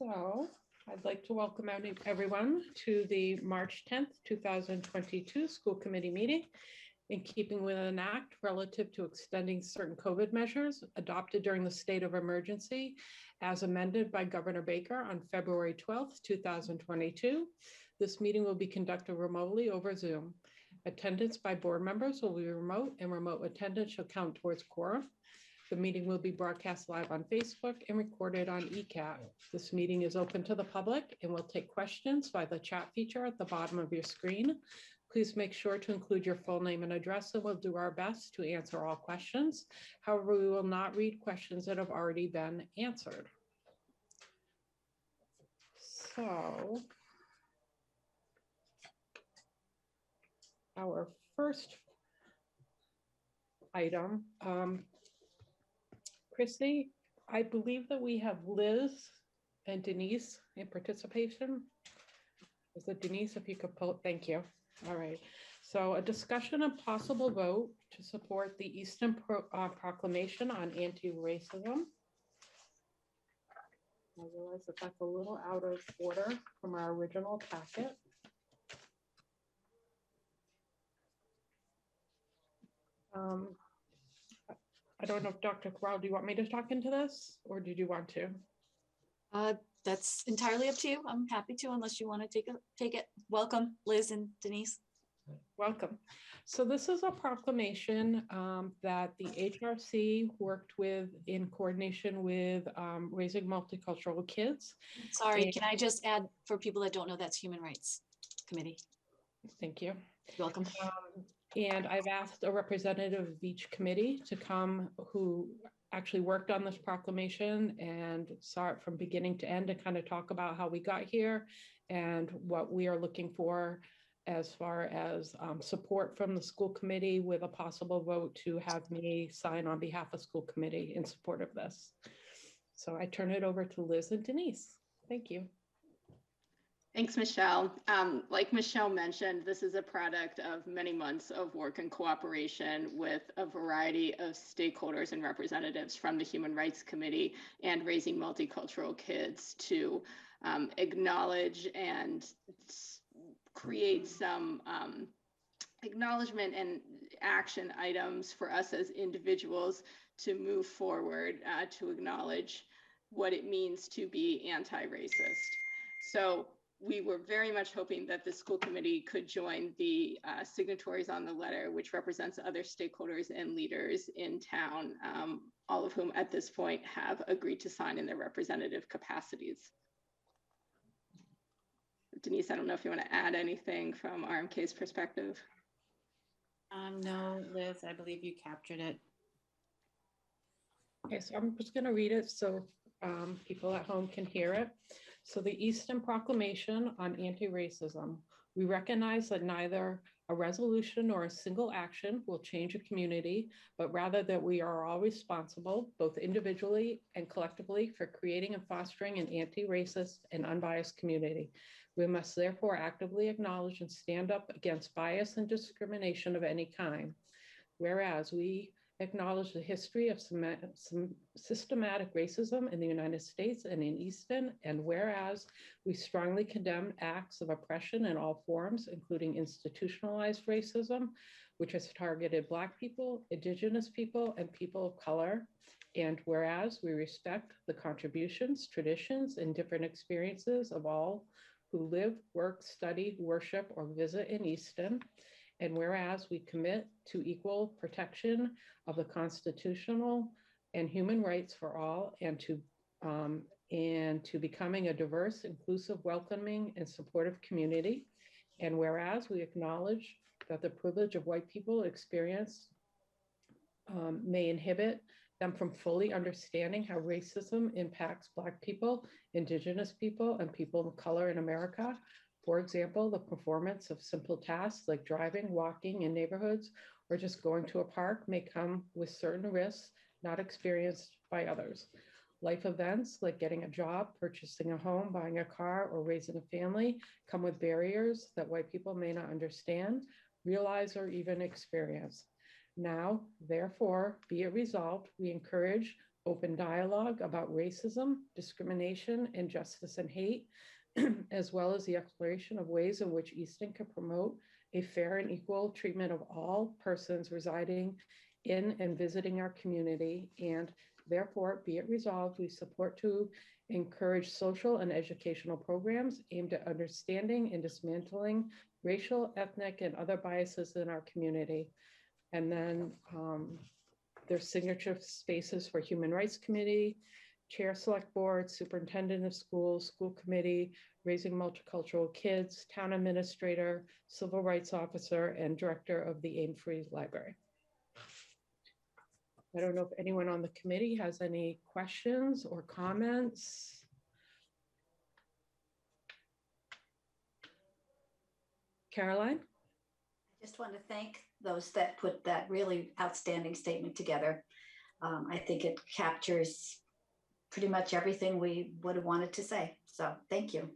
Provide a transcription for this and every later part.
So I'd like to welcome everyone to the March 10th, 2022 school committee meeting. In keeping with an act relative to extending certain COVID measures adopted during the state of emergency as amended by Governor Baker on February 12th, 2022. This meeting will be conducted remotely over Zoom. Attendance by board members will be remote, and remote attendance shall count towards quorum. The meeting will be broadcast live on Facebook and recorded on ECAT. This meeting is open to the public and will take questions by the chat feature at the bottom of your screen. Please make sure to include your full name and address, and we'll do our best to answer all questions. However, we will not read questions that have already been answered. So, our first item, Chrissy, I believe that we have Liz and Denise in participation. Is it Denise, if you could pull, thank you. All right, so a discussion and possible vote to support the Eastern Proclamation on anti-racism. I realize that that's a little out of order from our original packet. I don't know if Dr. Terrell, do you want me to talk into this, or did you want to? That's entirely up to you. I'm happy to, unless you want to take it. Welcome, Liz and Denise. Welcome. So this is a proclamation that the HRC worked with in coordination with Raising Multicultural Kids. Sorry, can I just add, for people that don't know, that's Human Rights Committee. Thank you. You're welcome. And I've asked a representative of each committee to come who actually worked on this proclamation and saw it from beginning to end, to kind of talk about how we got here and what we are looking for as far as support from the school committee, with a possible vote to have me sign on behalf of school committee in support of this. So I turn it over to Liz and Denise. Thank you. Thanks, Michelle. Like Michelle mentioned, this is a product of many months of work and cooperation with a variety of stakeholders and representatives from the Human Rights Committee and Raising Multicultural Kids to acknowledge and create some acknowledgement and action items for us as individuals to move forward, to acknowledge what it means to be anti-racist. So we were very much hoping that the school committee could join the signatories on the letter, which represents other stakeholders and leaders in town, all of whom at this point have agreed to sign in their representative capacities. Denise, I don't know if you want to add anything from RMK's perspective. No, Liz, I believe you captured it. Okay, so I'm just going to read it so people at home can hear it. So the Eastern Proclamation on Anti-Racism. We recognize that neither a resolution nor a single action will change a community, but rather that we are all responsible, both individually and collectively, for creating and fostering an anti-racist and unbiased community. We must therefore actively acknowledge and stand up against bias and discrimination of any kind. Whereas we acknowledge the history of some systematic racism in the United States and in Easton, and whereas we strongly condemn acts of oppression in all forms, including institutionalized racism, which has targeted Black people, Indigenous people, and people of color, and whereas we respect the contributions, traditions, and different experiences of all who live, work, study, worship, or visit in Easton, and whereas we commit to equal protection of the constitutional and human rights for all, and to becoming a diverse, inclusive, welcoming, and supportive community. And whereas we acknowledge that the privilege of white people experience may inhibit them from fully understanding how racism impacts Black people, Indigenous people, and people of color in America. For example, the performance of simple tasks like driving, walking in neighborhoods, or just going to a park may come with certain risks not experienced by others. Life events like getting a job, purchasing a home, buying a car, or raising a family come with barriers that white people may not understand, realize, or even experience. Now, therefore, be it resolved, we encourage open dialogue about racism, discrimination, injustice, and hate, as well as the exploration of ways in which Easton can promote a fair and equal treatment of all persons residing in and visiting our community. And therefore, be it resolved, we support to encourage social and educational programs aimed at understanding and dismantling racial, ethnic, and other biases in our community. And then there's signature spaces for Human Rights Committee, Chair Select Board, Superintendent of Schools, School Committee, Raising Multicultural Kids, Town Administrator, Civil Rights Officer, and Director of the Ames Free Library. I don't know if anyone on the committee has any questions or comments. Caroline? I just want to thank those that put that really outstanding statement together. I think it captures pretty much everything we would have wanted to say. So thank you.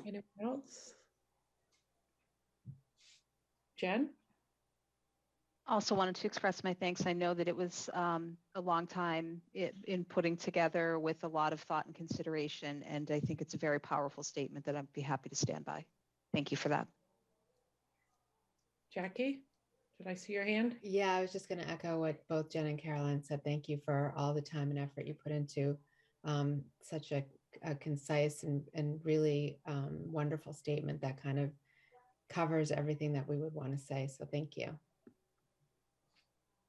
Anyone else? Jen? Also wanted to express my thanks. I know that it was a long time in putting together with a lot of thought and consideration, and I think it's a very powerful statement that I'd be happy to stand by. Thank you for that. Jackie, did I see your hand? Yeah, I was just going to echo what both Jen and Caroline said. Thank you for all the time and effort you put into such a concise and really wonderful statement that kind of covers everything that we would want to say. So thank you.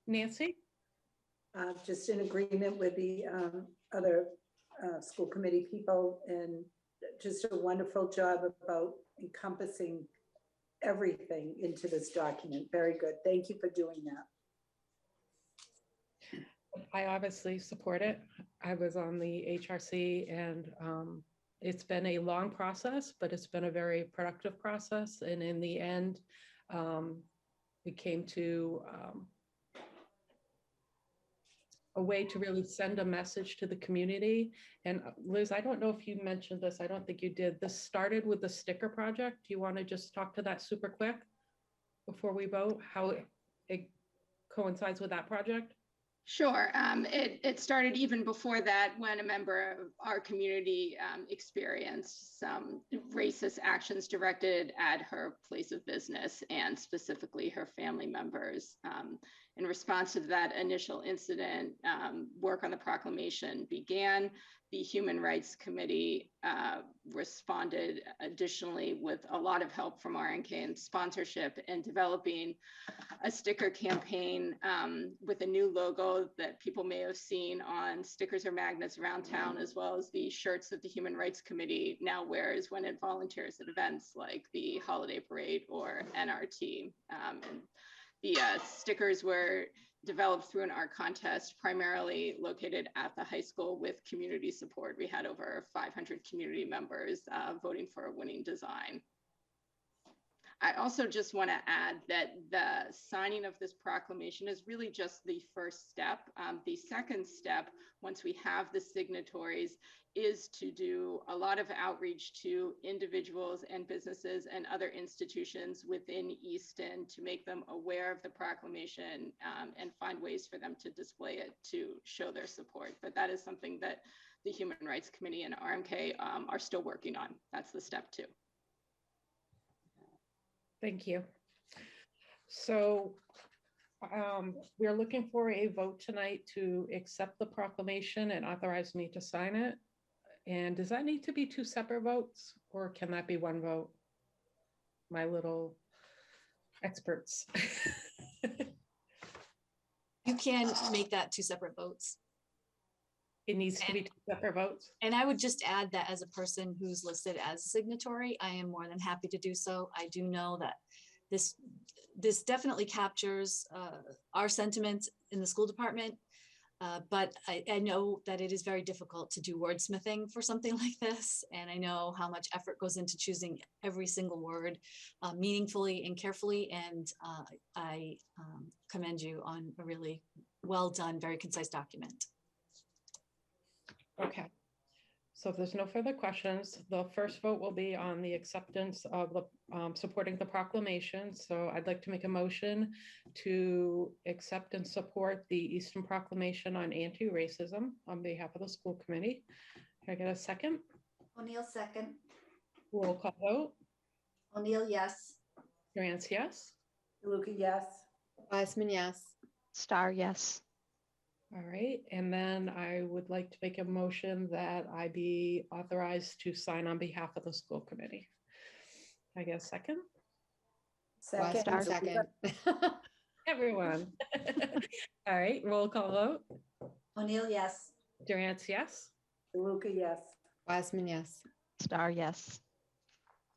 Nancy? Just in agreement with the other school committee people, and just a wonderful job about encompassing everything into this document. Very good. Thank you for doing that. I obviously support it. I was on the HRC, and it's been a long process, but it's been a very productive process. And in the end, we came to a way to really send a message to the community. And Liz, I don't know if you mentioned this. I don't think you did. This started with the sticker project. Do you want to just talk to that super quick before we vote, how it coincides with that project? Sure. It started even before that, when a member of our community experienced some racist actions directed at her place of business, and specifically her family members. In response to that initial incident, work on the proclamation began. The Human Rights Committee responded additionally with a lot of help from RNK and sponsorship in developing a sticker campaign with a new logo that people may have seen on stickers or magnets around town, as well as the shirts that the Human Rights Committee now wears when it volunteers at events like the Holiday Parade or NRT. And the stickers were developed through an art contest, primarily located at the high school with community support. We had over 500 community members voting for a winning design. I also just want to add that the signing of this proclamation is really just the first step. The second step, once we have the signatories, is to do a lot of outreach to individuals and businesses and other institutions within Easton to make them aware of the proclamation and find ways for them to display it to show their support. But that is something that the Human Rights Committee and RMK are still working on. That's the step 2. Thank you. So we're looking for a vote tonight to accept the proclamation and authorize me to sign it. And does that need to be 2 separate votes, or can that be 1 vote? My little experts. You can make that 2 separate votes. It needs to be 2 separate votes. And I would just add that as a person who's listed as a signatory, I am more than happy to do so. I do know that this definitely captures our sentiments in the school department, but I know that it is very difficult to do wordsmithing for something like this. And I know how much effort goes into choosing every single word meaningfully and carefully. And I commend you on a really well done, very concise document. Okay. So if there's no further questions, the first vote will be on the acceptance of the supporting the proclamation. So I'd like to make a motion to accept and support the Eastern Proclamation on anti-racism on behalf of the school committee. Can I get a second? O'Neill, second. Roll call vote. O'Neill, yes. Durant, yes. DeLuca, yes. Wiseman, yes. Star, yes. All right, and then I would like to make a motion that I be authorized to sign on behalf of the school committee. I guess second? Second. Wiseman, second. Everyone. All right, roll call vote. O'Neill, yes. Durant, yes. DeLuca, yes. Wiseman, yes. Star, yes.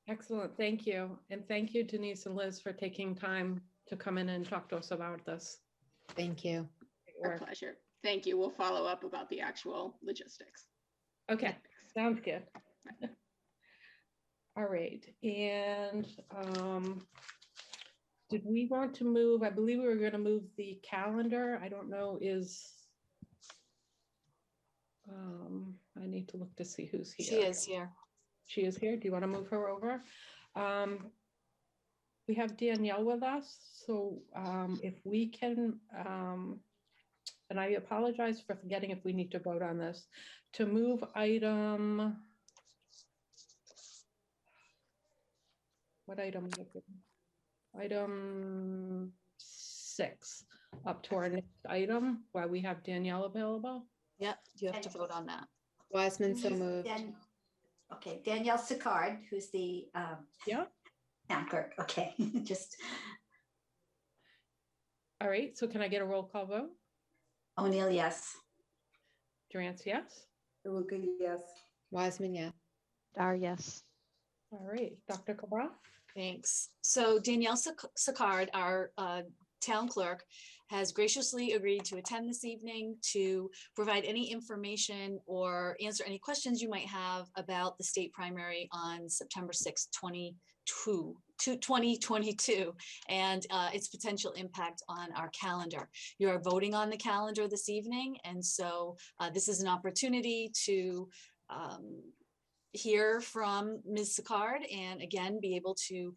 Excellent, thank you. And thank you, Denise and Liz, for taking time to come in and talk to us about this. Thank you. Great Our work. pleasure. Thank you. We'll follow up about the actual logistics. Okay, sounds good. All right, and did we want to move, I believe we were going to move the calendar. I don't know, I need to look to see who's here. She is here. She is here. Do you want to move her over? We have Danielle with us, so if we can, and I apologize for forgetting if we need to vote on this, to move what item? Item 6 up to our next item while we have Danielle available. Yep, you have to vote on that. Wiseman, so moved. Okay, Danielle Sicard, who's the Yeah. town clerk. Okay, just All right, so can I get a roll call vote? O'Neill, yes. Durant, yes. DeLuca, yes. Wiseman, yes. Star, yes. All right, Dr. Cabral. Thanks. So Danielle Sicard, our town clerk, has graciously agreed to attend this evening to provide any information or answer any questions you might have about the state primary on September 6th, 2022, and its potential impact on our calendar. You are voting on the calendar this evening, and so this is an opportunity to hear from Ms. Sicard and again be able to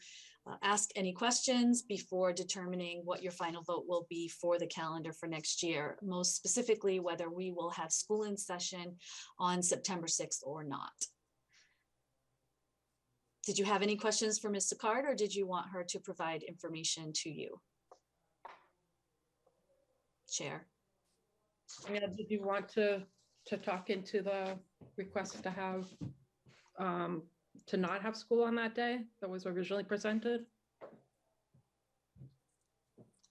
ask any questions before determining what your final vote will be for the calendar for next year, most specifically whether we will have school in session on September 6th or not. Did you have any questions for Ms. Sicard, or did you want her to provide information to you? Chair. Yeah, did you want to talk into the request to have to not have school on that day that was originally presented?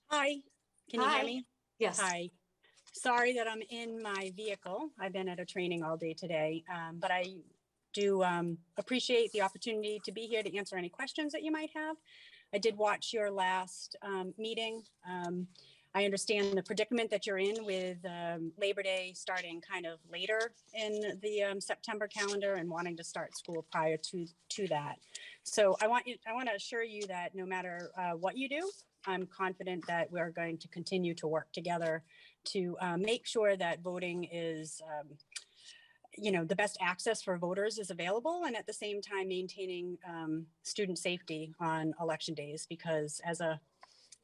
Hi, can you Hi. hear me? Yes. Hi. Sorry that I'm in my vehicle. I've been at a training all day today, but I do appreciate the opportunity to be here to answer any questions that you might have. I did watch your last meeting. I understand the predicament that you're in with Labor Day starting kind of later in the September calendar and wanting to start school prior to that. So I want to assure you that no matter what you do, I'm confident that we're going to continue to work together to make sure that voting is, the best access for voters is available, and at the same time maintaining student safety on election days, because as a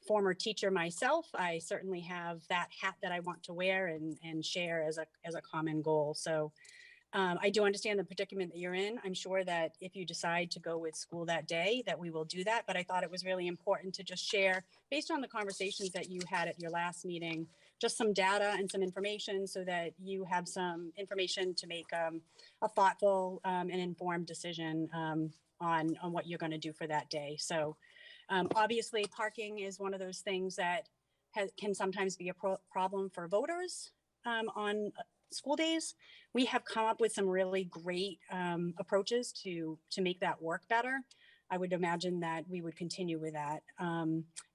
former teacher myself, I certainly have that hat that I want to wear and share as a common goal. So I do understand the predicament that you're in. I'm sure that if you decide to go with school that day, that we will do that. But I thought it was really important to just share, based on the conversations that you had at your last meeting, just some data and some information so that you have some information to make a thoughtful and informed decision on what you're going to do for that day. So obviously, parking is one of those things that can sometimes be a problem for voters on school days. We have come up with some really great approaches to make that work better. I would imagine that we would continue with that.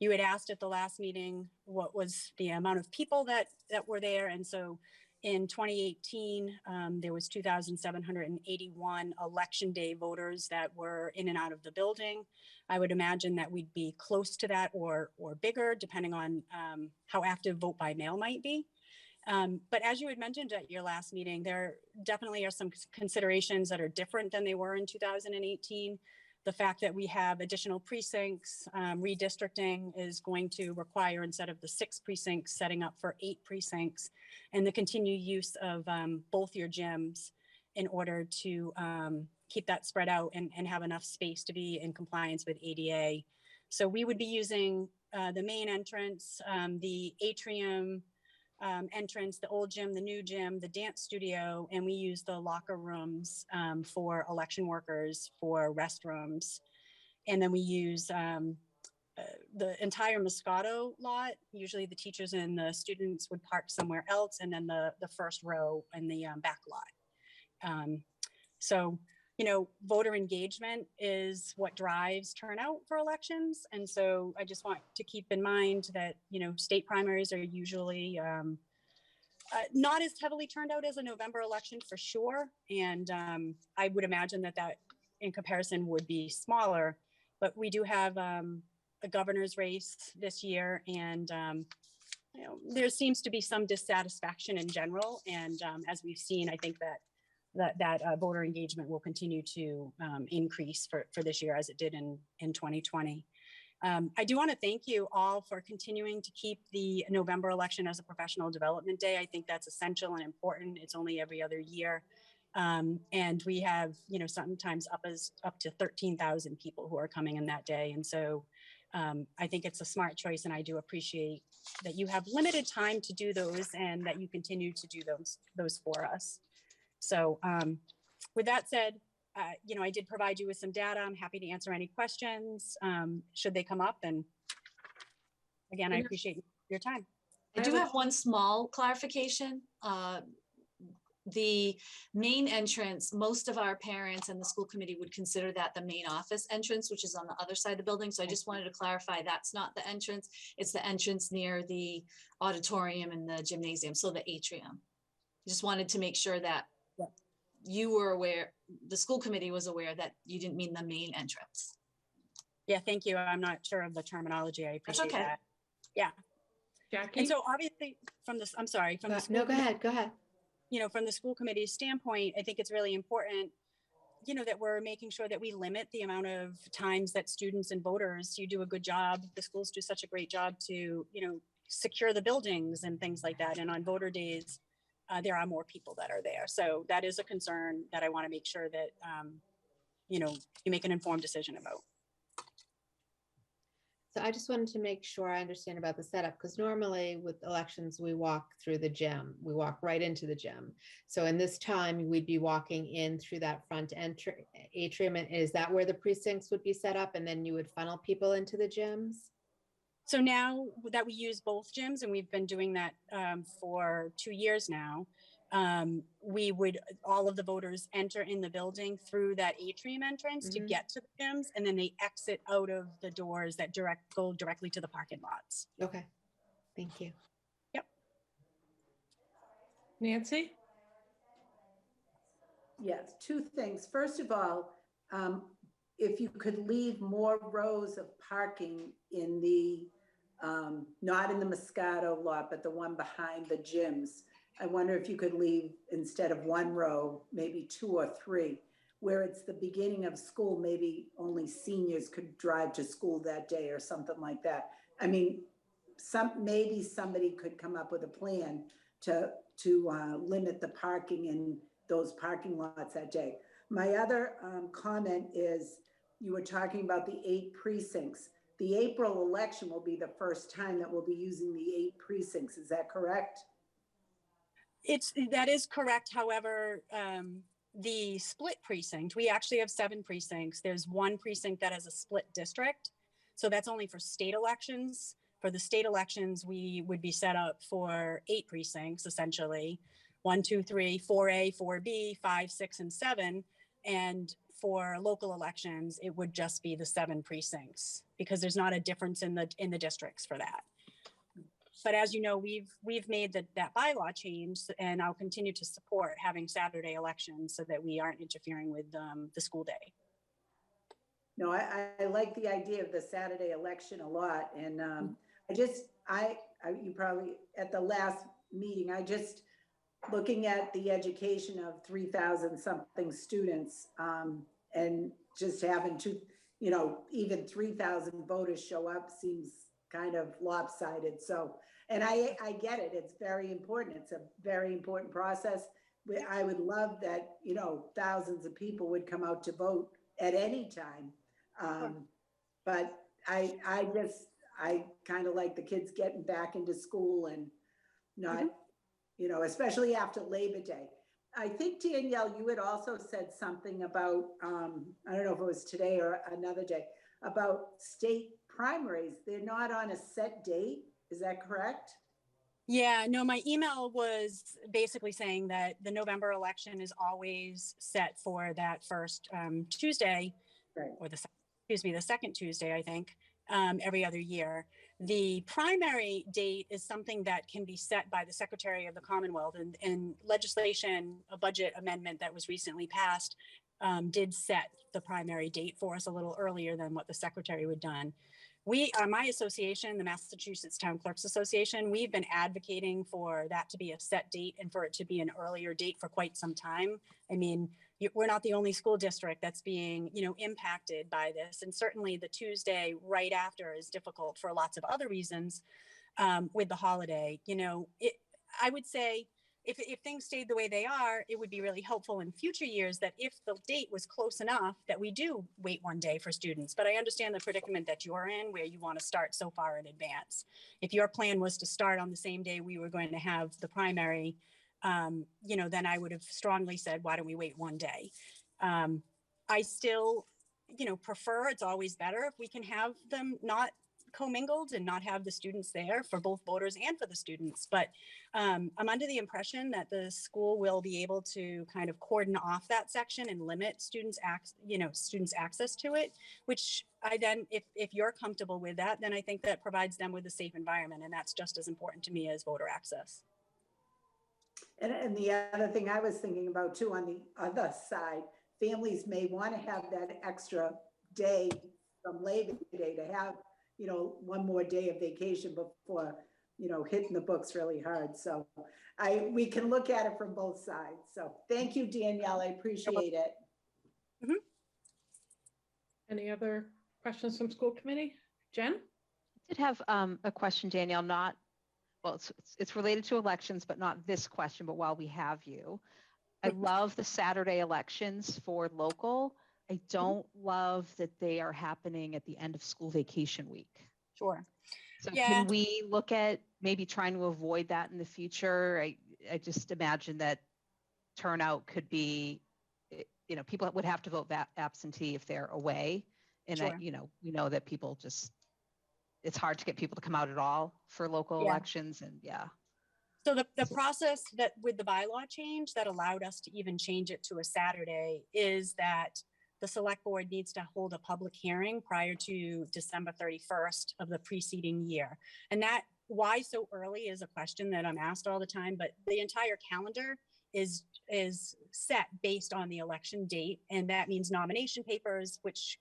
You had asked at the last meeting what was the amount of people that were there, and so in 2018, there was 2,781 election day voters that were in and out of the building. I would imagine that we'd be close to that or bigger, depending on how active vote by mail might be. But as you had mentioned at your last meeting, there definitely are some considerations that are different than they were in 2018. The fact that we have additional precincts, redistricting is going to require, instead of the 6 precincts, setting up for 8 precincts, and the continued use of both your gyms in order to keep that spread out and have enough space to be in compliance with ADA. So we would be using the main entrance, the atrium entrance, the old gym, the new gym, the dance studio, and we use the locker rooms for election workers, for restrooms. And then we use the entire Moscato lot. Usually the teachers and the students would park somewhere else, and then the first row in the back lot. So, you know, voter engagement is what drives turnout for elections. And so I just want to keep in mind that, you know, state primaries are usually not as heavily turned out as a November election for sure. And I would imagine that in comparison would be smaller, but we do have a governor's race this year. And you know, there seems to be some dissatisfaction in general. And as we've seen, I think that voter engagement will continue to increase for this year as it did in 2020. I do want to thank you all for continuing to keep the November election as a professional development day. I think that's essential and important. It's only every other year. And we have, you know, sometimes up to 13,000 people who are coming in that day. And so I think it's a smart choice, and I do appreciate that you have limited time to do those and that you continue to do those for us. So with that said, you know, I did provide you with some data. I'm happy to answer any questions should they come up. And again, I appreciate your time. I do have one small clarification. The main entrance, most of our parents and the school committee would consider that the main office entrance, which is on the other side of the building. So I just wanted to clarify that's not the entrance. It's the entrance near the auditorium and the gymnasium, so the atrium. Just wanted to make sure that you were aware, the school committee was aware that you didn't mean the main entrance. Yeah, thank you. I'm not sure of the terminology. I appreciate that. Yeah. Jackie? And so obviously from this, I'm sorry, from the school. No, go ahead. You know, from the school committee's standpoint, I think it's really important, you know, that we're making sure that we limit the amount of times that students and voters, you do a good job. The schools do such a great job to, you know, secure the buildings and things like that. And on voter days, there are more people that are there. So that is a concern that I want to make sure that, you know, you make an informed decision about. So I just wanted to make sure I understand about the setup, because normally with elections, we walk through the gym. We walk right into the gym. So in this time, we'd be walking in through that front atrium. And is that where the precincts would be set up? And then you would funnel people into the gyms? So now that we use both gyms, and we've been doing that for 2 years now, all of the voters enter in the building through that atrium entrance to get to the gyms, and then they exit out of the doors that go directly to the parking lots. Okay, thank you. Yep. Nancy? Yes, 2 things. First of all, if you could leave more rows of parking in the, not in the Moscato lot, but the one behind the gyms. I wonder if you could leave, instead of 1 row, maybe 2 or 3, where it's the beginning of school, maybe only seniors could drive to school that day or something like that. I mean, maybe somebody could come up with a plan to limit the parking in those parking lots that day. My other comment is, you were talking about the 8 precincts. The April election will be the first time that we'll be using the 8 precincts. Is that correct? That is correct. However, the split precinct, we actually have 7 precincts. There's 1 precinct that has a split district. So that's only for state elections. For the state elections, we would be set up for 8 precincts, essentially. 1, 2, 3, 4A, 4B, 5, 6, and 7. And for local elections, it would just be the 7 precincts, because there's not a difference in the districts for that. But as you know, we've made that bylaw change, and I'll continue to support having Saturday elections so that we aren't interfering with the school day. No, I like the idea of the Saturday election a lot. And you probably, at the last meeting. I just, looking at the education of 3,000 something students, and just having even 3,000 voters show up seems kind of lopsided. So, and I get it. It's very important. It's a very important process. I would love that, thousands of people would come out to vote at any time. But I kind of like the kids getting back into school and not, especially after Labor Day. I think, Danielle, you had also said something about, I don't know if it was today or another day, about state primaries. They're not on a set date. Is that correct? Yeah, no, my email was basically saying that the November election is always set for that first Tuesday, Right. or the second Tuesday, I think, every other year. The primary date is something that can be set by the Secretary of the Commonwealth, and legislation, a budget amendment that was recently passed, did set the primary date for us a little earlier than what the Secretary would done. We, my association, the Massachusetts Town Clerks Association, we've been advocating for that to be a set date and for it to be an earlier date for quite some time. I mean, we're not the only school district that's being, impacted by this. And certainly the Tuesday right after is difficult for lots of other reasons with the holiday. I would say if things stayed the way they are, it would be really helpful in future years that if the date was close enough that we do wait one day for students. But I understand the predicament that you're in where you want to start so far in advance. If your plan was to start on the same day we were going to have the primary, then I would have strongly said, why don't we wait one day? I still, prefer, it's always better if we can have them not commingled and not have the students there for both voters and for the students. But I'm under the impression that the school will be able to kind of cordon off that section and limit students' access to it, which I then, if you're comfortable with that, then I think that provides them with a safe environment. And that's just as important to me as voter access. And the other thing I was thinking about too, on the other side, families may want to have that extra day from Labor Day to have, one more day of vacation before, hitting the books really hard. So we can look at it from both sides. So thank you, Danielle. I appreciate it. Mm-hmm. Any other questions from school committee? Jen? I did have a question, Danielle, it's related to elections, but not this question, but while we have you. I love the Saturday elections for local. I don't love that they are happening at the end of school vacation week. Sure. So Yeah. Can we look at maybe trying to avoid that in the future? I just imagine that turnout could be, people would have to vote absentee if they're away. And Sure. We know that people it's hard to get people to come out at all for local elections. And So the process that with the bylaw change that allowed us to even change it to a Saturday is that the select board needs to hold a public hearing prior to December 31st of the preceding year. And that why so early is a question that I'm asked all the time, but the entire calendar is set based on the election date. And that means nomination papers, which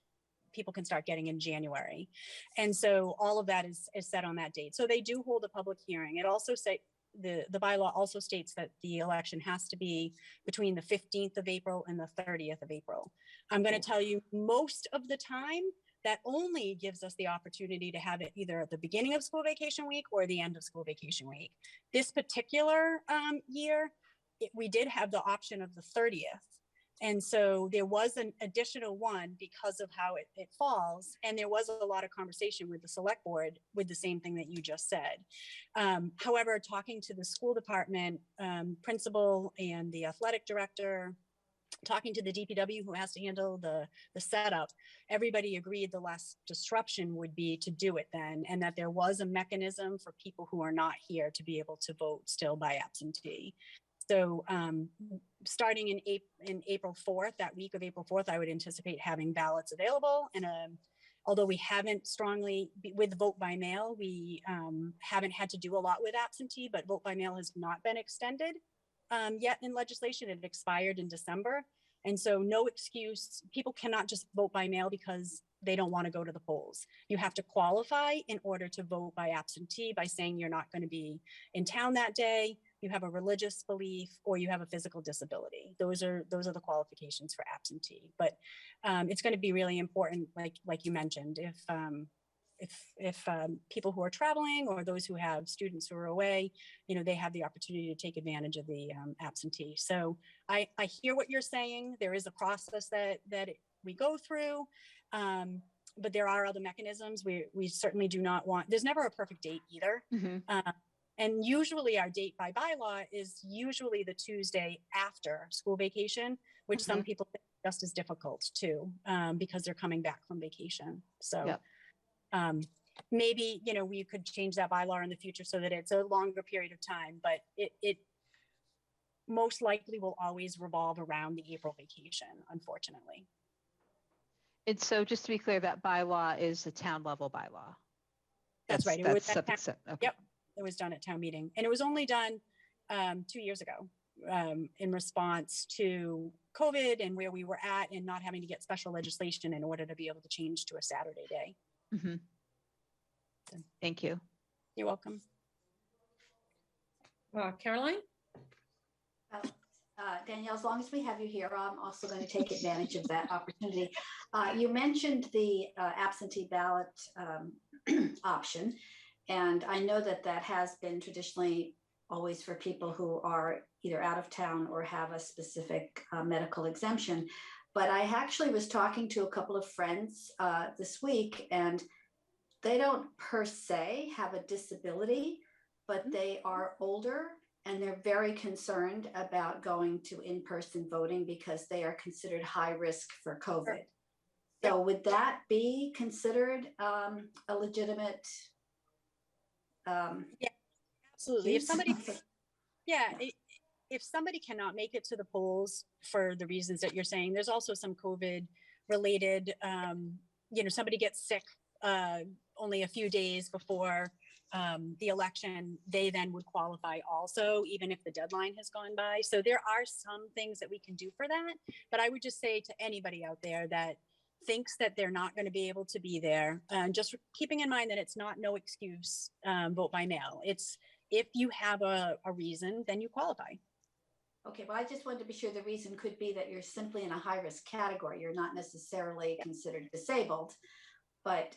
people can start getting in January. And so all of that is set on that date. So they do hold a public hearing. It also the bylaw also states that the election has to be between the 15th of April and the 30th of April. I'm going to tell you most of the time that only gives us the opportunity to have it either at the beginning of school vacation week or the end of school vacation week. This particular year, we did have the option of the 30th. And so there was an additional one because of how it falls. And there was a lot of conversation with the select board with the same thing that you just said. However, talking to the school department principal and the athletic director, talking to the DPW who has to handle the setup, everybody agreed the less disruption would be to do it then, and that there was a mechanism for people who are not here to be able to vote still by absentee. So starting in April 4th, that week of April 4th, I would anticipate having ballots available. And although we haven't strongly, with vote by mail, we haven't had to do a lot with absentee, but vote by mail has not been extended yet in legislation. It expired in December. And so no excuse, people cannot just vote by mail because they don't want to go to the polls. You have to qualify in order to vote by absentee by saying you're not going to be in town that day, you have a religious belief, or you have a physical disability. Those are the qualifications for absentee. But it's going to be really important, like you mentioned, if people who are traveling or those who have students who are away, they have the opportunity to take advantage of the absentee. So I hear what you're saying. There is a process that we go through, but there are other mechanisms. We certainly do not want, there's never a perfect date either. And usually our date by bylaw is usually the Tuesday after school vacation, which some people think is just as difficult too, because they're coming back from vacation. So maybe, we could change that bylaw in the future so that it's a longer period of time, but it most likely will always revolve around the April vacation, unfortunately. And so just to be clear, that bylaw is a town level bylaw. That's right. Okay. Yep. It was done at town meeting, and it was only done 2 years ago in response to COVID and where we were at and not having to get special legislation in order to be able to change to a Saturday day. Thank you. You're welcome. Caroline? Danielle, as long as we have you here, I'm also going to take advantage of that opportunity. You mentioned the absentee ballot option, and I know that has been traditionally always for people who are either out of town or have a specific medical exemption. But I actually was talking to a couple of friends this week, and they don't per se have a disability, but they are older and they're very concerned about going to in-person voting because they are considered high risk for COVID. So would that be considered a legitimate? Yeah, absolutely. If somebody cannot make it to the polls for the reasons that you're saying, there's also some COVID related, somebody gets sick only a few days before the election, they then would qualify also, even if the deadline has gone by. So there are some things that we can do for that. But I would just say to anybody out there that thinks that they're not going to be able to be there, just keeping in mind that it's not no excuse vote by mail. It's if you have a reason, then you qualify. Okay, well, I just wanted to be sure the reason could be that you're simply in a high risk category. You're not necessarily considered disabled, but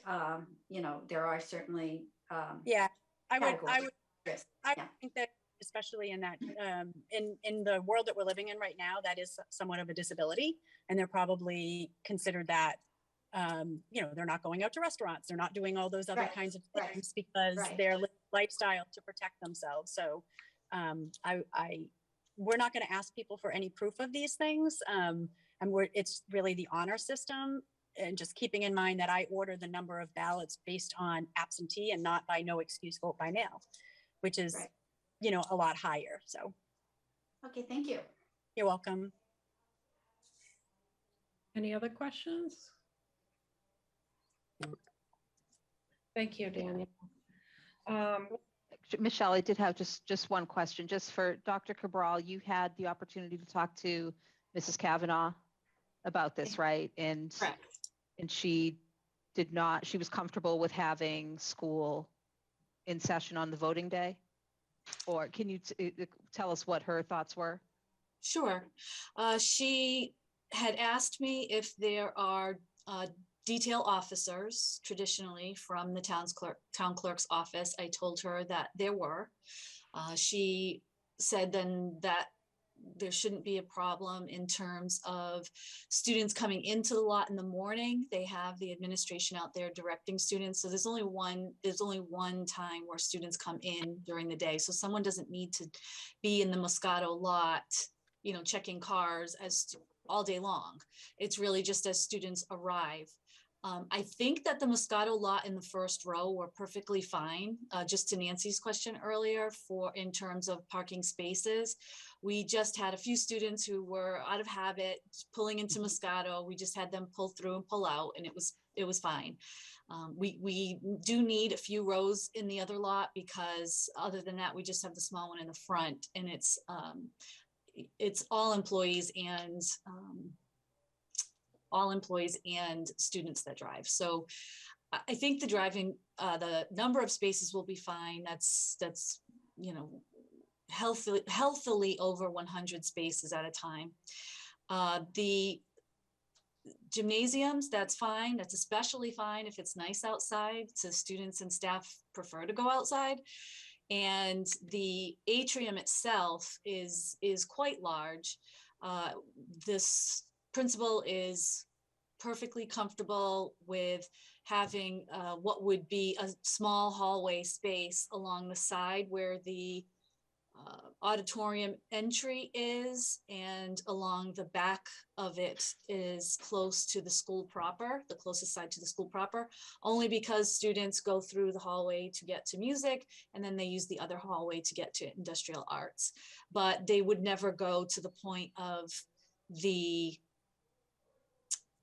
there are certainly I would think that especially in that in the world that we're living in right now, that is somewhat of a disability, and they're probably considered that they're not going out to restaurants, they're not doing all those other kinds of things because they're living lifestyle to protect themselves. So we're not going to ask people for any proof of these things, and it's really the honor system. And just keeping in mind that I order the number of ballots based on absentee and not by no excuse vote by mail, which is, a lot higher. So. Okay, thank you. You're welcome. Any other questions? Thank you, Daniel. Michelle, I did have just one question, just for Dr. Cabral. You had the opportunity to talk to Mrs. Kavanaugh about this, right? And Correct. And she was comfortable with having school in session on the voting day? Or can you tell us what her thoughts were? Sure. She had asked me if there are detail officers traditionally from the town clerk's office. I told her that there were. She said then that there shouldn't be a problem in terms of students coming into the lot in the morning. They have the administration out there directing students. So there's only one time where students come in during the day. So someone doesn't need to be in the Moscato lot, checking cars all day long. It's really just as students arrive. I think that the Moscato lot in the first row were perfectly fine. Just to Nancy's question earlier, in terms of parking spaces, we just had a few students who were out of habit pulling into Moscato. We just had them pull through and pull out, and it was fine. We do need a few rows in the other lot because other than that, we just have the small one in the front, and it's all employees and all employees and students that drive. So I think the driving, the number of spaces will be fine. That's you know, healthily over 100 spaces at a time. The gymnasiums, that's fine. That's especially fine if it's nice outside. So students and staff prefer to go outside. And the atrium itself is quite large. This principal is perfectly comfortable with having what would be a small hallway space along the side where the auditorium entry is, and along the back of it is close to the school proper, the closest side to the school proper, only because students go through the hallway to get to music, and then they use the other hallway to get to industrial arts. But they would never go to the point of the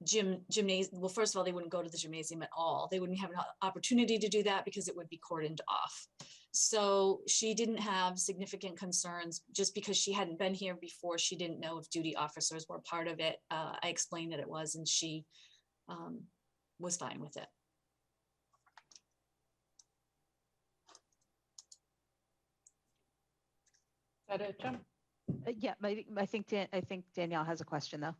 gymnasium. Well, first of all, they wouldn't go to the gymnasium at all. They wouldn't have an opportunity to do that because it would be cordoned off. So she didn't have significant concerns. Just because she hadn't been here before, she didn't know if duty officers were part of it. I explained that it was, and she was fine with it. Is that it, Jim? Yeah, I think Danielle has a question though,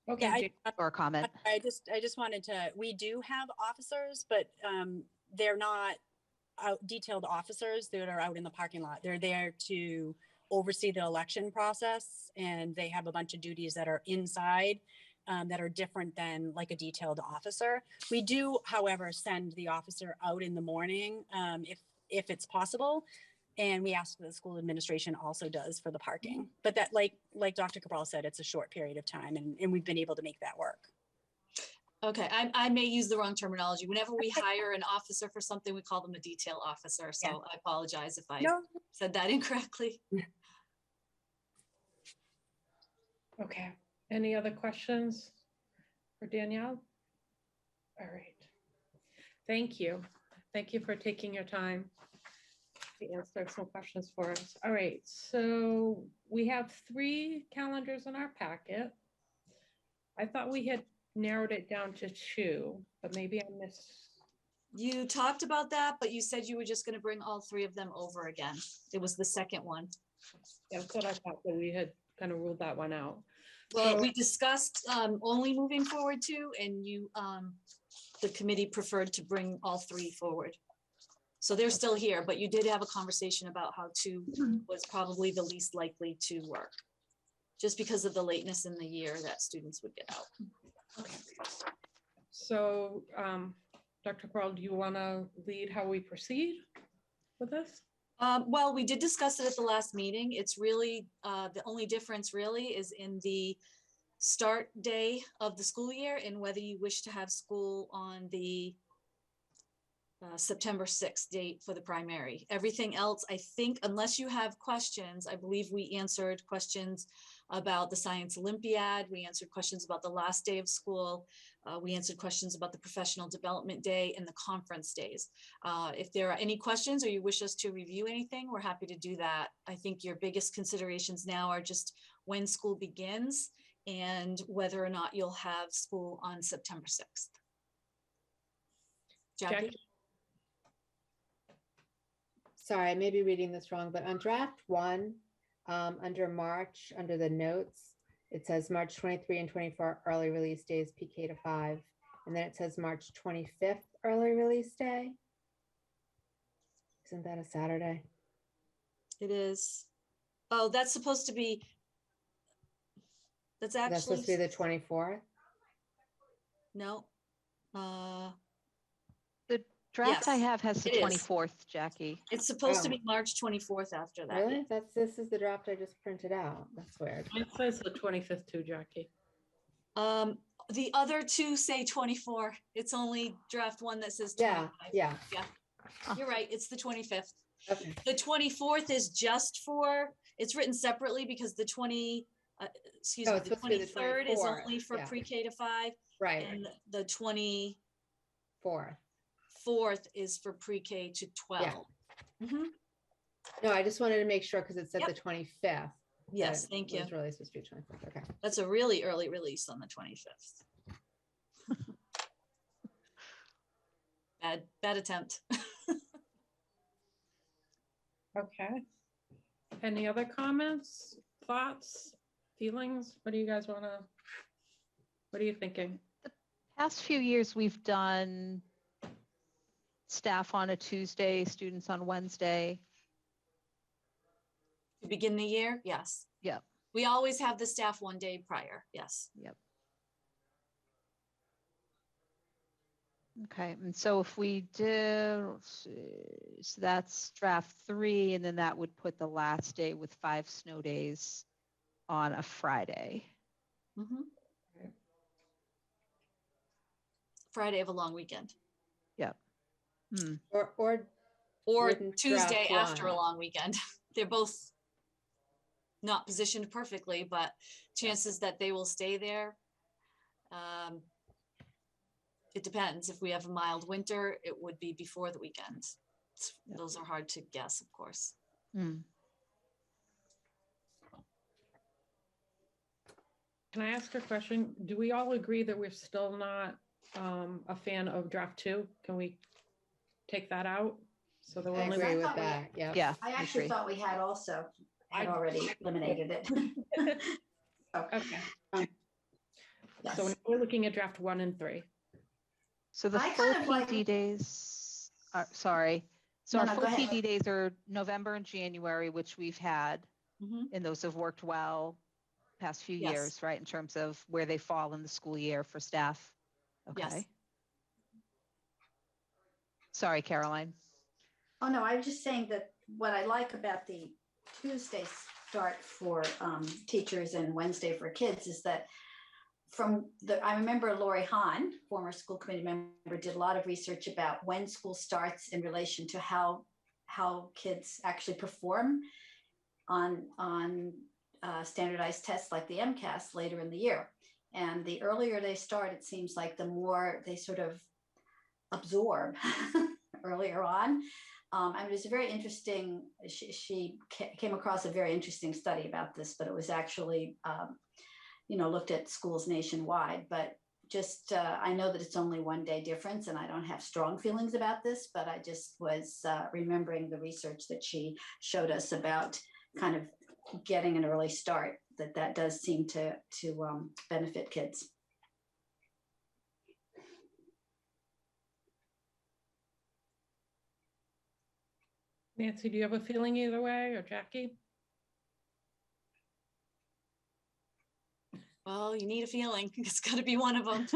Okay. Yeah, or a comment. I just wanted to, we do have officers, but they're not detailed officers that are out in the parking lot. They're there to oversee the election process, and they have a bunch of duties that are inside that are different than like a detailed officer. We do, however, send the officer out in the morning if it's possible. And we ask the school administration also does for the parking. But that, like Dr. Cabral said, it's a short period of time, and we've been able to make that work. Okay, I may use the wrong terminology. Whenever we hire an officer for something, we call them a detail officer. So yeah. I apologize if I said that incorrectly. Okay, any other questions for Danielle? All right, thank you. Thank you for taking your time to answer some questions for us. All right, so we have 3 calendars in our packet. I thought we had narrowed it down to 2, but maybe I missed. You talked about that, but you said you were just going to bring all 3 of them over again. It was the second one. That's what I thought, but we had kind of ruled that one out. Well, we discussed only moving forward 2, and you, the committee preferred to bring all 3 forward. So they're still here, but you did have a conversation about how 2 was probably the least likely to work, just because of the lateness in the year that students would get out. Okay. So, Dr. Cabral, do you want to lead how we proceed with this? Well, we did discuss it at the last meeting. It's really, the only difference really is in the start day of the school year and whether you wish to have school on the September 6th date for the primary. Everything else, I think, unless you have questions, I believe we answered questions about the Science Olympiad. We answered questions about the last day of school. We answered questions about the professional development day and the conference days. If there are any questions or you wish us to review anything, we're happy to do that. I think your biggest considerations now are just when school begins and whether or not you'll have school on September 6th. Jackie? Sorry, I may be reading this wrong, but on draft 1, under March, under the notes, it says March 23 and 24 early release days, PK to 5. And then it says March 25th early release day. Isn't that a Saturday? It is. Oh, that's supposed to be, that's actually. That's supposed to be the 24th? No. The draft I Yes, have has the it is. 24th, Jackie. It's supposed to be March 24th after that. Really? This is the draft I just printed out. That's weird. It says the 25th too, Jackie. The other 2 say 24. It's only draft 1 that says 25. Yeah. You're right. It's the 25th. Okay. The 24th is just for, it's written separately because the the 23rd is only for pre-K to 5. Right. And the 24th is for pre-K to 12. Yeah. Mm-hmm. No, I just wanted to make sure because it said the 25th. Yes, thank you. It's really supposed to be 25th. Okay. That's a really early release on the 25th. Bad attempt. Okay. Any other comments, thoughts, feelings? What do you guys want to, what are you thinking? Past few years, we've done staff on a Tuesday, students on Wednesday. To begin the year, yes. Yep. We always have the staff one day prior, yes. Yep. Okay, and so if we did, let's see, so that's draft 3, and then that would put the last day with 5 snow days on a Friday. Mhm. Friday of a long weekend. Yep. Hmm. Or Or wouldn't Tuesday draft after a one. long weekend. They're both not positioned perfectly, but chances that they will stay there. It depends. If we have a mild winter, it would be before the weekend. Yep. Those are hard to guess, of course. Hmm. Can I ask a question? Do we all agree that we're still not a fan of draft 2? Can we take that out? So that we're I only. agree with thought we- that. Yep. Yeah. I actually agree. thought we had also had I- already eliminated it. So, Okay. yes. So we're looking at draft 1 and 3. So the I full kind of like- PD days, sorry. So No, our no, full go ahead. PD days are November and January, which we've had, Mhm. and those have worked well past few Yes. years, right? In terms of where they fall in the school year for staff. Okay. Yes. Sorry, Caroline. Oh, no, I was just saying that what I like about the Tuesday start for teachers and Wednesday for kids is that I remember Lori Hahn, former school committee member, did a lot of research about when school starts in relation to how kids actually perform on standardized tests like the MCAS later in the year. And the earlier they start, it seems like the more they sort of absorb earlier on. I mean, it was a very interesting, she came across a very interesting study about this, but it was actually, looked at schools nationwide, but just, I know that it's only 1 day difference and I don't have strong feelings about this, but I just was remembering the research that she showed us about kind of getting an early start, that does seem to benefit kids. Nancy, do you have a feeling either way, or Jackie? Well, you need a feeling. It's got to be one of them.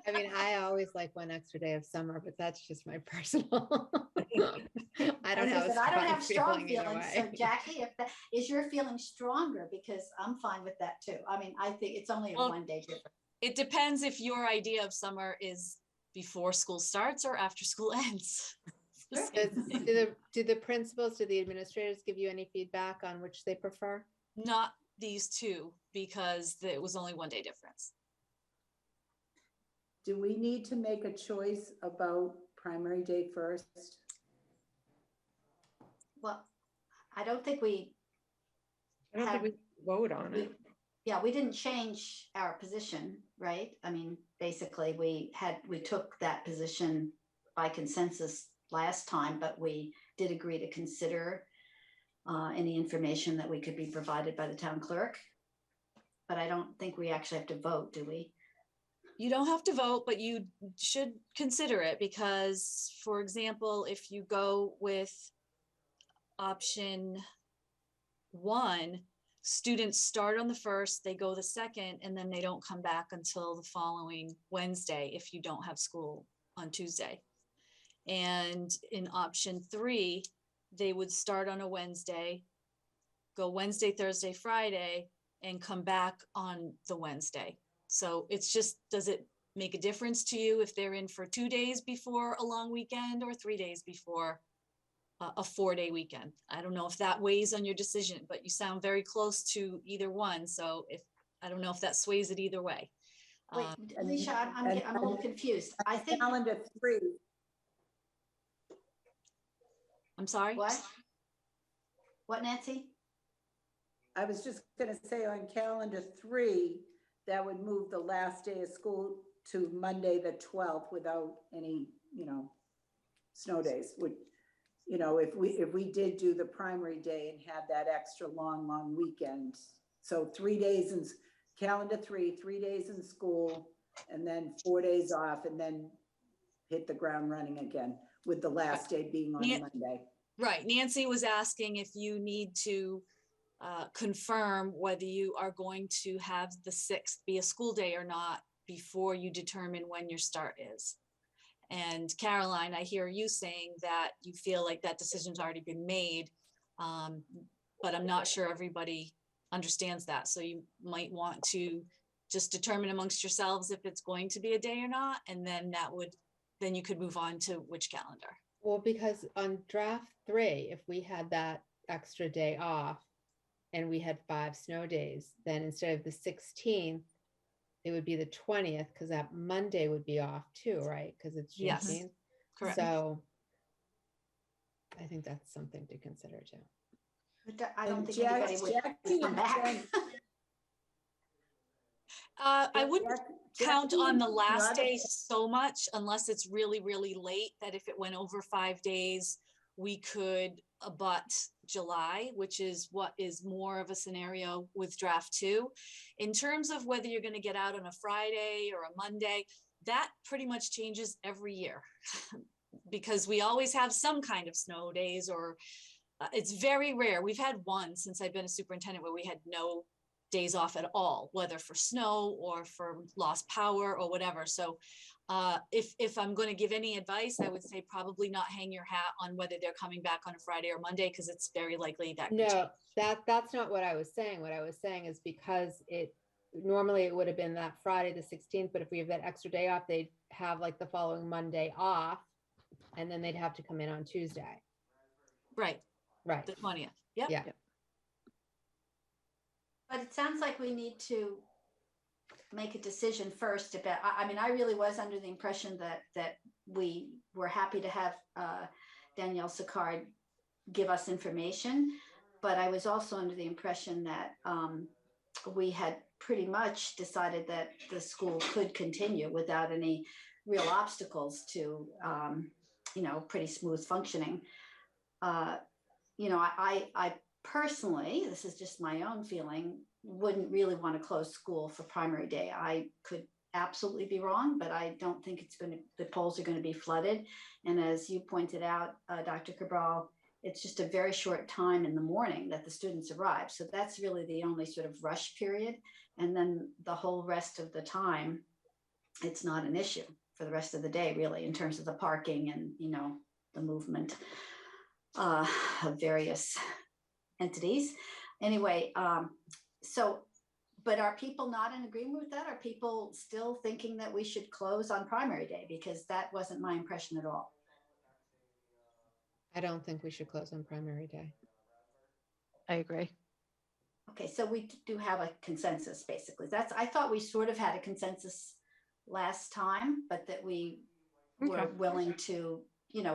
I mean, I always like 1 extra day of summer, but that's just my personal. I don't have a strong feeling either feelings. So way. Jackie, if that is your feeling stronger, because I'm fine with that too. I mean, I think it's only a Well, 1 day difference. It depends if your idea of summer is before school starts or after school ends. It's the same thing. Do the principals, do the administrators give you any feedback on which they prefer? Not these two, because it was only 1 day difference. Do we need to make a choice about primary day first? Well, I don't think we, I don't think we vote on it. yeah, we didn't change our position, right? I mean, basically we took that position by consensus last time, but we did agree to consider any information that we could be provided by the town clerk. But I don't think we actually have to vote, do we? You don't have to vote, but you should consider it because, for example, if you go with option 1, students start on the 1st, they go the 2nd, and then they don't come back until the following Wednesday if you don't have school on Tuesday. And in option 3, they would start on a Wednesday, go Wednesday, Thursday, Friday, and come back on the Wednesday. So it's just, does it make a difference to you if they're in for 2 days before a long weekend or 3 days before a 4-day weekend? I don't know if that weighs on your decision, but you sound very close to either one. So I don't know if that sways it either way. Wait, Alicia, I'm a little confused. I think, Calendar 3, I'm sorry? what, Nancy? I was just going to say on calendar 3, that would move the last day of school to Monday, the 12th without any, snow days would, if we did do the primary day and had that extra long weekend. So 3 days in calendar 3 days in school, and then 4 days off, and then hit the ground running again with the last day being on a Monday. Right. Nancy was asking if you need to confirm whether you are going to have the 6th be a school day or not before you determine when your start is. And Caroline, I hear you saying that you feel like that decision's already been made, but I'm not sure everybody understands that. So you might want to just determine amongst yourselves if it's going to be a day or not, and then then you could move on to which calendar. Well, because on draft 3, if we had that extra day off and we had 5 snow days, then instead of the 16th, it would be the 20th, because that Monday would be off too, right? Because it's Juneteenth. Yes, correct. So I think that's something to consider too. But I don't And think anybody would Jackie come and back. Jen- I wouldn't count Jackie on and the last Robert- day so much unless it's really, really late, that if it went over 5 days, we could abut July, which is what is more of a scenario with draft 2. In terms of whether you're going to get out on a Friday or a Monday, that pretty much changes every year because we always have some kind of snow days, or it's very rare. We've had one since I've been a superintendent where we had no days off at all, whether for snow or for lost power or whatever. So if I'm going to give any advice, I would say probably not hang your hat on whether they're coming back on a Friday or Monday, because it's very likely that could No, change. that's not what I was saying. What I was saying is because normally it would have been that Friday, the 16th, but if we have that extra day off, they'd have like the following Monday off, and then they'd have to come in on Tuesday. Right. Right. The 20th. Yep. Yeah. But it sounds like we need to make a decision first about, I mean, I really was under the impression that we were happy to have Danielle Sicard give us information, but I was also under the impression that we had pretty much decided that the school could continue without any real obstacles to, pretty smooth functioning. I personally, this is just my own feeling, wouldn't really want to close school for primary day. I could absolutely be wrong, but I don't think the polls are going to be flooded. And as you pointed out, Dr. Cabral, it's just a very short time in the morning that the students arrive. So that's really the only sort of rush period. And then the whole rest of the time, it's not an issue for the rest of the day, really, in terms of the parking and, the movement of various entities. Anyway, but are people not in agreement with that? Are people still thinking that we should close on primary day? Because that wasn't my impression at all. I don't think we should close on primary day. I agree. Okay, so we do have a consensus, basically. I thought we sort of had a consensus last time, but that we were willing to,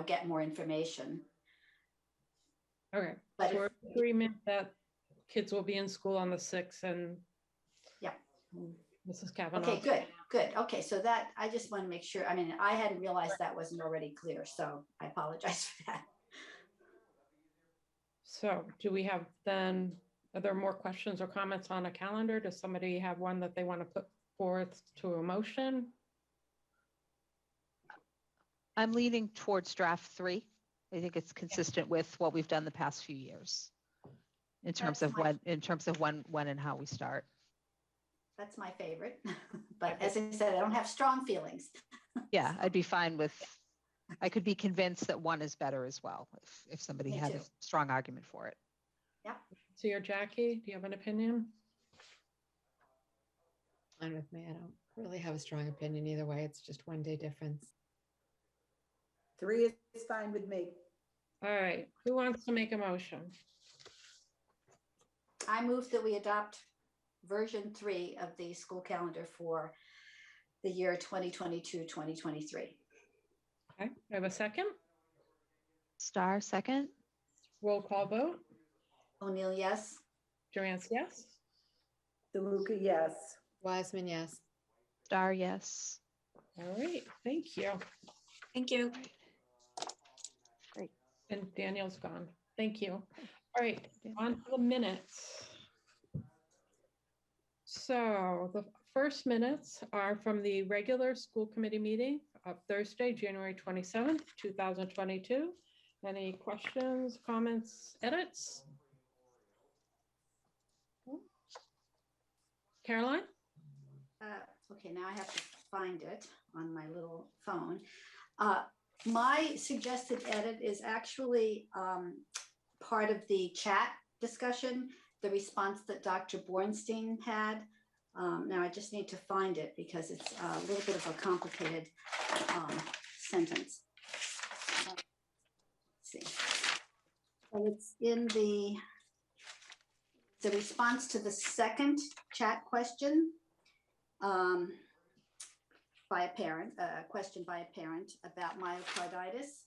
get more information. Okay, But so we're in agreement that kids will be in school on the 6th, and yeah. Mrs. Kavanaugh. Okay, good. Okay, so that, I just want to make sure, I mean, I hadn't realized that wasn't already clear, so I apologize for that. So do we have then, are there more questions or comments on a calendar? Does somebody have one that they want to put forth to a motion? I'm leaning towards draft 3. I think it's consistent with what we've done the past few years in terms of when and how we start. That's my favorite, but as I said, I don't have strong feelings. Yeah, I'd be fine with, I could be convinced that 1 is better as well, if somebody Me had too. a strong argument for it. Yep. So you're Jackie, do you have an opinion? Fine with me. I don't really have a strong opinion either way. It's just 1 day difference. 3 is fine with me. All right, who wants to make a motion? I move that we adopt version 3 of the school calendar for the year 2022-2023. Okay, I have a second. Star, second. Roll call vote. O'Neill, yes. Durant, yes. DeLuca, yes. Wiseman, yes. Star, yes. All right, thank you. Thank you. Great. And Daniel's gone. Thank you. All right, on to the minutes. So the first minutes are from the regular school committee meeting of Thursday, January 27th, 2022. Any questions, comments, edits? Caroline? Okay, now I have to find it on my little phone. My suggested edit is actually part of the chat discussion, the response that Dr. Bornstein had. Now I just need to find it because it's a little bit of a complicated sentence. Let's see. So it's in the response to the second chat question by a parent, a question by a parent about myocarditis.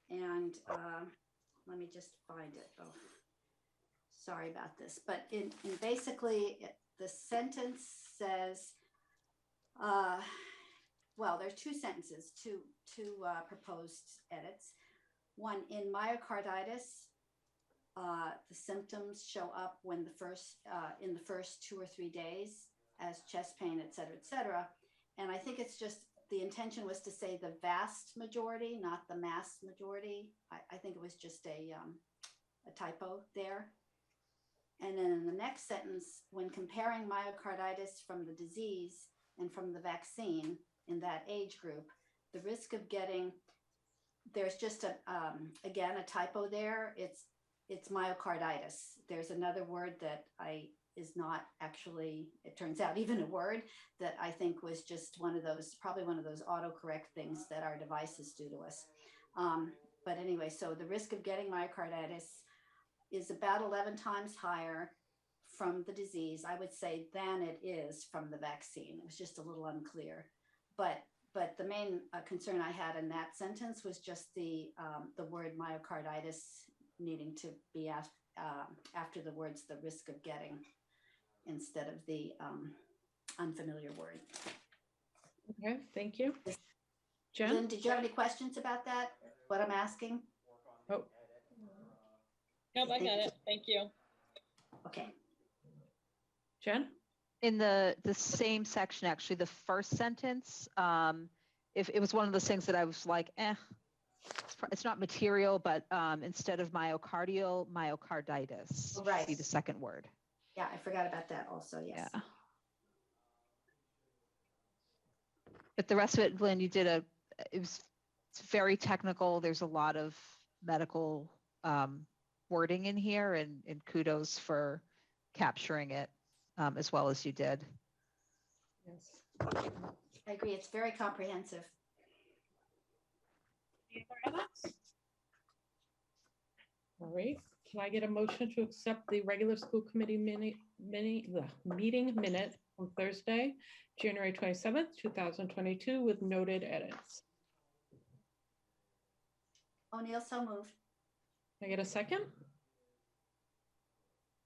And let me just find it. Oh, sorry about this. But in basically, the sentence says, well, there's two sentences, two proposed edits. One, in myocarditis, the symptoms show up when in the first 2 or 3 days as chest pain, et cetera, and I think it's just, the intention was to say the vast majority, not the mass majority. I think it was just a typo there. And then in the next sentence, when comparing myocarditis from the disease and from the vaccine in that age group, the risk of getting, there's just again, a typo there. It's myocarditis. There's another word that is not actually, it turns out, even a word that I think was just one of those, probably one of those autocorrect things that our devices do to us. But anyway, so the risk of getting myocarditis is about 11 times higher from the disease, I would say, than it is from the vaccine. It was just a little unclear. But the main concern I had in that sentence was just the word myocarditis needing to be asked after the words the risk of getting, instead of the unfamiliar word. Okay, thank you. Jen? Lynn, did you have any questions about that? What I'm asking? Oh. Nope, I got it. Thank you. Okay. Jen? In the same section, actually, the first sentence, if it was one of those things that I was like, it's not material, but instead of myocardial, myocarditis. Right. See the second word. Yeah, I forgot about that also, yes. Yeah. But the rest of it, Lynn, you did it's very technical. There's a lot of medical wording in here, and kudos for capturing it as well as you did. Yes. I agree, it's very comprehensive. Any other edits? All right, can I get a motion to accept the regular school committee meeting minute from Thursday, January 27th, 2022 with noted edits? O'Neill, so moved. Can I get a second?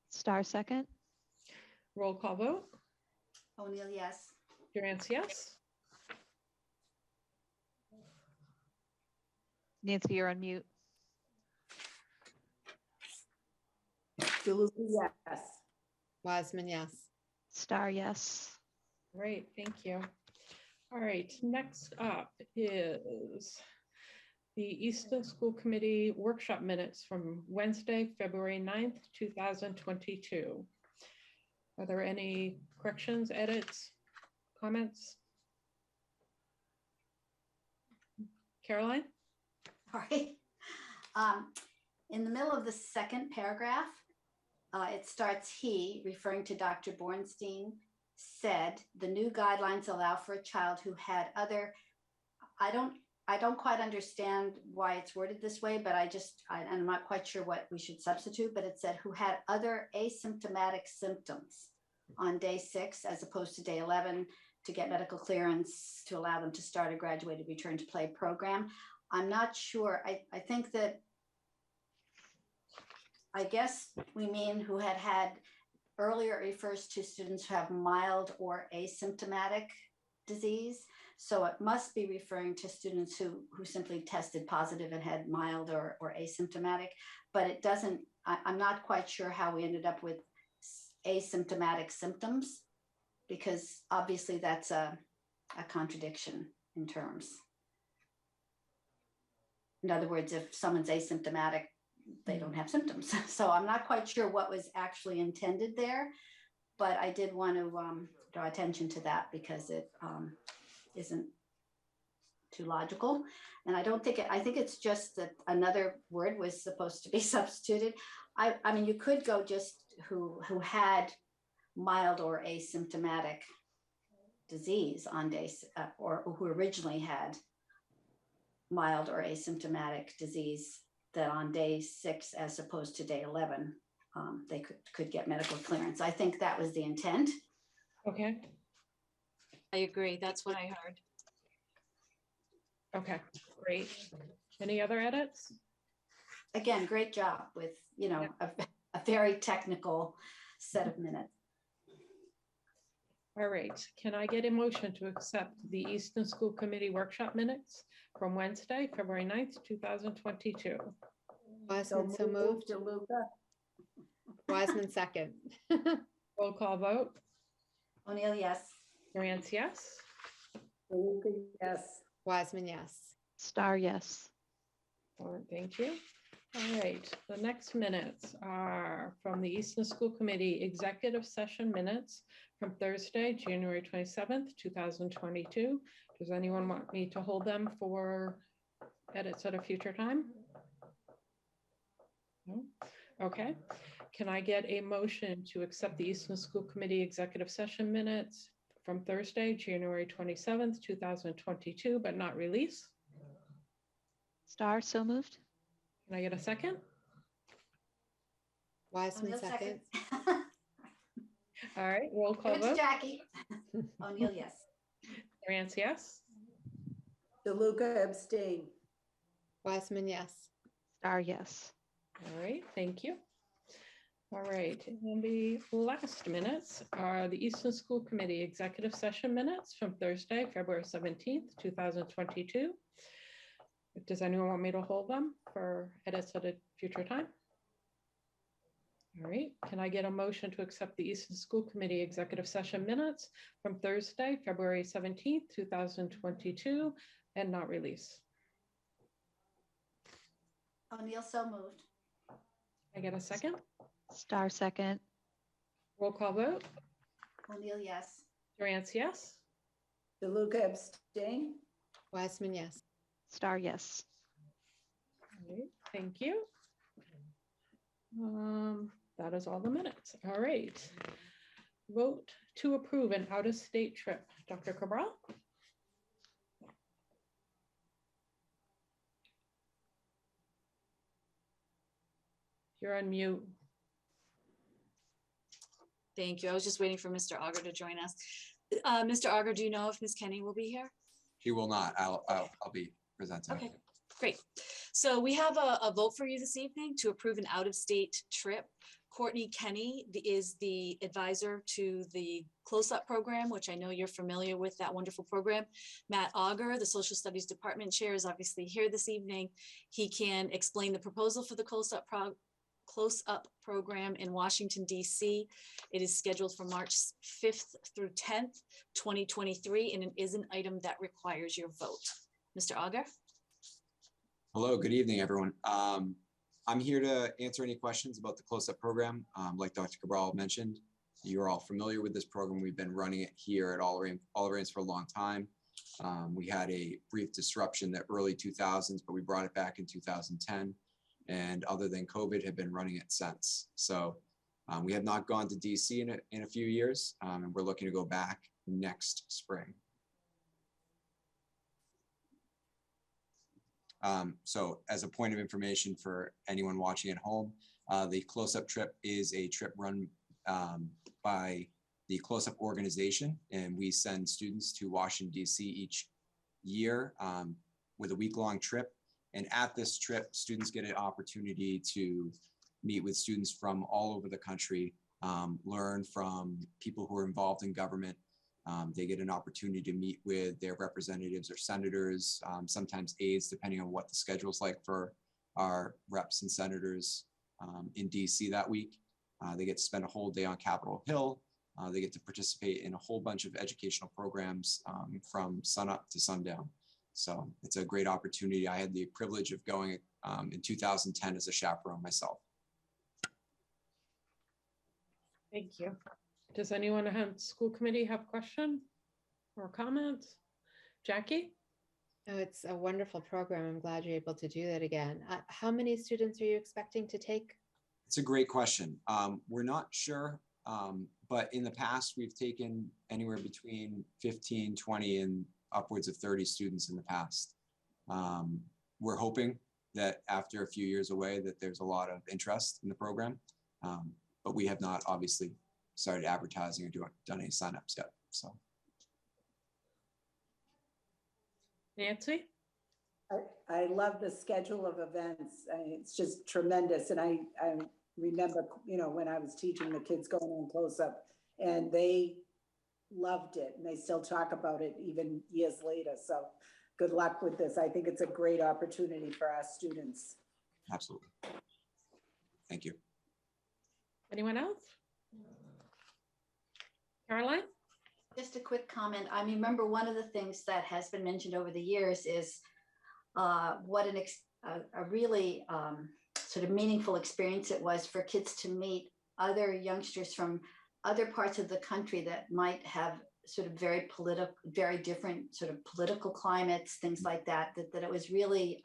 Star second. Roll call vote. O'Neill, yes. Durance, yes. Nancy, you're on mute. DeLuca, yes. Wiseman, yes. Star, yes. Great, thank you. All right, next up is the Easton School Committee workshop minutes from Wednesday, February 9th, 2022. Are there any corrections, edits, comments? Caroline? All right. In the middle of the second paragraph, it starts, he, referring to Dr. Bornstein, said the new guidelines allow for a child who had other, I don't quite understand why it's worded this way, but I'm not quite sure what we should substitute, but it said who had other asymptomatic symptoms on day 6 as opposed to day 11 to get medical clearance to allow them to start a graduated return to play program. I'm not sure. I think that, I guess we mean who had earlier, refers to students who have mild or asymptomatic disease. So it must be referring to students who simply tested positive and had mild or asymptomatic, but it doesn't, I'm not quite sure how we ended up with asymptomatic symptoms, because obviously that's a contradiction in terms. In other words, if someone's asymptomatic, they don't have symptoms. So I'm not quite sure what was actually intended there, but I did want to draw attention to that because it isn't too logical. And I don't think I think it's just that another word was supposed to be substituted. I mean, you could go just who had mild or asymptomatic disease on day, or who originally had mild or asymptomatic disease, that on day 6 as opposed to day 11, they could get medical clearance. I think that was the intent. Okay, I agree. That's what I heard. okay, great. Any other edits? Again, great job with, you know, a very technical set of minutes. All right, can I get a motion to accept the Easton School Committee workshop minutes from Wednesday, February 9th, 2022? Wiseman, so moved. DeLuca. Wiseman, second. Roll call vote. O'Neill, yes. Durant, yes. DeLuca, yes. Wiseman, yes. Star, yes. All right, thank you. All right, the next minutes are from the Eastern School Committee executive session minutes from Thursday, January 27th, 2022. Does anyone want me to hold them for edits at a future time? No? Okay. Can I get a motion to accept the Eastern School Committee executive session minutes from Thursday, January 27th, 2022, but not release? Star, so moved. Can I get a second? Wiseman, O'Neill, second. All right, roll call Give it to vote. Jackie. O'Neill, yes. Durant, yes. DeLuca, abstain. Wiseman, yes. Star, yes. All right, thank you. All right, and the last minutes are the Eastern School Committee executive session minutes from Thursday, February 17th, 2022. Does anyone want me to hold them for edits at a future time? All right, can I get a motion to accept the Eastern School Committee executive session minutes from Thursday, February 17th, 2022, and not release? O'Neill, so moved. I get a second? Star, second. Roll call vote. O'Neill, yes. Durant, yes. DeLuca, abstain. Wiseman, yes. Star, yes. All right, thank you. That is all the minutes. All right. Vote to approve an out-of-state trip. Dr. Cabral? You're on mute. Thank you. I was just waiting for Mr. Auger to join us. Mr. Auger, do you know if Ms. Kenny will be here? He will not. I'll be presenting. Okay, great. So we have a vote for you this evening to approve an out-of-state trip. Courtney Kenny is the advisor to the Close-Up program, which I know you're familiar with, that wonderful program. Matt Auger, the Social Studies Department Chair, is obviously here this evening. He can explain the proposal for the Close-Up program in Washington, D.C. It is scheduled for March 5th through 10th, 2023, and it is an item that requires your vote. Mr. Auger? Hello, good evening, everyone. I'm here to answer any questions about the Close-Up program. Like Dr. Cabral mentioned, you're all familiar with this program. We've been running it here at All-Around for a long time. We had a brief disruption in the early 2000s, but we brought it back in 2010. And other than COVID, have been running it since. So we have not gone to DC in a few years, and we're looking to go back next spring. So as a point of information for anyone watching at home, the Close-Up trip is a trip run by the Close-Up organization, and we send students to Washington, DC each year with a week-long trip. And at this trip, students get an opportunity to meet with students from all over the country, learn from people who are involved in government, They get an opportunity to meet with their representatives or senators, sometimes aides, depending on what the schedule is like for our reps and senators in DC that week. They get to spend a whole day on Capitol Hill. They get to participate in a whole bunch of educational programs from sunup to sundown. So it's a great opportunity. I had the privilege of going in 2010 as a chaperone myself. Thank you. Does anyone on school committee have questions or comments? Jackie? Oh, it's a wonderful program. I'm glad you're able to do that again. How many students are you expecting to take? It's a great question. We're not sure, but in the past, we've taken anywhere between 15, 20, and upwards of 30 students in the past. We're hoping that after a few years away that there's a lot of interest in the program, but we have not obviously started advertising or done any signups yet. So, Nancy? I love the schedule of events. It's just tremendous. And I remember, when I was teaching the kids going on close up, and they loved it, and they still talk about it even years later. So good luck with this. I think it's a great opportunity for our students. absolutely. Thank you. Anyone else? Caroline? Just a quick comment. I remember one of the things that has been mentioned over the years is what a really sort of meaningful experience it was for kids to meet other youngsters from other parts of the country that might have sort of very different sort of political climates, things like that, that it was really,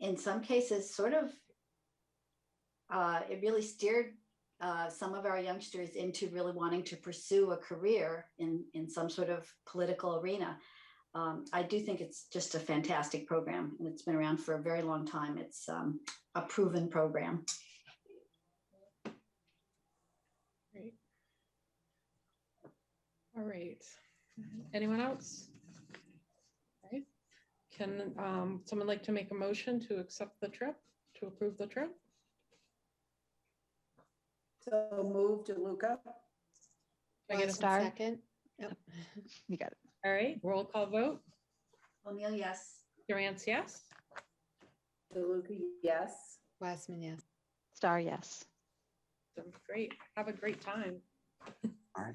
in some cases, sort of, it really steered some of our youngsters into really wanting to pursue a career in some sort of political arena. I do think it's just a fantastic program, and it's been around for a very long time. It's a proven program. Great. All right. Anyone else? All right. Can someone like to make a motion to accept the trip, to approve the trip? So move to Luca. Can I get a Star? Second. Yep. You got it. All right, roll call vote. O'Neill, yes. Durant, yes. DeLuca, yes. Westman, yes. Star, yes. So great. Have a great time. All right.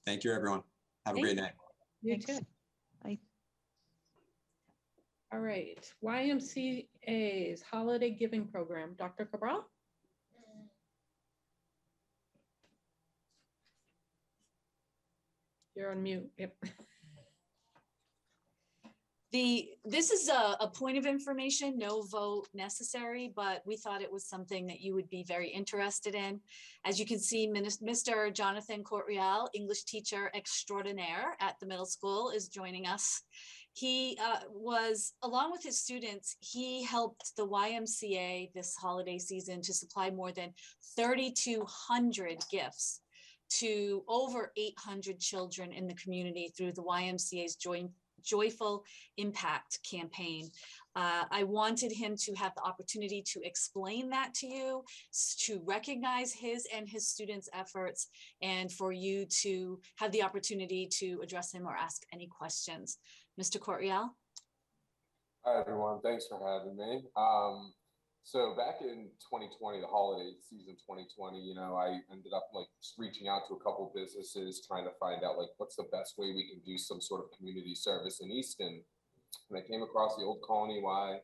Thank you, everyone. Have a Thank great you. night. You Thanks. too. Bye. All right, YMCA's Holiday Giving Program. Dr. Cabral? You're on mute. Yep. This is a point of information, no vote necessary, but we thought it was something that you would be very interested in. As you can see, Mr. Jonathan Courtrial, English teacher extraordinaire at the middle school, is joining us. He was, along with his students, he helped the YMCA this holiday season to supply more than 3,200 gifts to over 800 children in the community through the YMCA's Joyful Impact campaign. I wanted him to have the opportunity to explain that to you, to recognize his and his students' efforts, and for you to have the opportunity to address him or ask any questions. Mr. Courtrial? Hi, everyone. Thanks for having me. So back in 2020, the holiday season 2020, I ended up reaching out to a couple businesses trying to find out what's the best way we can do some sort of community service in Easton. And I came across the old Colony Y.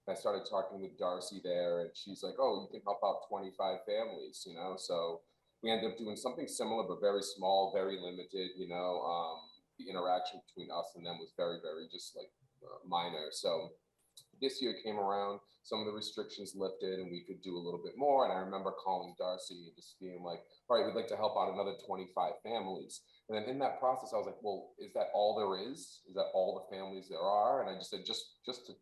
I started talking with Darcy there, and she's like, "Oh, you can help out 25 families," So we ended up doing something similar, but very small, very limited. The interaction between us and them was very, very just minor. So this year came around, some of the restrictions lifted and we could do a little bit more. And I remember calling Darcy and just being like, all right, we'd like to help out another 25 families. And then in that process, I was like, well, is that all there is? Is that all the families there are? And I just said, just to,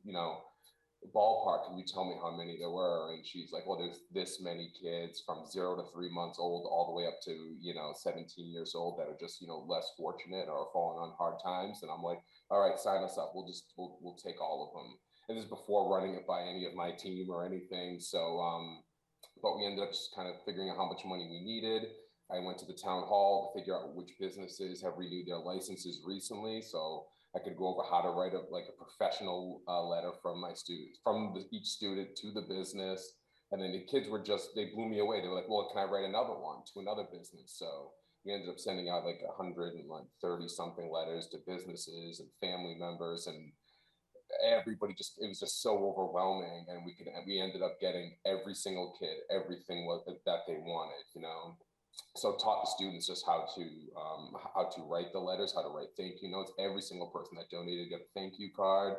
ballpark, can you tell me how many there were? And she's like, well, there's this many kids from 0 to 3 months old, all the way up to, 17 years old that are just, less fortunate or falling on hard times. And I'm like, all right, sign us up. We'll take all of them. And this is before running it by any of my team or anything. So, but we ended up just kind of figuring out how much money we needed. I went to the town hall to figure out which businesses have renewed their licenses recently, so I could go over how to write a professional letter from my students, each student to the business. And then the kids they blew me away. They were like, well, can I write another one to another business? So we ended up sending out like 130 something letters to businesses and family members, and everybody it was just so overwhelming. And we ended up getting every single kid everything that they wanted, you know. So taught the students just how to write the letters, how to write thank you notes. Every single person that donated got a thank you card.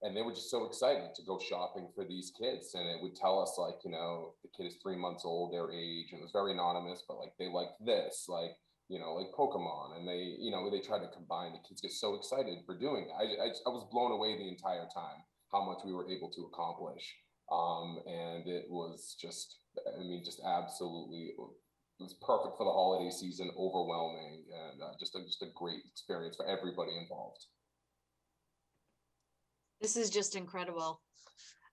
And they were just so excited to go shopping for these kids. And it would tell us, like, you know, the kid is 3 months old, their age, and it was very anonymous, but like they liked this, like, you know, like Pokemon, and they, you know, they try to combine. The kids get so excited for doing it. I was blown away the entire time how much we were able to accomplish. And it was just, I mean, just absolutely, it was perfect for the holiday season, overwhelming, and just a great experience for everybody involved. This is just incredible.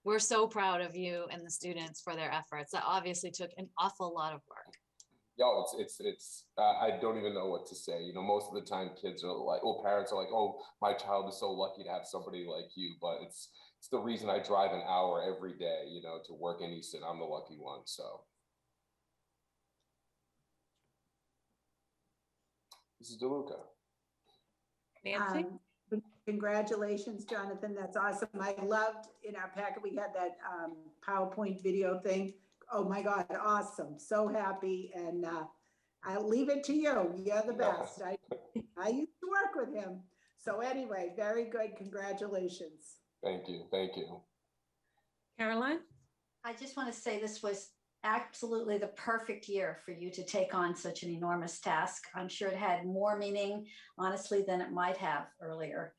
We're so proud of you and the students for their efforts. That obviously took an awful lot of work. Yo, it's I don't even know what to say. You know, most of the time kids are like, oh, parents are like, oh, my child is so lucky to have somebody like you. But it's the reason I drive an hour every day, you know, to work in Easton. I'm the lucky one. So this is DeLuca. Nancy? Congratulations, Jonathan. That's awesome. I loved, in our packet, we had that PowerPoint video thing. Oh my God, awesome. So happy. And I'll leave it to you. You're the best. I used to work with him. So anyway, very good. Congratulations. Thank you. Thank you. Caroline? I just want to say this was absolutely the perfect year for you to take on such an enormous task. I'm sure it had more meaning, honestly, than it might have earlier.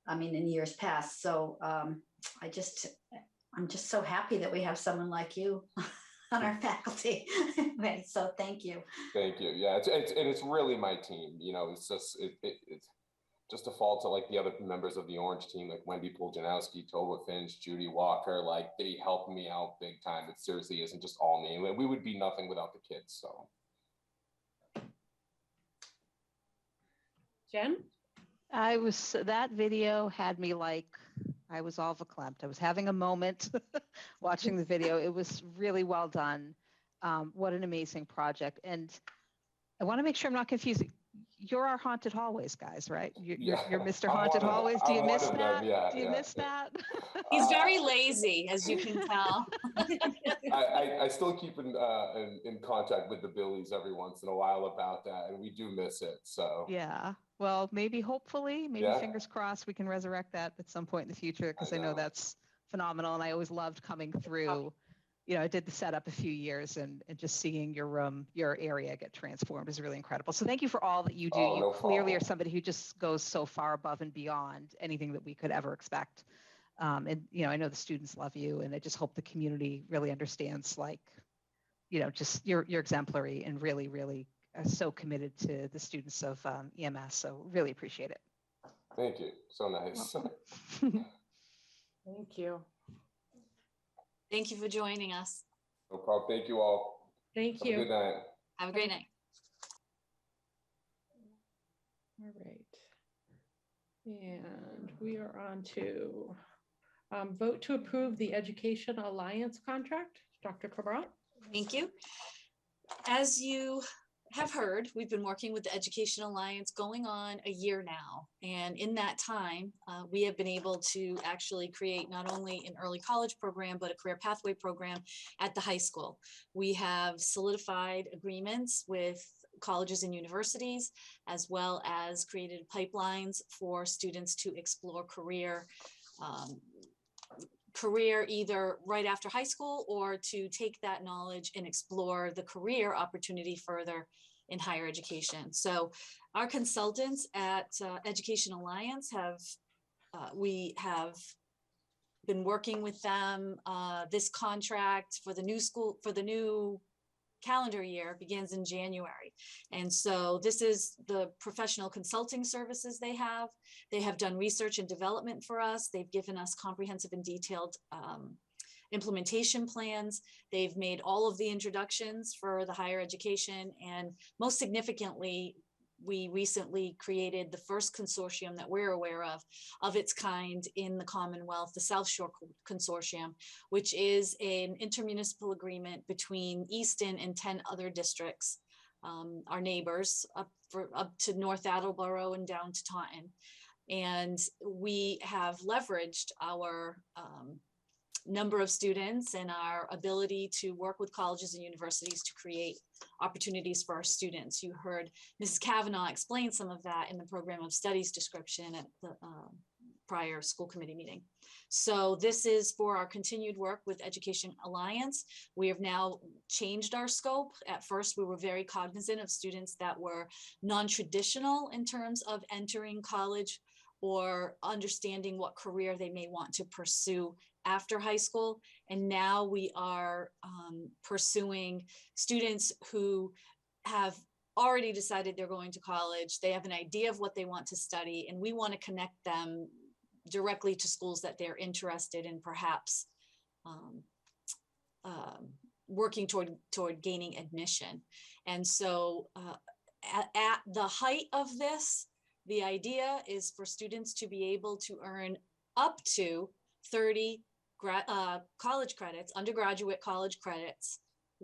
I mean, in years past. So I'm just so happy that we have someone like you on our faculty. Anyway, so thank you. Thank you. Yeah, it's really my team. You know, it's just a fault to like the other members of the Orange team, like Wendy Puljanowski, Tova Finch, Judy Walker. Like they helped me out big time. It seriously isn't just all me. We would be nothing without the kids. So, Jen? That video had me like, I was all verklempt. I was having a moment watching the video. It was really well done. What an amazing project. And I want to make sure I'm not confusing. You're our Haunted Hallways guys, right? You're Mr. Haunted Hallways. Do you miss that? Do you miss that? He's very lazy, as you can tell. I still keep in contact with the Billies every once in a while about that, and we do miss it. So yeah. Well, hopefully, fingers crossed, we can resurrect that at some point in the future, because I know that's phenomenal. And I always loved coming through. You know, I did the setup a few years, and just seeing your room, your area get transformed is really incredible. So thank you for all that you do. You clearly are somebody who just goes so far above and beyond anything that we could ever expect. And, you know, I know the students love you, and I just hope the community really understands, like, you know, just you're exemplary and really, really so committed to the students of EMS. So really appreciate it. Thank you. So nice. Thank you. Thank you for joining us. No problem. Thank you all. Thank you. Have a good night. Have a great night. All right. And we are on to vote to approve the Education Alliance contract. Dr. Cabral. Thank you. As you have heard, we've been working with the Education Alliance going on a year now. And in that time, we have been able to actually create not only an early college program, but a career pathway program at the high school. We have solidified agreements with colleges and universities, as well as created pipelines for students to explore career either right after high school, or to take that knowledge and explore the career opportunity further in higher education. So our consultants at Education Alliance we have been working with them. This contract for the new calendar year begins in January. And so this is the professional consulting services they have. They have done research and development for us. They've given us comprehensive and detailed implementation plans. They've made all of the introductions for the higher education. And most significantly, we recently created the first consortium that we're aware of its kind in the Commonwealth, the South Shore Consortium, which is an intermunicipal agreement between Easton and 10 other districts, our neighbors up to North Attleboro and down to Taunton. And we have leveraged our number of students and our ability to work with colleges and universities to create opportunities for our students. You heard Mrs. Kavanaugh explain some of that in the program of studies description at the prior school committee meeting. So this is for our continued work with Education Alliance. We have now changed our scope. At first, we were very cognizant of students that were non-traditional in terms of entering college or understanding what career they may want to pursue after high school. And now we are pursuing students who have already decided they're going to college. They have an idea of what they want to study, and we want to connect them directly to schools that they're interested in, perhaps working toward gaining admission. And so at the height of this, the idea is for students to be able to earn up to 30 college credits, undergraduate college credits,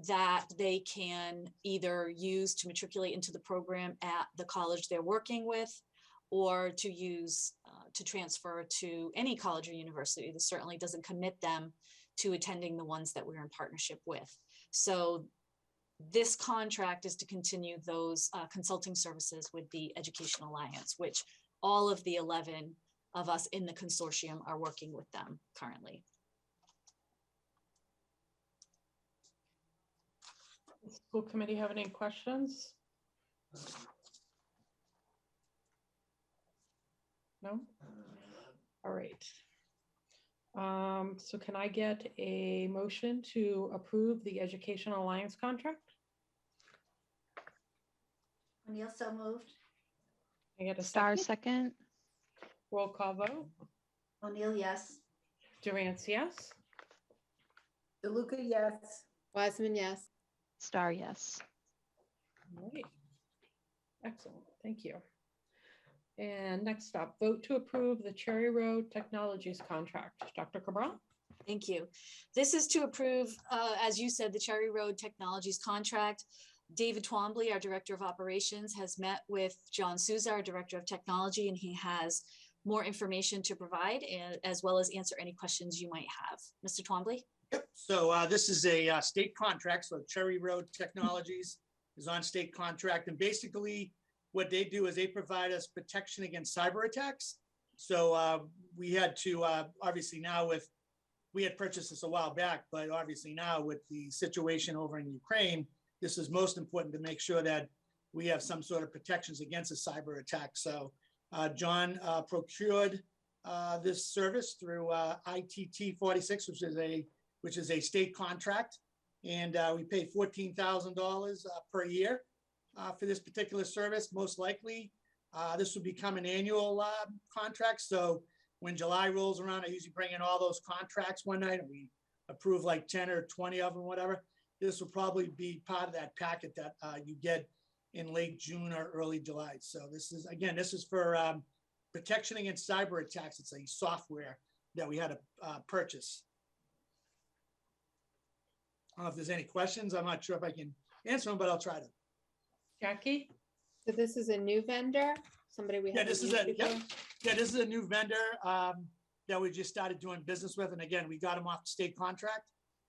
that they can either use to matriculate into the program at the college they're working with, or to use to transfer to any college or university. This certainly doesn't commit them to attending the ones that we're in partnership with. So this contract is to continue those consulting services with the Education Alliance, which all of the 11 of us in the consortium are working with them currently. Does the school committee have any questions? No? All right. So can I get a motion to approve the Education Alliance contract? O'Neill, so moved. Can I get a Star second? second. Roll call vote. O'Neill, yes. Durance, yes. DeLuca, yes. Wiseman, yes. Star, yes. All right. Excellent. Thank you. And next up, vote to approve the Cherry Road Technologies contract. Dr. Cabral? Thank you. This is to approve, as you said, the Cherry Road Technologies contract. David Twombly, our Director of Operations, has met with John Souza, our Director of Technology, and he has more information to provide, as well as answer any questions you might have. Mr. Twombly? Yep. So this is a state contract. So Cherry Road Technologies is on state contract. And basically what they do is they provide us protection against cyber attacks. So we had to, obviously now we had purchased this a while back, but obviously now with the situation over in Ukraine, this is most important to make sure that we have some sort of protections against a cyber attack. So John procured this service through ITT 46, which is a state contract. And we pay $14,000 per year for this particular service. Most likely, this will become an annual contract. So when July rolls around, I usually bring in all those contracts one night and we approve like 10 or 20 of them, whatever. This will probably be part of that packet that you get in late June or early July. So this is, again, this is for protection against cyber attacks. It's a software that we had to purchase. I don't know if there's any questions. I'm not sure if I can answer them, but I'll try to. Jackie? So this is a new vendor? Somebody we haven't This is used before? this is a new vendor that we just started doing business with. And again, we got them off the state contract.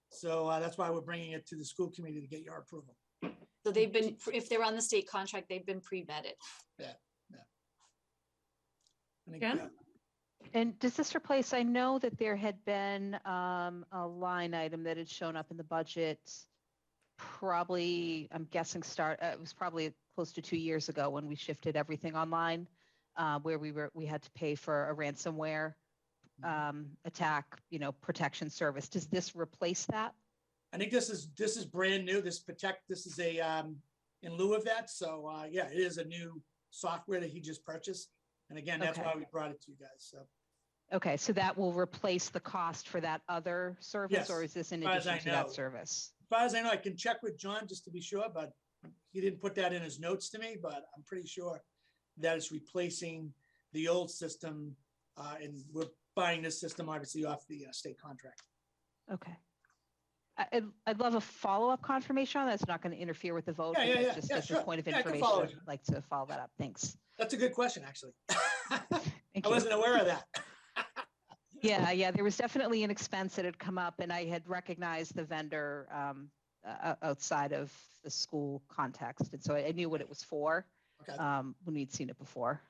So that's why we're bringing it to the school committee to get your approval. So they've been, if they're on the state contract, they've been pre-vetted. Yeah. Jen? And does this replace, I know that there had been a line item that had shown up in the budget, probably, I'm guessing it was probably close to 2 years ago when we shifted everything online, where we had to pay for a ransomware attack, protection service. Does this replace that? I think this is brand new. This is a in lieu of that. So yeah, it is a new software that he just purchased. And again, that's why we brought it to you guys. So Okay, so that will replace the cost for that other service, or Yes, is this in as far as addition I to that know. service? As far as I know, I can check with John just to be sure, but he didn't put that in his notes to me, but I'm pretty sure that is replacing the old system. And we're buying this system obviously off the state contract. Okay. I'd love a follow-up confirmation on that. It's not going to interfere with the vote. Yeah, but yeah, it's yeah, just yeah, as a sure. point of Yeah, I can information, follow it. I'd like to follow that up. Thanks. That's a good question, actually. Thank I you. wasn't aware of that. Yeah, there was definitely an expense that had come up, and I had recognized the vendor outside of the school context, and so I knew what it was for. Okay. When we'd seen it before.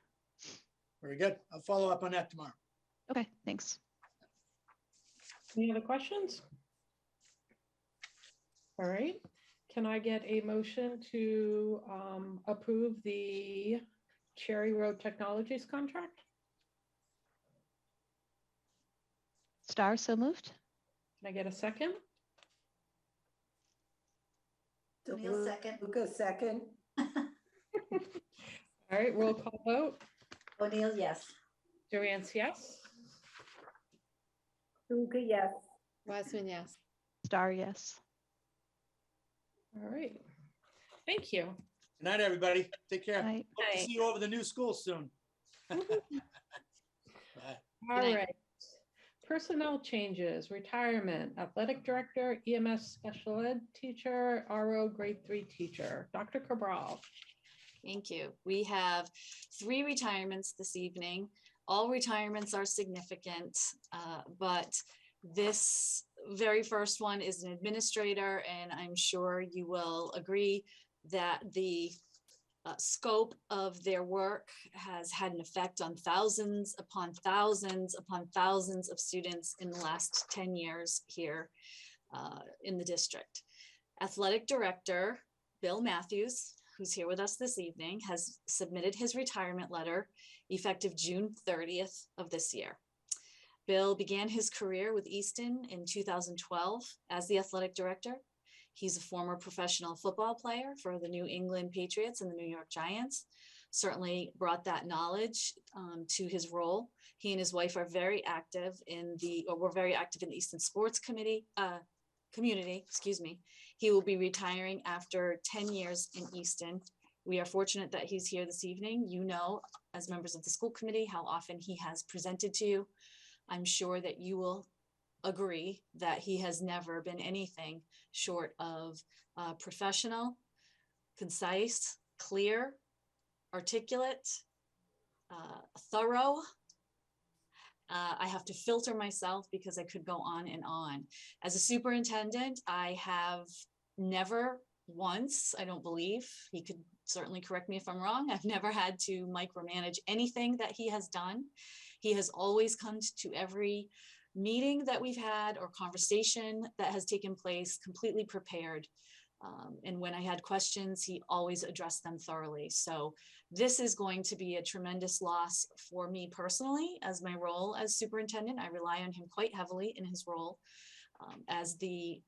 Very good. I'll follow up on that tomorrow. Okay, thanks. Any other questions? All right, can I get a motion to approve the Cherry Road Technologies contract? Star, so moved. Can I get a second? O'Neill, second. Luca, second. All right, roll call vote. O'Neill, yes. Durance, yes. Luca, yes. Wiseman, yes. Star, yes. All right, thank you. Good night, everybody. Take care. Night. Hope to see you over the new school soon. Bye. All night. right. Personnel changes, retirement, athletic director, EMS special ed teacher, RO grade 3 teacher. Dr. Cabral. Thank you. We have 3 retirements this evening. All retirements are significant, but this very first one is an administrator, and I'm sure you will agree that the scope of their work has had an effect on thousands upon thousands upon thousands of students in the last 10 years here in the district. Athletic director Bill Matthews, who's here with us this evening, has submitted his retirement letter effective June 30th of this year. Bill began his career with Easton in 2012 as the athletic director. He's a former professional football player for the New England Patriots and the New York Giants. Certainly brought that knowledge to his role. He and his wife are very active were very active in the Easton Sports community. He will be retiring after 10 years in Easton. We are fortunate that he's here this evening. You know, as members of the school committee, how often he has presented to you. I'm sure that you will agree that he has never been anything short of professional, concise, clear, articulate, thorough. I have to filter myself because I could go on and on. As a superintendent, I have never once, I don't believe, he could certainly correct me if I'm wrong, I've never had to micromanage anything that he has done. He has always come to every meeting that we've had or conversation that has taken place completely prepared. And when I had questions, he always addressed them thoroughly. So this is going to be a tremendous loss for me personally, as my role as superintendent. I rely on him quite heavily in his role as the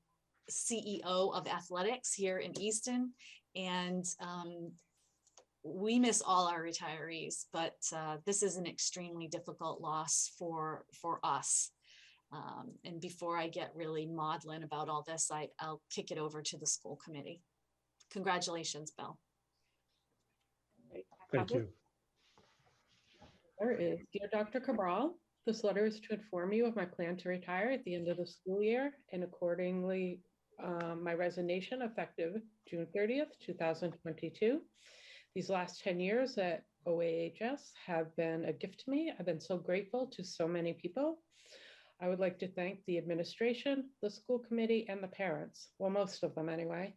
CEO of athletics here in Easton. And we miss all our retirees, but this is an extremely difficult loss for us. And before I get really maudlin about all this, I'll kick it over to the school committee. Congratulations, Bill. Thank you. There is, dear Dr. Cabral, this letter is to inform you of my plan to retire at the end of the school year, and accordingly, my resignation effective June 30th, 2022. These last 10 years at OAHS have been a gift to me. I've been so grateful to so many people. I would like to thank the administration, the school committee, and the parents, well, most of them anyway,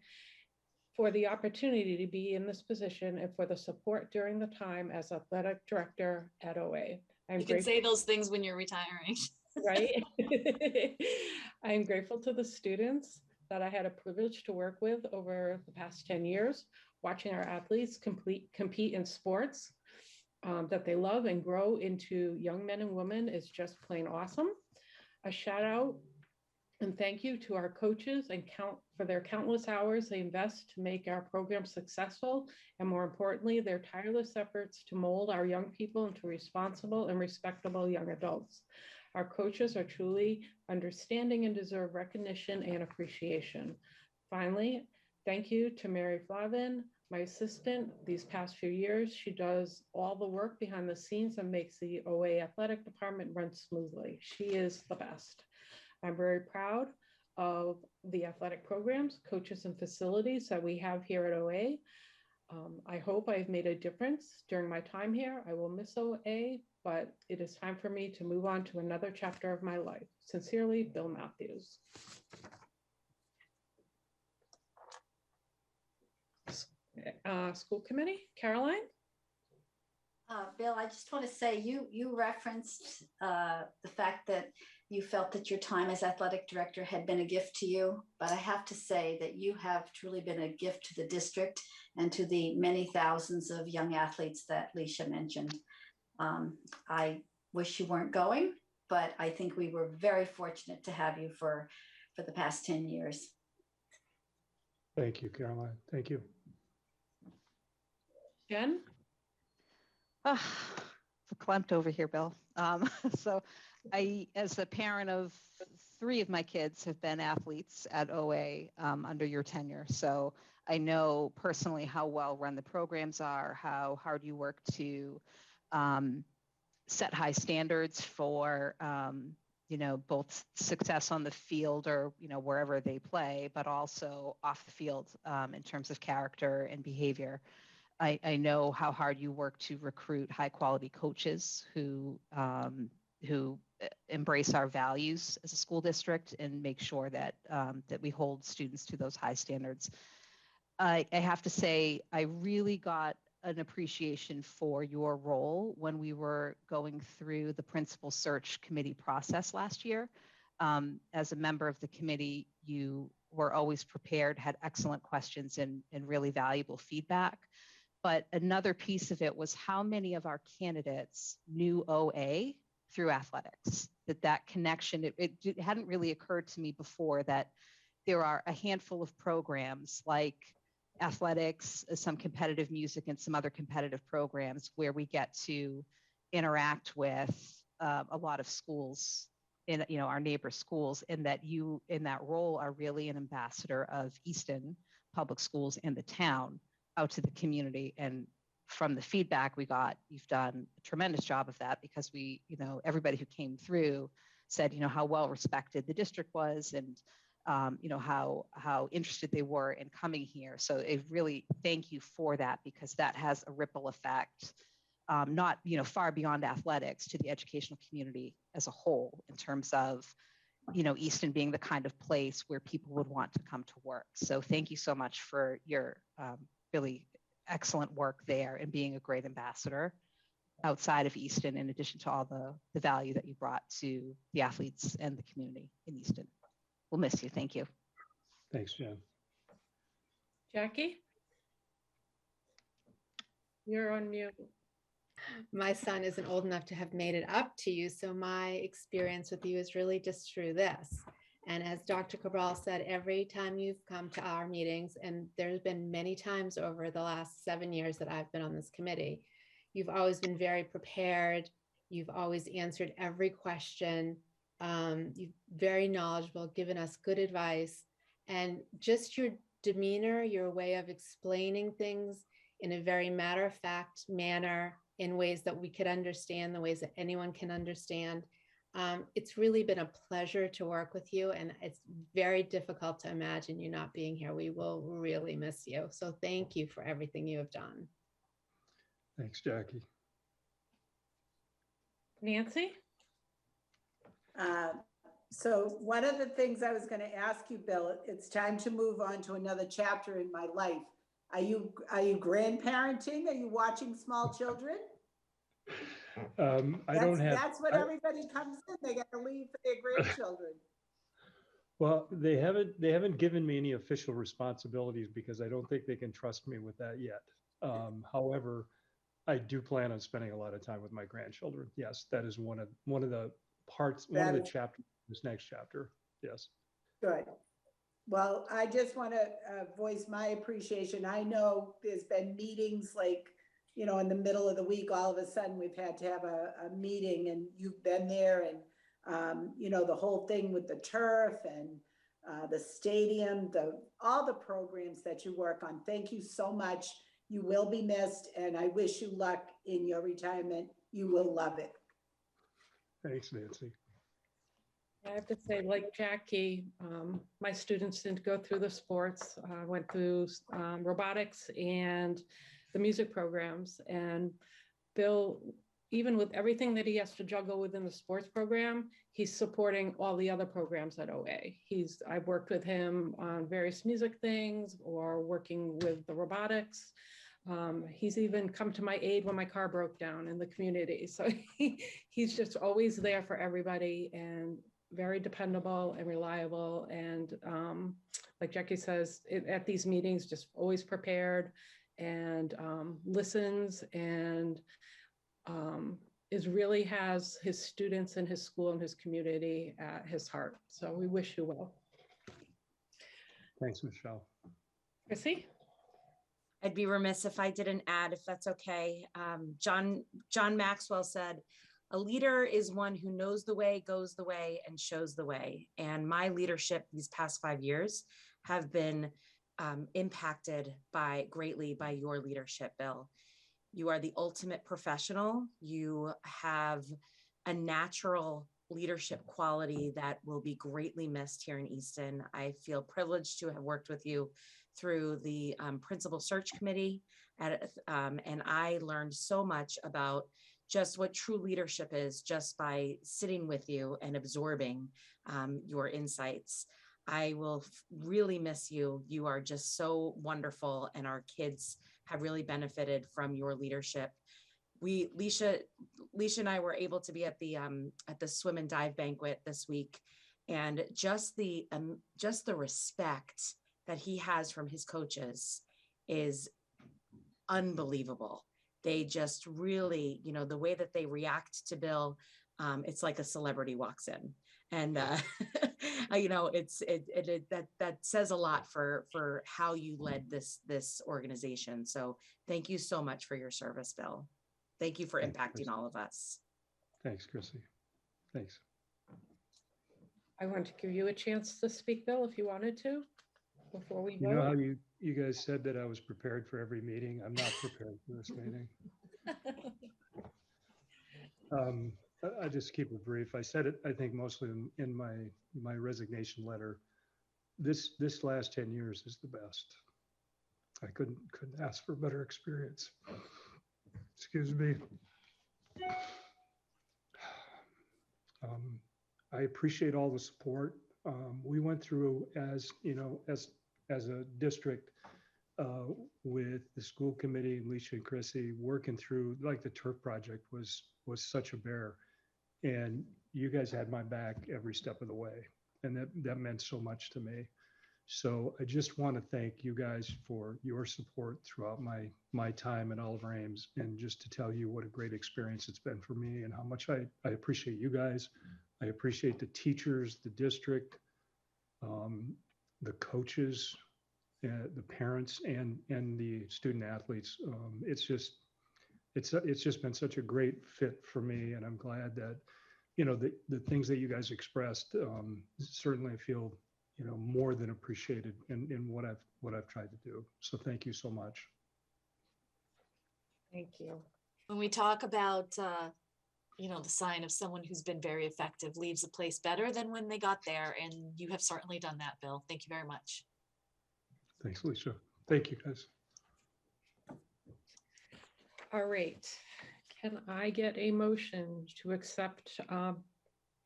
for the opportunity to be in this position and for the support during the time as athletic director at OA. You can say those things when you're retiring. Right? I am grateful to the students that I had a privilege to work with over the past 10 years, watching our athletes compete in sports that they love and grow into young men and women is just plain awesome. A shout out And thank you to our coaches and for their countless hours they invest to make our program successful, and more importantly, their tireless efforts to mold our young people into responsible and respectable young adults. Our coaches are truly understanding and deserve recognition and appreciation. Finally, thank you to Mary Flavin, my assistant these past few years. She does all the work behind the scenes and makes the OA athletic department run smoothly. She is the best. I'm very proud of the athletic programs, coaches, and facilities that we have here at OA. I hope I've made a difference during my time here. I will miss OA, but it is time for me to move on to another chapter of my life. Sincerely, Bill Matthews. School committee, Caroline? Bill, I just want to say you referenced the fact that you felt that your time as athletic director had been a gift to you, but I have to say that you have truly been a gift to the district and to the many thousands of young athletes that Leisha mentioned. I wish you weren't going, but I think we were very fortunate to have you for the past 10 years. Thank you, Caroline. Thank you. Jen? Oh, verklempt over here, Bill. So I, as a parent of 3 of my kids, have been athletes at OA under your tenure. So I know personally how well run the programs are, how hard you work to set high standards for, you know, both success on the field or, you know, wherever they play, but also off the field in terms of character and behavior. I know how hard you work to recruit high quality coaches who embrace our values as a school district and make sure that that we hold students to those high standards. I have to say, I really got an appreciation for your role when we were going through the principal search committee process last year. As a member of the committee, you were always prepared, had excellent questions and really valuable feedback. But another piece of it was how many of our candidates knew OA through athletics, that connection, it hadn't really occurred to me before that there are a handful of programs like athletics, some competitive music, and some other competitive programs where we get to interact with a lot of schools in, you know, our neighbor schools, and that you in that role are really an ambassador of Easton Public Schools and the town out to the community. And from the feedback we got, you've done a tremendous job of that, because we, you know, everybody who came through said, you know, how well respected the district was, and you know, how interested they were in coming here. So I really thank you for that, because that has a ripple effect, not, you know, far beyond athletics, to the educational community as a whole, in terms of, you know, Easton being the kind of place where people would want to come to work. So thank you so much for your really excellent work there and being a great ambassador outside of Easton, in addition to all the value that you brought to the athletes and the community in Easton. We'll miss you. Thank you. Thanks, Jen. Jackie? You're on mute. My son isn't old enough to have made it up to you, so my experience with you is really just through this. And as Dr. Cabral said, every time you've come to our meetings, and there's been many times over the last 7 years that I've been on this committee, you've always been very prepared. You've always answered every question. You've very knowledgeable, given us good advice, and just your demeanor, your way of explaining things in a very matter-of-fact manner, in ways that we could understand, the ways that anyone can understand. It's really been a pleasure to work with you, and it's very difficult to imagine you not being here. We will really miss you. So thank you for everything you have done. Thanks, Jackie. Nancy? So one of the things I was going to ask you, Bill, it's time to move on to another chapter in my life. Are you grandparenting? Are you watching small children? That's what everybody comes in. They got to leave for their grandchildren. Well, they haven't given me any official responsibilities, because I don't think they can trust me with that yet. However, I do plan on spending a lot of time with my grandchildren. Yes, that is one of the parts, one of the chapters, this next chapter. Yes. Good. Well, I just want to voice my appreciation. I know there's been meetings like, you know, in the middle of the week, all of a sudden we've had to have a meeting, and you've been there, and, you know, the whole thing with the turf and the stadium, all the programs that you work on. Thank you so much. You will be missed, and I wish you luck in your retirement. You will love it. Thanks, Nancy. I have to say, like Jackie, my students didn't go through the sports, went through robotics and the music programs. And Bill, even with everything that he has to juggle within the sports program, he's supporting all the other programs at OA. I've worked with him on various music things or working with the robotics. He's even come to my aid when my car broke down in the community. So he's just always there for everybody, and very dependable and reliable. And like Jackie says, at these meetings, just always prepared and listens, and really has his students and his school and his community at his heart. So we wish you well. Thanks, Michelle. Chrissy? I'd be remiss if I didn't add, if that's okay. John Maxwell said, "A leader is one who knows the way, goes the way, and shows the way." And my leadership these past 5 years have been impacted greatly by your leadership, Bill. You are the ultimate professional. You have a natural leadership quality that will be greatly missed here in Easton. I feel privileged to have worked with you through the principal search committee, and I learned so much about just what true leadership is just by sitting with you and absorbing your insights. I will really miss you. You are just so wonderful, and our kids have really benefited from your leadership. Leisha and I were able to be at the swim and dive banquet this week, and just the respect that he has from his coaches is unbelievable. They just really, you know, the way that they react to Bill, it's like a celebrity walks in, and you know, that says a lot for how you led this organization. So thank you so much for your service, Bill. Thank you for impacting all of us. Thanks, Chrissy. Thanks. I want to give you a chance to speak, Bill, if you wanted to, before we You know vote. how you guys said that I was prepared for every meeting? I'm not prepared for this meeting. I just keep it brief. I said it, I think, mostly in my resignation letter. This last 10 years is the best. I couldn't ask for a better experience. Excuse me. I appreciate all the support. We went through, as you know, as a district, with the school committee, Leisha and Chrissy, working through, like, the turf project was such a bear, and you guys had my back every step of the way, and that meant so much to me. So I just want to thank you guys for your support throughout my time at Oliver Ames, and just to tell you what a great experience it's been for me, and how much I appreciate you guys. I appreciate the teachers, the district, the coaches, the parents, and the student athletes. It's just been such a great fit for me, and I'm glad that, you know, the things that you guys expressed, certainly I feel, you know, more than appreciated in what I've tried to do. So thank you so much. Thank you. When we talk about, you know, the sign of someone who's been very effective leaves a place better than when they got there. And you have certainly done that, Bill. Thank you very much. Thanks, Leisha. Thank you, guys. All right. Can I get a motion to accept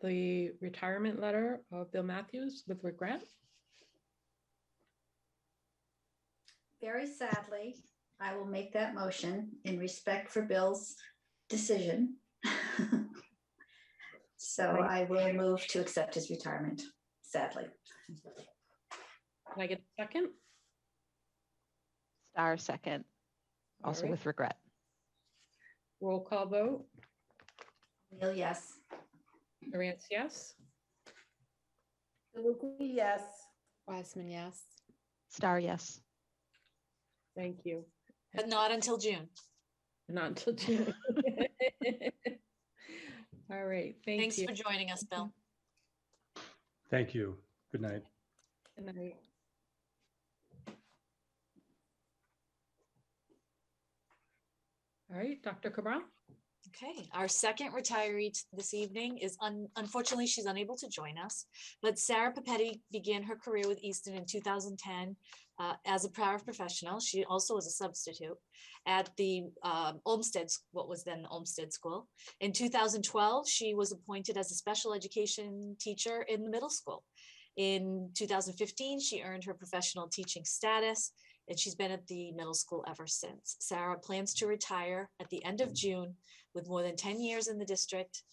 the retirement letter of Bill Matthews with regret? Very sadly, I will make that motion in respect for Bill's decision. So I will move to accept his retirement, sadly. Can I get a second? Star second, also right. with regret. Roll call vote. Neil, yes. Durant, yes. DeLuca, yes. Wiseman, yes. Star, yes. Thank you. But not until June. Not until June. All right, thank Thanks you. for joining us, Bill. Thank you. Good night. Good night. All right, Dr. Cabral. Okay, our second retiree this evening is unfortunately she's unable to join us, but Sarah Pipetti began her career with Easton in 2010 as a paraprofessional. She also was a substitute at the Olmsted, what was then the Olmsted School. In 2012, she was appointed as a special education teacher in the middle school. In 2015, she earned her professional teaching status, and she's been at the middle school ever since. Sarah plans to retire at the end of June with more than 10 years in the district.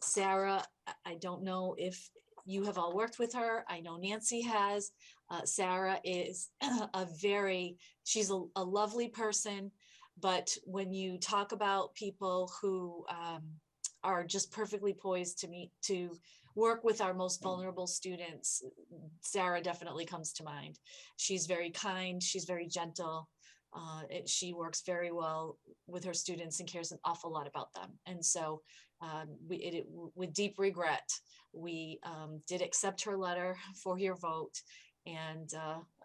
Sarah, I don't know if you have all worked with her. I know Nancy has. Sarah is she's a lovely person, but when you talk about people who are just perfectly poised to work with our most vulnerable students, Sarah definitely comes to mind. She's very kind, she's very gentle. She works very well with her students and cares an awful lot about them. And so with deep regret, we did accept her letter for your vote. And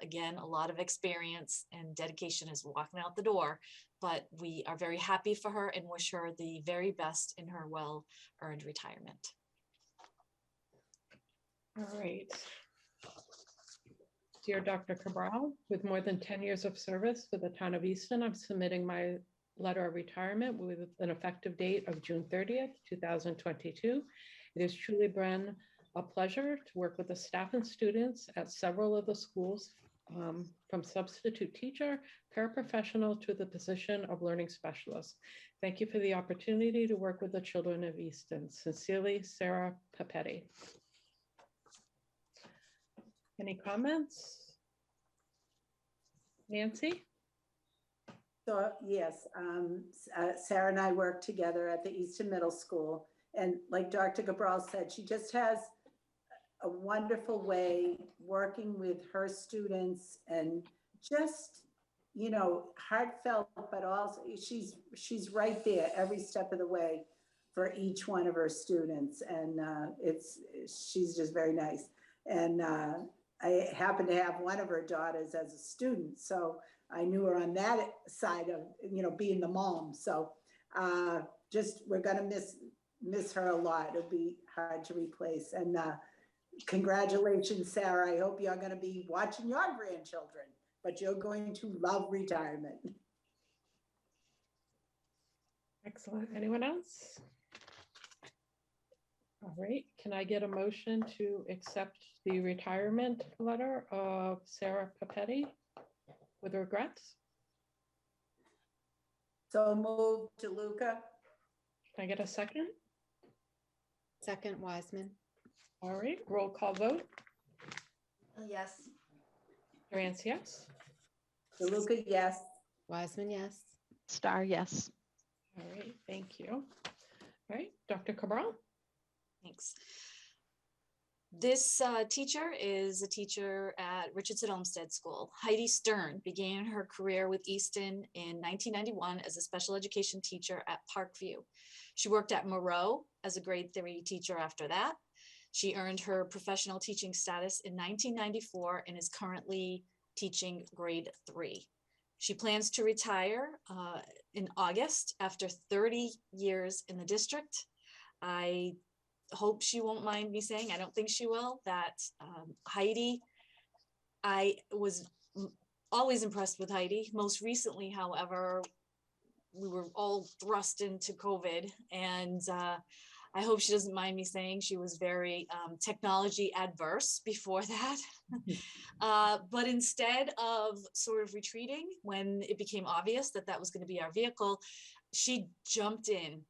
again, a lot of experience and dedication is walking out the door, but we are very happy for her and wish her the very best in her well-earned retirement. All right. Dear Dr. Cabral, with more than 10 years of service for the town of Easton, I'm submitting my letter of retirement with an effective date of June 30th, 2022. It has truly been a pleasure to work with the staff and students at several of the schools, from substitute teacher, paraprofessional to the position of learning specialist. Thank you for the opportunity to work with the children of Easton. Sincerely, Sarah Pipetti. Any comments? Nancy? So yes, Sarah and I work together at the Easton Middle School. And like Dr. Cabral said, she just has a wonderful way working with her students and just, you know, heartfelt, but also she's right there every step of the way for each one of her students. And she's just very nice. And I happen to have one of her daughters as a student, so I knew her on that side of, you know, being the mom. So just, we're gonna miss her a lot. It'll be hard to replace. And congratulations, Sarah. I hope you're gonna be watching your grandchildren, but you're going to love retirement. Excellent. Anyone else? All right, can I get a motion to accept the retirement letter of Sarah Pipetti with regrets? So move to DeLuca. Can I get a second? Second, Wiseman. All right, roll call vote. Yes. Durance, yes. DeLuca, yes. Wiseman, yes. Star, yes. All right, thank you. All right, Dr. Cabral. Thanks. This teacher is a teacher at Richardson Olmsted School. Heidi Stern began her career with Easton in 1991 as a special education teacher at Parkview. She worked at Moreau as a grade 3 teacher after that. She earned her professional teaching status in 1994 and is currently teaching grade 3. She plans to retire in August after 30 years in the district. I hope she won't mind me saying, I don't think she will, that Heidi, I was always impressed with Heidi. Most recently, however, we were all thrust into COVID, and I hope she doesn't mind me saying she was very technology adverse before that. But instead of sort of retreating when it became obvious that that was going to be our vehicle, she jumped in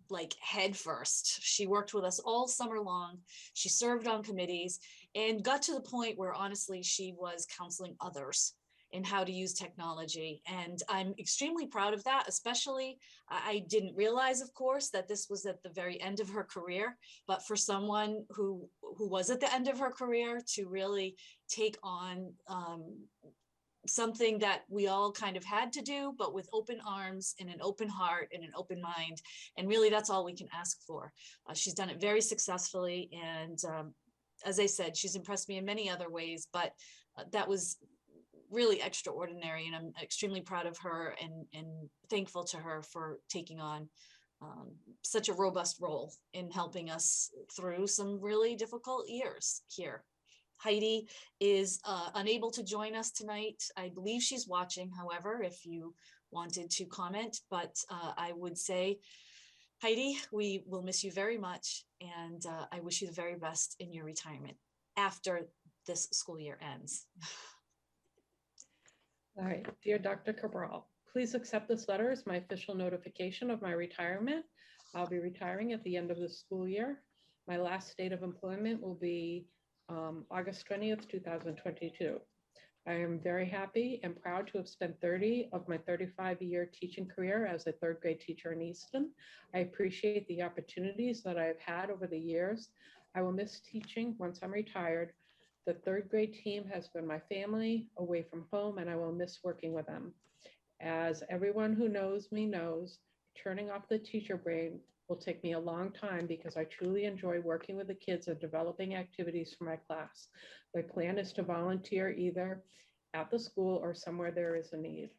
like head first. She worked with us all summer long. She served on committees and got to the point where honestly she was counseling others. in how to use technology. And I'm extremely proud of that, especially I didn't realize, of course, that this was at the very end of her career, but for someone who was at the end of her career to really take on something that we all kind of had to do, but with open arms and an open heart and an open mind. And really, that's all we can ask for. She's done it very successfully. And as I said, she's impressed me in many other ways, but that was really extraordinary. And I'm extremely proud of her and thankful to her for taking on such a robust role in helping us through some really difficult years here. Heidi is unable to join us tonight. I believe she's watching, however, if you wanted to comment, but I would say, Heidi, we will miss you very much, and I wish you the very best in your retirement after this school year ends. All right, dear Dr. Cabral, please accept this letter as my official notification of my retirement. I'll be retiring at the end of the school year. My last date of employment will be August 20th, 2022. I am very happy and proud to have spent 30 of my 35-year teaching career as a third grade teacher in Easton. I appreciate the opportunities that I've had over the years. I will miss teaching once I'm retired. The third grade team has been my family away from home, and I will miss working with them. As everyone who knows me knows, turning off the teacher brain will take me a long time because I truly enjoy working with the kids and developing activities for my class. My plan is to volunteer either at the school or somewhere there is a need.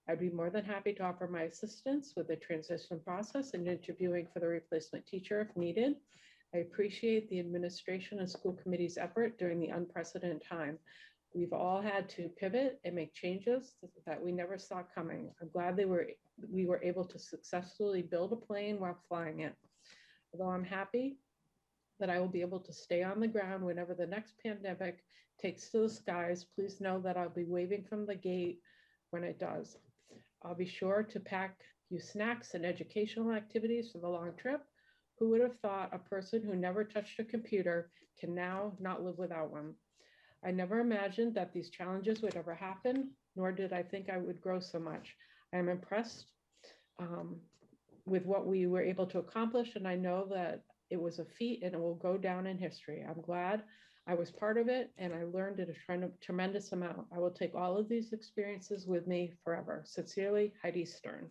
I'd be more than happy to offer my assistance with the transition process and interviewing for the replacement teacher if needed. I appreciate the administration and school committee's effort during the unprecedented time. We've all had to pivot and make changes that we never saw coming. I'm glad we were able to successfully build a plane while flying it. Although I'm happy that I will be able to stay on the ground whenever the next pandemic takes to the skies, please know that I'll be waving from the gate when it does. I'll be sure to pack you snacks and educational activities for the long trip. Who would have thought a person who never touched a computer can now not live without one? I never imagined that these challenges would ever happen, nor did I think I would grow so much. I am impressed with what we were able to accomplish, and I know that it was a feat and it will go down in history. I'm glad I was part of it, and I learned it a tremendous amount. I will take all of these experiences with me forever. Sincerely, Heidi Stern.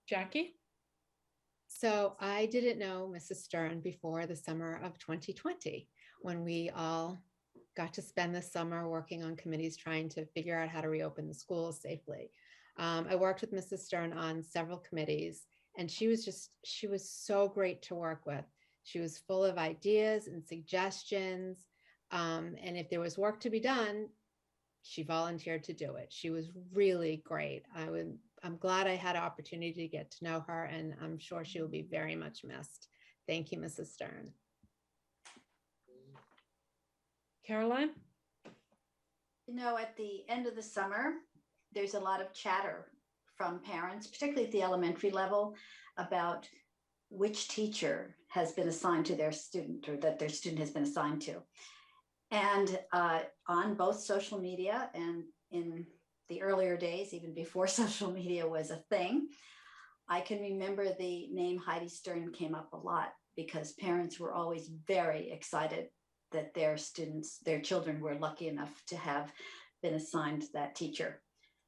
Jackie? So I didn't know Mrs. Stern before the summer of 2020, when we all got to spend the summer working on committees trying to figure out how to reopen the schools safely. I worked with Mrs. Stern on several committees, and she was so great to work with. She was full of ideas and suggestions. And if there was work to be done, she volunteered to do it. She was really great. I'm glad I had an opportunity to get to know her, and I'm sure she will be very much missed. Thank you, Mrs. Stern. Caroline? You know, at the end of the summer, there's a lot of chatter from parents, particularly at the elementary level, about which teacher has been assigned to their student or that their student has been assigned to. And on both social media and in the earlier days, even before social media was a thing, I can remember the name Heidi Stern came up a lot because parents were always very excited that their children were lucky enough to have been assigned that teacher.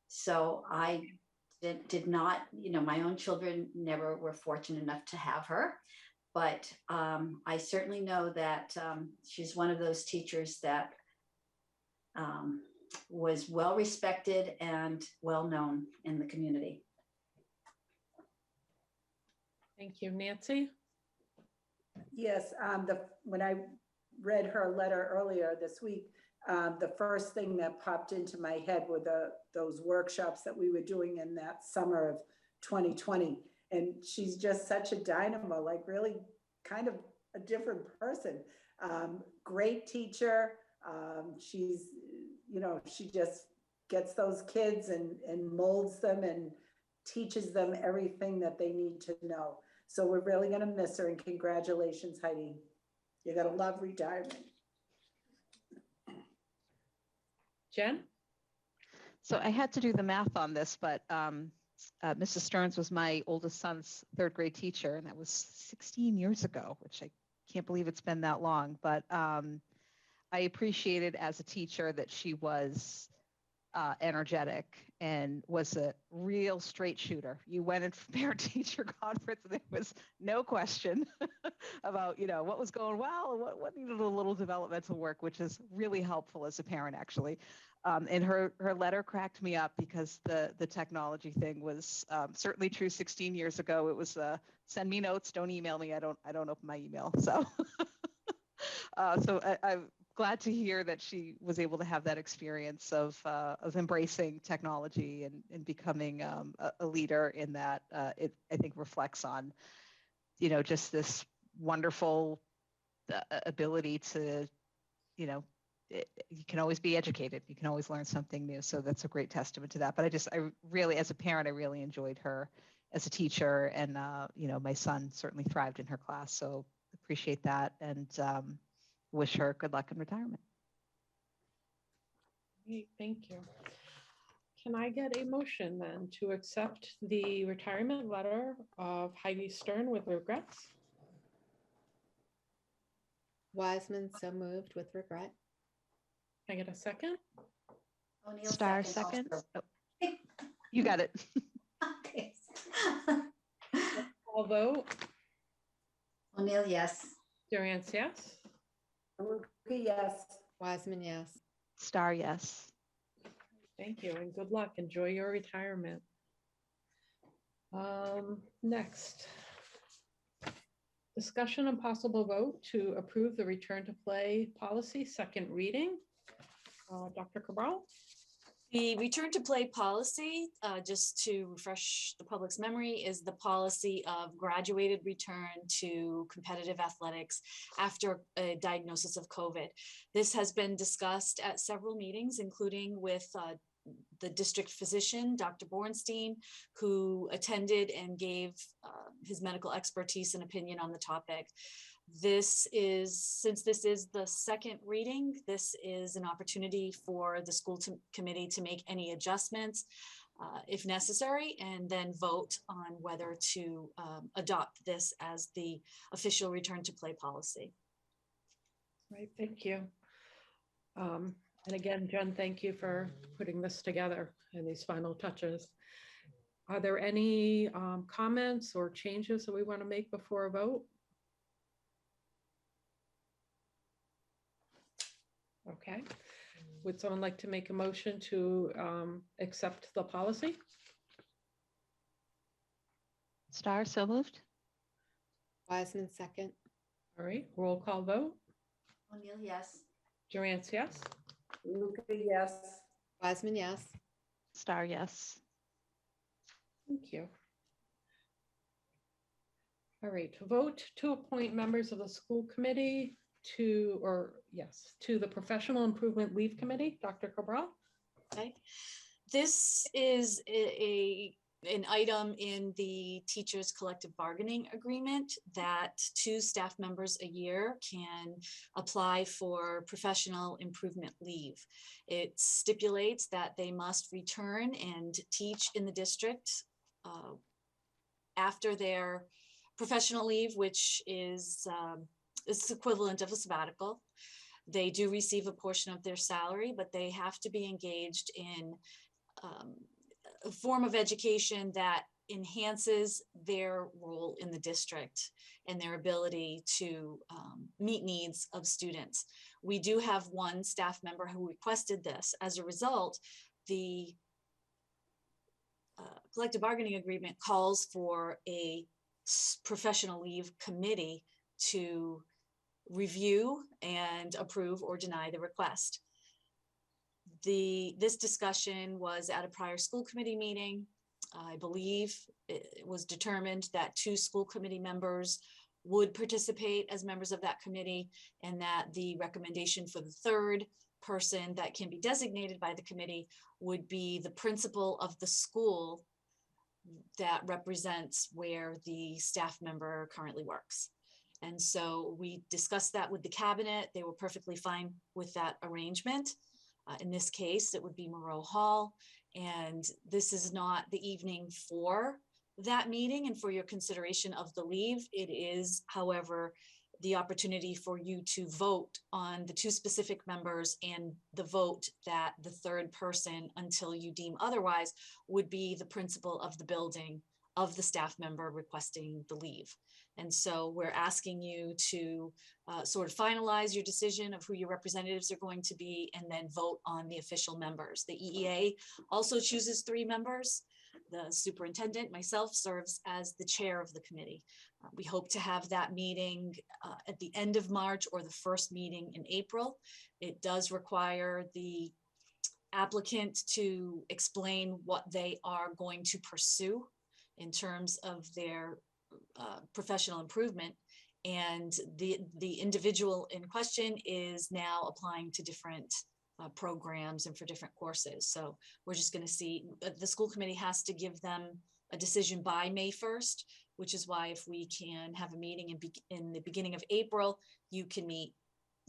So I did not, my own children never were fortunate enough to have her, but I certainly know that she's one of those teachers that was well respected and well known in the community. Thank you. Nancy? Yes, when I read her letter earlier this week, the first thing that popped into my head were those workshops that we were doing in that summer of 2020. And she's just such a dynamo, like really kind of a different person. Great teacher. She's, she just gets those kids and molds them and teaches them everything that they need to know. So we're really going to miss her, and congratulations, Heidi. You're going to love retirement. Jen? So I had to do the math on this, but Mrs. Stearns was my oldest son's third grade teacher, and that was 16 years ago, which I can't believe it's been that long. But I appreciated as a teacher that she was energetic and was a real straight shooter. You went in parent-teacher conference and there was no question about, what was going well and what needed a little developmental work, which is really helpful as a parent, actually. And her letter cracked me up because the technology thing was certainly true 16 years ago. It was send me notes, don't email me. I don't open my email. So I'm glad to hear that she was able to have that experience of embracing technology and becoming a leader in that. It, I think, reflects on, just this wonderful ability to, you can always be educated. You can always learn something new. So that's a great testament to that. But I really, as a parent, I really enjoyed her as a teacher, and my son certainly thrived in her class. So appreciate that, and wish her good luck in retirement. Great, thank you. Can I get a motion then to accept the retirement letter of Heidi Stern with regrets? Wiseman, so moved with regret. Can I get a second? O'Neill Star second. second. Oh, you got it. Okay. All vote. O'Neill, yes. Durant, yes. Okay, yes. Wiseman, yes. Star, yes. Thank you and good luck. Enjoy your retirement. Next. Discussion and possible vote to approve the return to play policy, second reading. Dr. Cabral? The return to play policy, just to refresh the public's memory, is the policy of graduated return to competitive athletics after a diagnosis of COVID. This has been discussed at several meetings, including with the district physician, Dr. Bornstein, who attended and gave his medical expertise and opinion on the topic. Since this is the second reading, this is an opportunity for the school committee to make any adjustments if necessary, and then vote on whether to adopt this as the official return to play policy. Right, thank you. And again, Jen, thank you for putting this together and these final touches. Are there any comments or changes that we want to make before a vote? Okay. Would someone like to make a motion to accept the policy? Star, so moved. Wiseman, second. All right, roll call vote. O'Neill, yes. Durant, yes. Luca, yes. Wiseman, yes. Star, yes. Thank you. All right, vote to appoint members of the school committee to the Professional Improvement Leave Committee. Dr. Cabral? Okay. This is an item in the teachers' collective bargaining agreement that 2 staff members a year can apply for professional improvement leave. It stipulates that they must return and teach in the district after their professional leave, which is equivalent of a sabbatical. They do receive a portion of their salary, but they have to be engaged in a form of education that enhances their role in the district and their ability to meet needs of students. We do have one staff member who requested this. As a result, the collective bargaining agreement calls for a professional leave committee to review and approve or deny the request. This discussion was at a prior school committee meeting. I believe it was determined that 2 school committee members would participate as members of that committee, and that the recommendation for the 3rd person that can be designated by the committee would be the principal of the school that represents where the staff member currently works. And so we discussed that with the cabinet. They were perfectly fine with that arrangement. In this case, it would be Moreau Hall. And this is not the evening for that meeting and for your consideration of the leave. It is, however, the opportunity for you to vote on the 2 specific members, and the vote that the 3rd person, until you deem otherwise, would be the principal of the building of the staff member requesting the leave. And so we're asking you to sort of finalize your decision of who your representatives are going to be, and then vote on the official members. The EEA also chooses 3 members. The superintendent, myself, serves as the chair of the committee. We hope to have that meeting at the end of March or the first meeting in April. It does require the applicant to explain what they are going to pursue in terms of their professional improvement. And the individual in question is now applying to different programs and for different courses. So we're just going to see, the school committee has to give them a decision by May 1st, which is why if we can have a meeting in the beginning of April, you can meet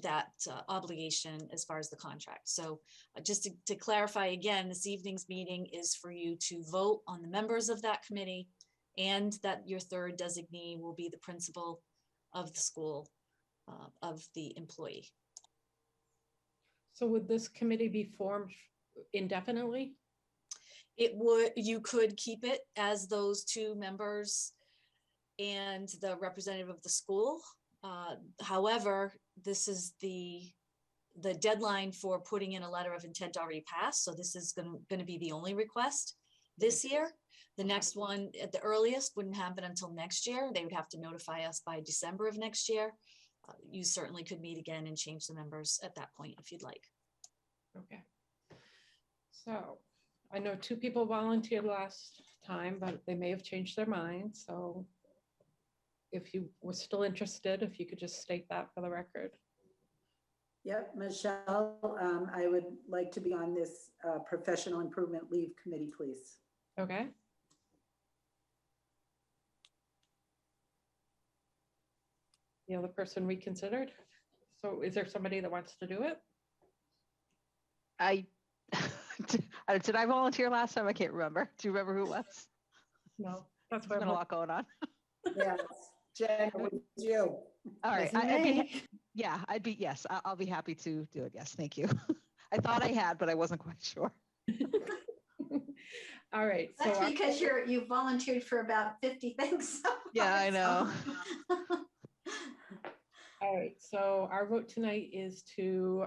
that obligation as far as the contract. So just to clarify again, this evening's meeting is for you to vote on the members of that committee, and that your 3rd designee will be the principal of the school, of the employee. So would this committee be formed indefinitely? It would, you could keep it as those 2 members and the representative of the school. However, this is the deadline for putting in a letter of intent already passed. So this is going to be the only request this year. The next one at the earliest wouldn't happen until next year. They would have to notify us by December of next year. You certainly could meet again and change the members at that point if you'd like. Okay. So I know 2 people volunteered last time, but they may have changed their minds. So if you were still interested, if you could just state that for the record. Yep, Michelle, I would like to be on this professional improvement leave committee, please. Okay. The other person reconsidered. So is there somebody that wants to do it? Did I volunteer last time? I can't remember. Do you remember who it was? No, that's There's been a lot going on. Yes, Jen, it was you. All right. Yes, I'll be happy to do it. Yes, thank you. I thought I had, but I wasn't quite sure. All right. That's because you volunteered for about 50 things. So yeah, I know. All right. So our vote tonight is to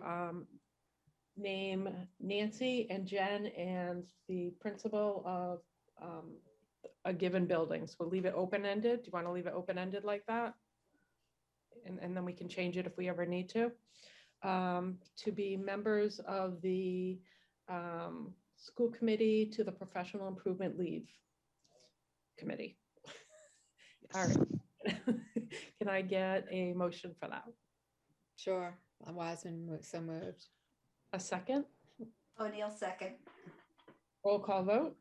name Nancy and Jen and the principal of a given building. So we'll leave it open-ended. Do you want to leave it open-ended like that? And then we can change it if we ever need to be members of the school committee to the professional improvement leave committee. Yes. All right. Can I get a motion for that? Sure. Wiseman, so moved. A second? O'Neill, second. Roll call vote.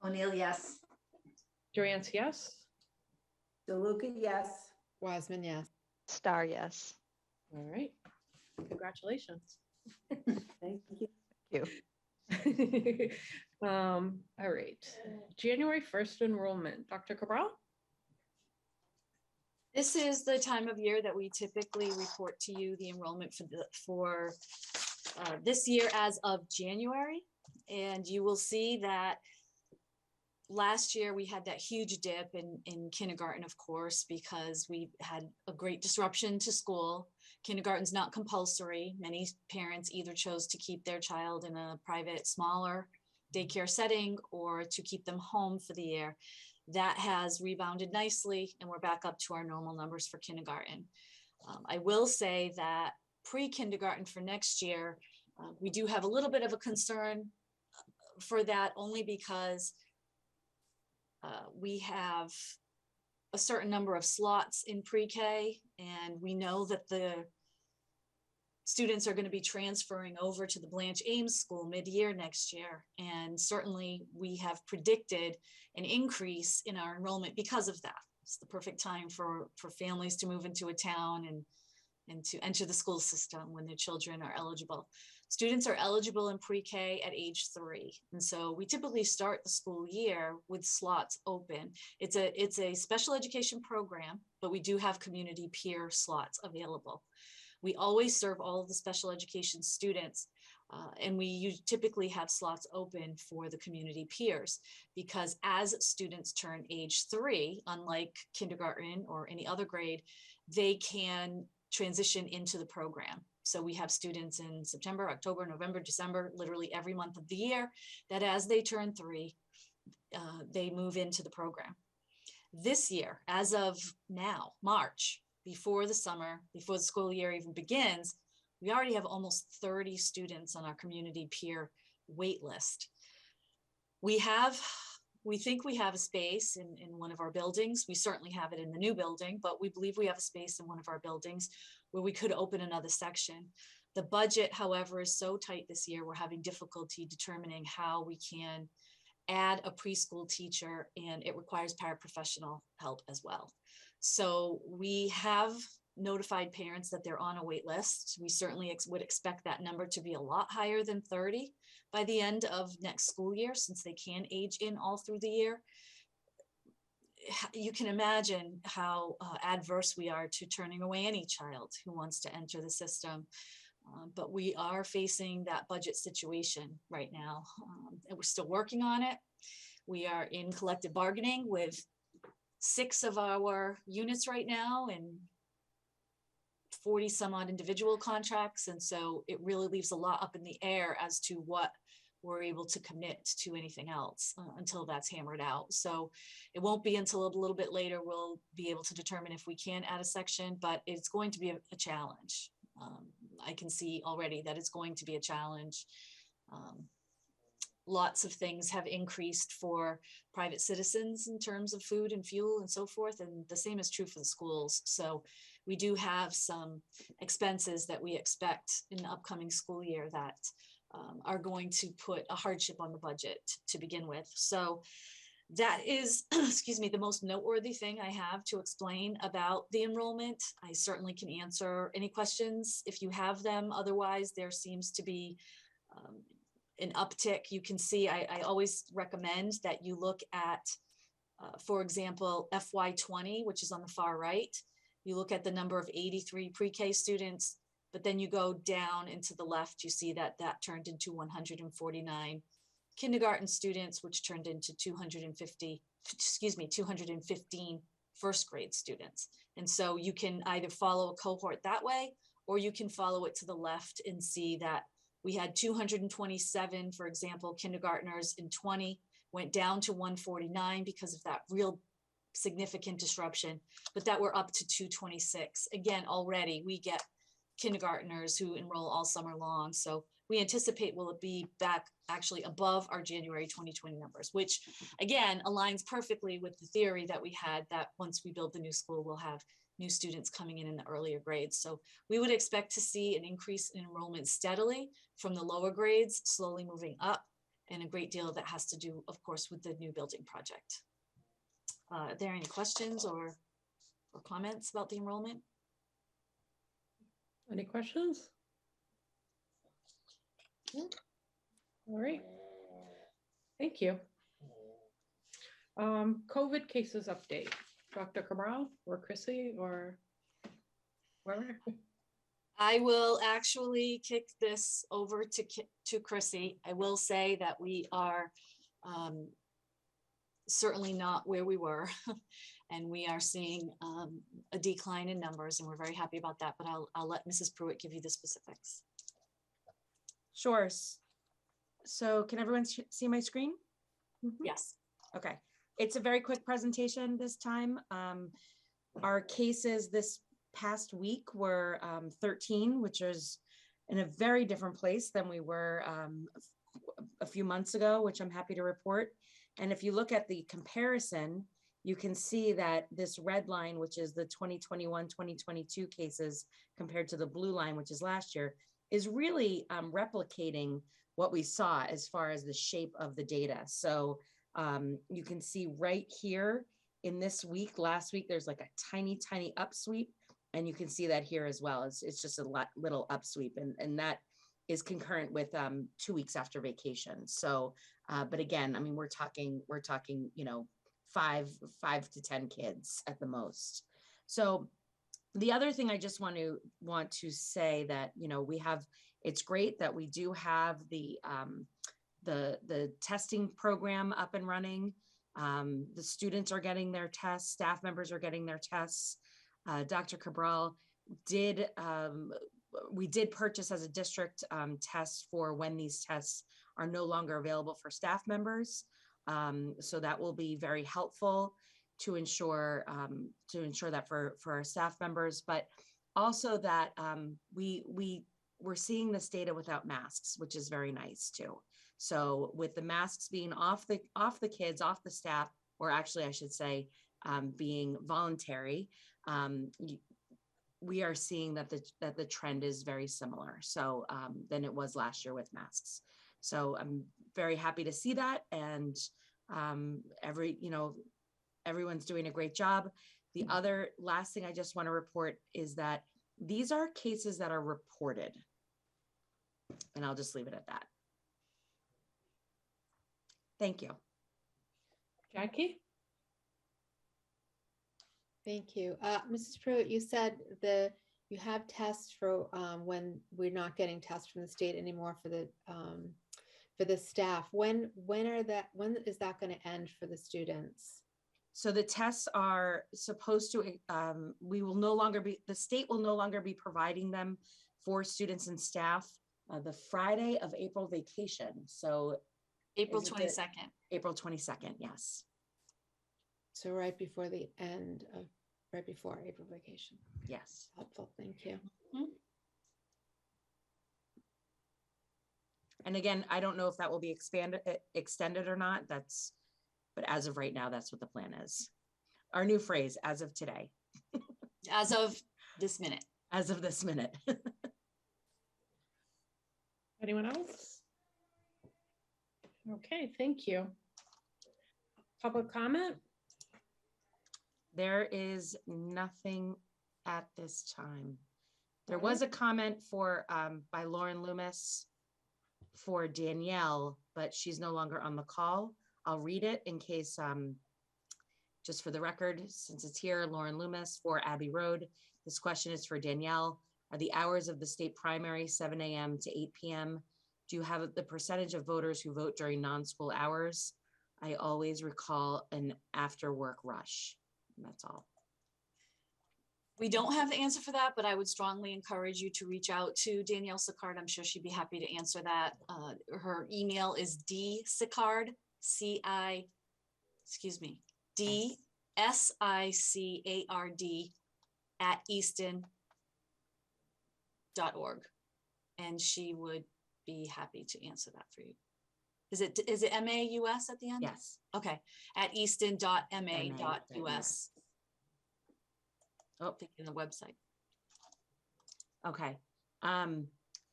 O'Neill, yes. Durance, yes. DeLuca, yes. Wiseman, yes. Star, yes. All right. Congratulations. Thank you. Thank you. All right. January 1st enrollment. Dr. Cabral? This is the time of year that we typically report to you the enrollment for this year as of January. And you will see that last year we had that huge dip in kindergarten, of course, because we had a great disruption to school. Kindergarten's not compulsory. Many parents either chose to keep their child in a private, smaller daycare setting or to keep them home for the year. That has rebounded nicely, and we're back up to our normal numbers for kindergarten. I will say that pre-kindergarten for next year, we do have a little bit of a concern for that, only because we have a certain number of slots in pre-K, and we know that the students are going to be transferring over to the Blanche Ames school mid-year next year. And certainly we have predicted an increase in our enrollment because of that. It's the perfect time for families to move into a town and and to enter the school system when their children are eligible. Students are eligible in pre-K at age 3. And so we typically start the school year with slots open. It's a special education program, but we do have community peer slots available. We always serve all of the special education students, and we typically have slots open for the community peers, because as students turn age 3, unlike kindergarten or any other grade, they can transition into the program. So we have students in September, October, November, December, literally every month of the year, that as they turn 3, they move into the program. This year, as of now, March, before the summer, before the school year even begins, we already have almost 30 students on our community peer wait list. We think we have a space in one of our buildings. We certainly have it in the new building, but we believe we have a space in one of our buildings where we could open another section. The budget, however, is so tight this year, we're having difficulty determining how we can add a preschool teacher, and it requires paraprofessional help as well. So we have notified parents that they're on a wait list. We certainly would expect that number to be a lot higher than 30 by the end of next school year, since they can age in all through the year. You can imagine how adverse we are to turning away any child who wants to enter the system. But we are facing that budget situation right now, and we're still working on it. We are in collective bargaining with 6 of our units right now and 40 some odd individual contracts. And so it really leaves a lot up in the air as to what we're able to commit to anything else until that's hammered out. So it won't be until a little bit later we'll be able to determine if we can add a section, but it's going to be a challenge. I can see already that it's going to be a challenge. Lots of things have increased for private citizens in terms of food and fuel and so forth, and the same is true for the schools. So we do have some expenses that we expect in the upcoming school year that are going to put a hardship on the budget to begin with. So that is, excuse me, the most noteworthy thing I have to explain about the enrollment. I certainly can answer any questions if you have them. Otherwise, there seems to be an uptick. You can see, I always recommend that you look at, for example, FY20, which is on the far right. You look at the number of 83 pre-K students, but then you go down into the left, you see that that turned into 149 kindergarten students, which turned into 215 first grade students. And so you can either follow a cohort that way, or you can follow it to the left and see that we had 227, for example, kindergartners in 20, went down to 149 because of that real significant disruption, but that we're up to 226. Again, already we get kindergartners who enroll all summer long. So we anticipate will be back actually above our January 2020 numbers, which again aligns perfectly with the theory that we had that once we build the new school, we'll have new students coming in the earlier grades. So we would expect to see an increase in enrollment steadily from the lower grades, slowly moving up, and a great deal of that has to do, of course, with the new building project. Are there any questions or comments about the enrollment? Any questions? All right. Thank you. COVID cases update. Dr. Cabral or Chrissy or whoever? I will actually kick this over to Chrissy. I will say that we are certainly not where we were, and we are seeing a decline in numbers, and we're very happy about that, but I'll let Mrs. Pruitt give you the specifics. Sure. So can everyone see my screen? Yes. Okay. It's a very quick presentation this time. Our cases this past week were 13, which is in a very different place than we were a few months ago, which I'm happy to report. And if you look at the comparison, you can see that this red line, which is the 2021-2022 cases compared to the blue line, which is last year, is really replicating what we saw as far as the shape of the data. So you can see right here in this week, last week, there's like a tiny upsweep. And you can see that here as well. It's just a little upsweep, and that is concurrent with 2 weeks after vacation. So, but again, I mean, we're talking, you know, five to 10 kids at the most. So the other thing I just want to say that, you know, it's great that we do have the testing program up and running. The students are getting their tests, staff members are getting their tests. Dr. Cabral we did purchase as a district tests for when these tests are no longer available for staff members. So that will be very helpful to ensure that for our staff members, but also that we're seeing this data without masks, which is very nice too. So with the masks being off the kids, off the staff, or actually I should say being voluntary, we are seeing that the trend is very similar. So than it was last year with masks. So I'm very happy to see that, and everyone's doing a great job. The other last thing I just want to report is that these are cases that are reported, and I'll just leave it at that. Thank you. Jackie? Thank you. Mrs. Pruitt, you said you have tests for when we're not getting tests from the state anymore for the staff. When is that going to end for the students? So the tests are supposed to, the state will no longer be providing them for students and staff the Friday of April vacation. So April 22nd. April 22nd, yes. So right before April vacation. Yes. Helpful, thank you. Mm-hmm. And again, I don't know if that will be extended or not. But as of right now, that's what the plan is. Our new phrase, as of today. As of this minute. As of this minute. Anyone else? Okay, thank you. Public comment? There is nothing at this time. There was a comment by Lauren Loomis for Danielle, but she's no longer on the call. I'll read it in case, just for the record, since it's here, Lauren Loomis for Abbey Road. This question is for Danielle. Are the hours of the state primary 7 a.m. to 8 p.m.? Do you have the percentage of voters who vote during non-school hours? I always recall an after work rush. And that's all. We don't have the answer for that, but I would strongly encourage you to reach out to Danielle Sicard. I'm sure she'd be happy to answer that. Her email is dsicard, DSICARD at Easton.org. And she would be happy to answer that for you. Is it MAUS at the end? Yes. Okay. At easton.ma.us. Oh, thinking the website. Okay.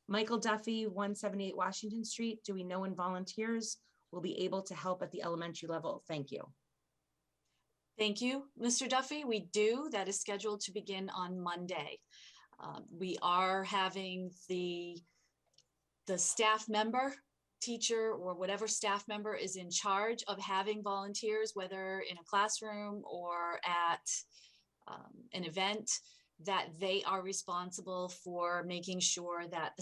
Michael Duffy, 178 Washington Street. Do we know when volunteers will be able to help at the elementary level? Thank you. Thank you, Mr. Duffy. We do. That is scheduled to begin on Monday. We are having the staff member, teacher, or whatever staff member is in charge of having volunteers, whether in a classroom or at an event, that they are responsible for making sure that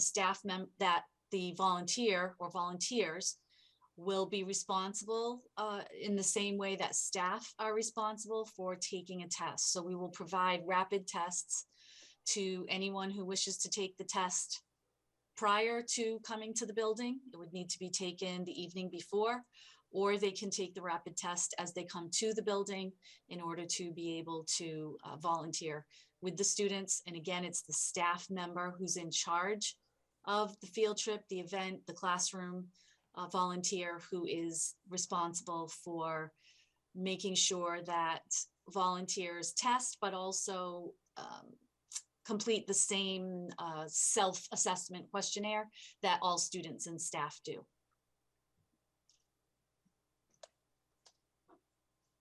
the volunteer or volunteers will be responsible in the same way that staff are responsible for taking a test. So we will provide rapid tests to anyone who wishes to take the test prior to coming to the building. It would need to be taken the evening before, or they can take the rapid test as they come to the building in order to be able to volunteer with the students. And again, it's the staff member who's in charge of the field trip, the event, the classroom volunteer who is responsible for making sure that volunteers test, but also complete the same self-assessment questionnaire that all students and staff do.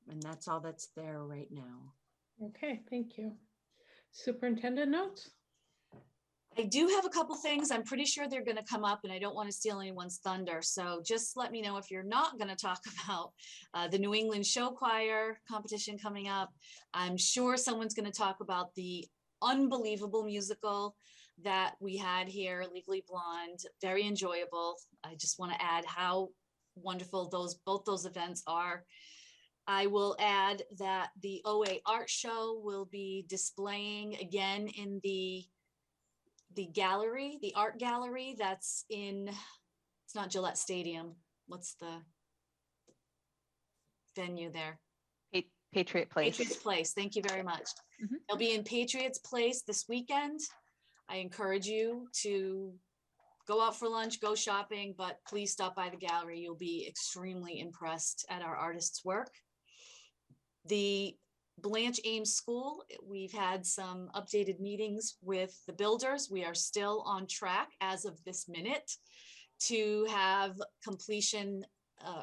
And that's all that's there right now. Okay, thank you. Superintendent notes? I do have a couple things. I'm pretty sure they're going to come up and I don't want to steal anyone's thunder. So just let me know if you're not going to talk about the New England Show Choir competition coming up. I'm sure someone's going to talk about the unbelievable musical that we had here, Legally Blonde, very enjoyable. I just want to add how wonderful both those events are. I will add that the OA Art Show will be displaying again in the gallery, the art gallery that's in, it's not Gillette Stadium. What's the venue there? Patriot Place. Patriots Place. Thank you very much. Mhm. They'll be in Patriots Place this weekend. I encourage you to go out for lunch, go shopping, but please stop by the gallery. You'll be extremely impressed at our artists' work. The Blanche Ames School, we've had some updated meetings with the builders. We are still on track as of this minute to have completion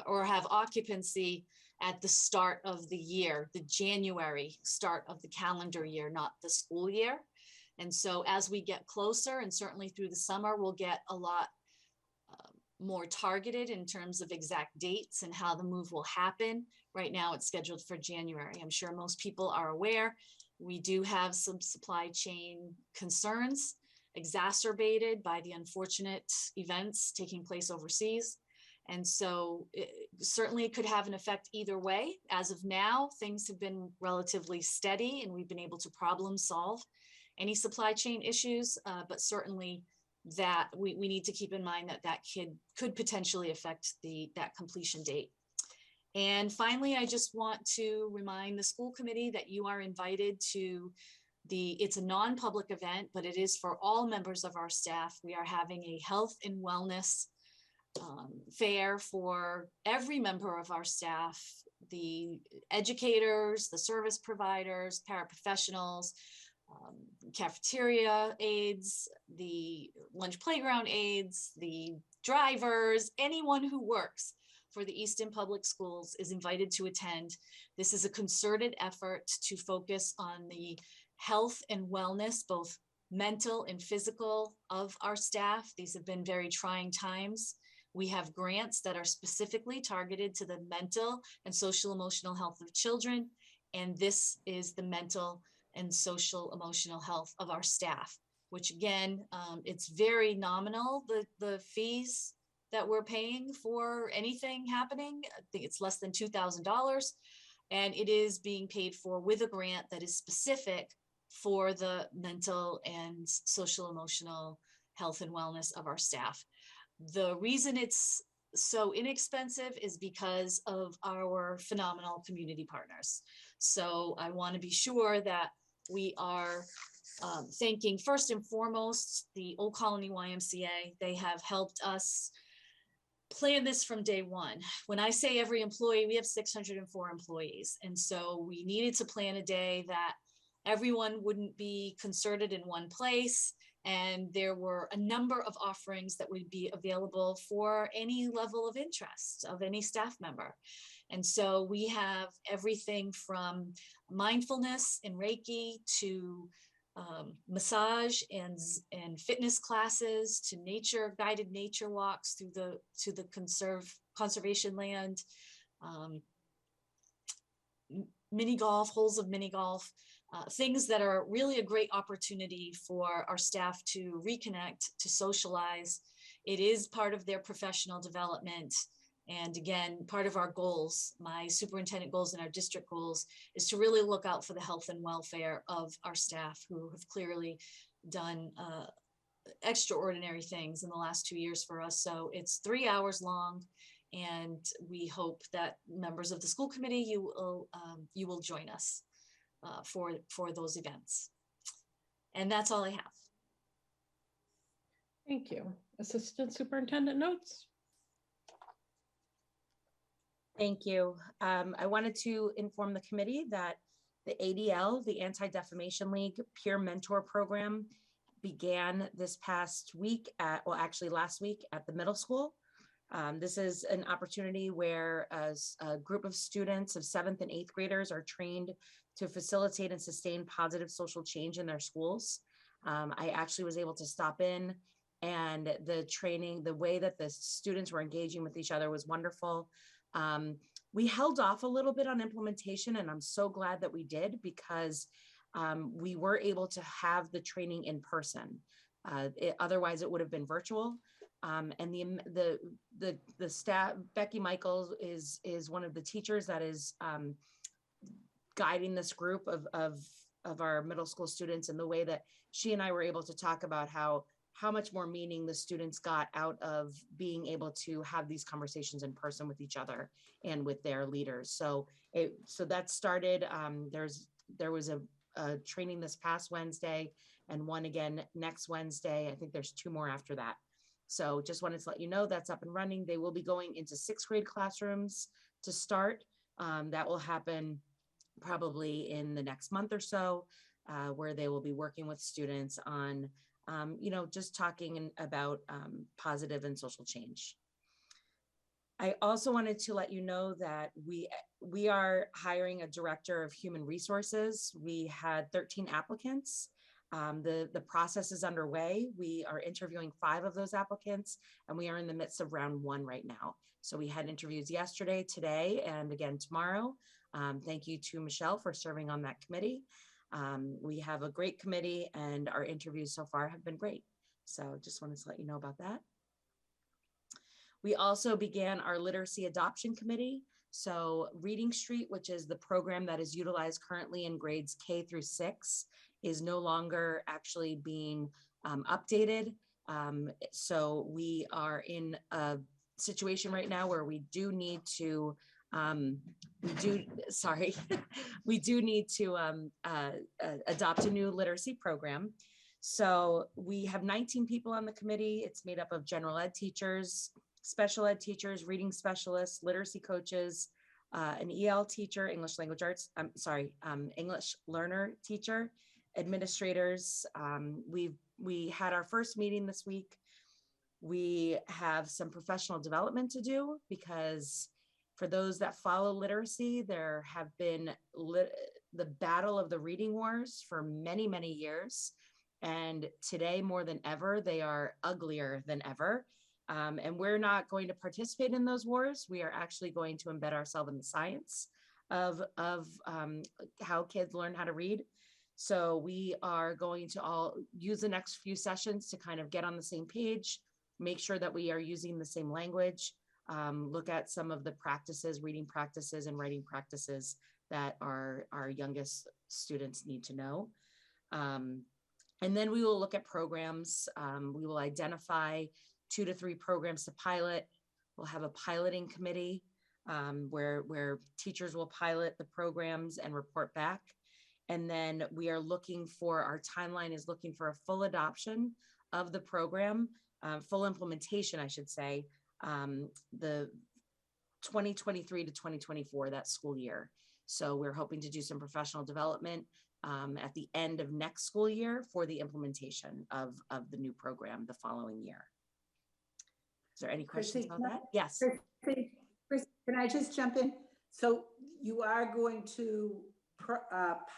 or have occupancy at the start of the year, the January start of the calendar year, not the school year. And so as we get closer, and certainly through the summer, we'll get a lot more targeted in terms of exact dates and how the move will happen. Right now it's scheduled for January. I'm sure most people are aware. We do have some supply chain concerns exacerbated by the unfortunate events taking place overseas. And so certainly it could have an effect either way. As of now, things have been relatively steady and we've been able to problem solve any supply chain issues, but certainly that we need to keep in mind that could potentially affect that completion date. And finally, I just want to remind the school committee that you are invited to it's a non-public event, but it is for all members of our staff. We are having a health and wellness fair for every member of our staff, the educators, the service providers, paraprofessionals, cafeteria aides, the lunch playground aides, the drivers, anyone who works for the Easton Public Schools is invited to attend. This is a concerted effort to focus on the health and wellness, both mental and physical, of our staff. These have been very trying times. We have grants that are specifically targeted to the mental and social emotional health of children, and this is the mental and social emotional health of our staff, which again, it's very nominal, the fees that we're paying for anything happening. I think it's less than $2,000, and it is being paid for with a grant that is specific for the mental and social emotional health and wellness of our staff. The reason it's so inexpensive is because of our phenomenal community partners. So I want to be sure that we are thanking first and foremost the Old Colony YMCA. They have helped us plan this from day one. When I say every employee, we have 604 employees. And so we needed to plan a day that everyone wouldn't be concerted in one place. And there were a number of offerings that would be available for any level of interest of any staff member. And so we have everything from mindfulness and Reiki to massage and fitness classes to guided nature walks through the conservation land, mini golf, holes of mini golf, things that are really a great opportunity for our staff to reconnect, to socialize. It is part of their professional development. And again, part of our goals, my superintendent goals and our district goals, is to really look out for the health and welfare of our staff who have clearly done extraordinary things in the last 2 years for us. So it's 3 hours long, and we hope that members of the school committee, you will join us for those events. And that's all I have. Thank you. Assistant Superintendent notes? Thank you. I wanted to inform the committee that the ADL, the Anti-Defamation League Peer Mentor Program, began this past week last week at the middle school. This is an opportunity where a group of students of 7th and 8th graders are trained to facilitate and sustain positive social change in their schools. I actually was able to stop in, and the training, the way that the students were engaging with each other was wonderful. We held off a little bit on implementation, and I'm so glad that we did, because we were able to have the training in person. Otherwise, it would have been virtual. And the staff, Becky Michaels is one of the teachers that is guiding this group of our middle school students, and the way that she and I were able to talk about how much more meaning the students got out of being able to have these conversations in person with each other and with their leaders. So that started, there was a training this past Wednesday and one again next Wednesday. I think there's 2 more after that. So just wanted to let you know that's up and running. They will be going into 6th grade classrooms to start. That will happen probably in the next month or so, where they will be working with students on, just talking about positive and social change. I also wanted to let you know that we are hiring a director of human resources. We had 13 applicants. The process is underway. We are interviewing 5 of those applicants, and we are in the midst of round 1 right now. So we had interviews yesterday, today, and again tomorrow. Thank you to Michelle for serving on that committee. We have a great committee, and our interviews so far have been great. So just wanted to let you know about that. We also began our literacy adoption committee. So Reading Street, which is the program that is utilized currently in grades K through 6, is no longer actually being updated. So we are in a situation right now where we do need to we do need to adopt a new literacy program. So we have 19 people on the committee. It's made up of general ed teachers, special ed teachers, reading specialists, literacy coaches, an EL teacher, English language arts, English learner teacher, administrators. We had our first meeting this week. We have some professional development to do, because for those that follow literacy, there have been the battle of the reading wars for many, many years. And today, more than ever, they are uglier than ever. And we're not going to participate in those wars. We are actually going to embed ourselves in the science of how kids learn how to read. So we are going to all use the next few sessions to kind of get on the same page, make sure that we are using the same language, look at some of the practices, reading practices and writing practices that our youngest students need to know. And then we will look at programs. We will identify 2 to 3 programs to pilot. We'll have a piloting committee where teachers will pilot the programs and report back. And then we are looking for, our timeline is looking for a full adoption of the program, full implementation, I should say, the 2023 to 2024, that school year. So we're hoping to do some professional development at the end of next school year for the implementation of the new program the following year. Is there any questions about that? Yes. Chris, can I just jump in? So you are going to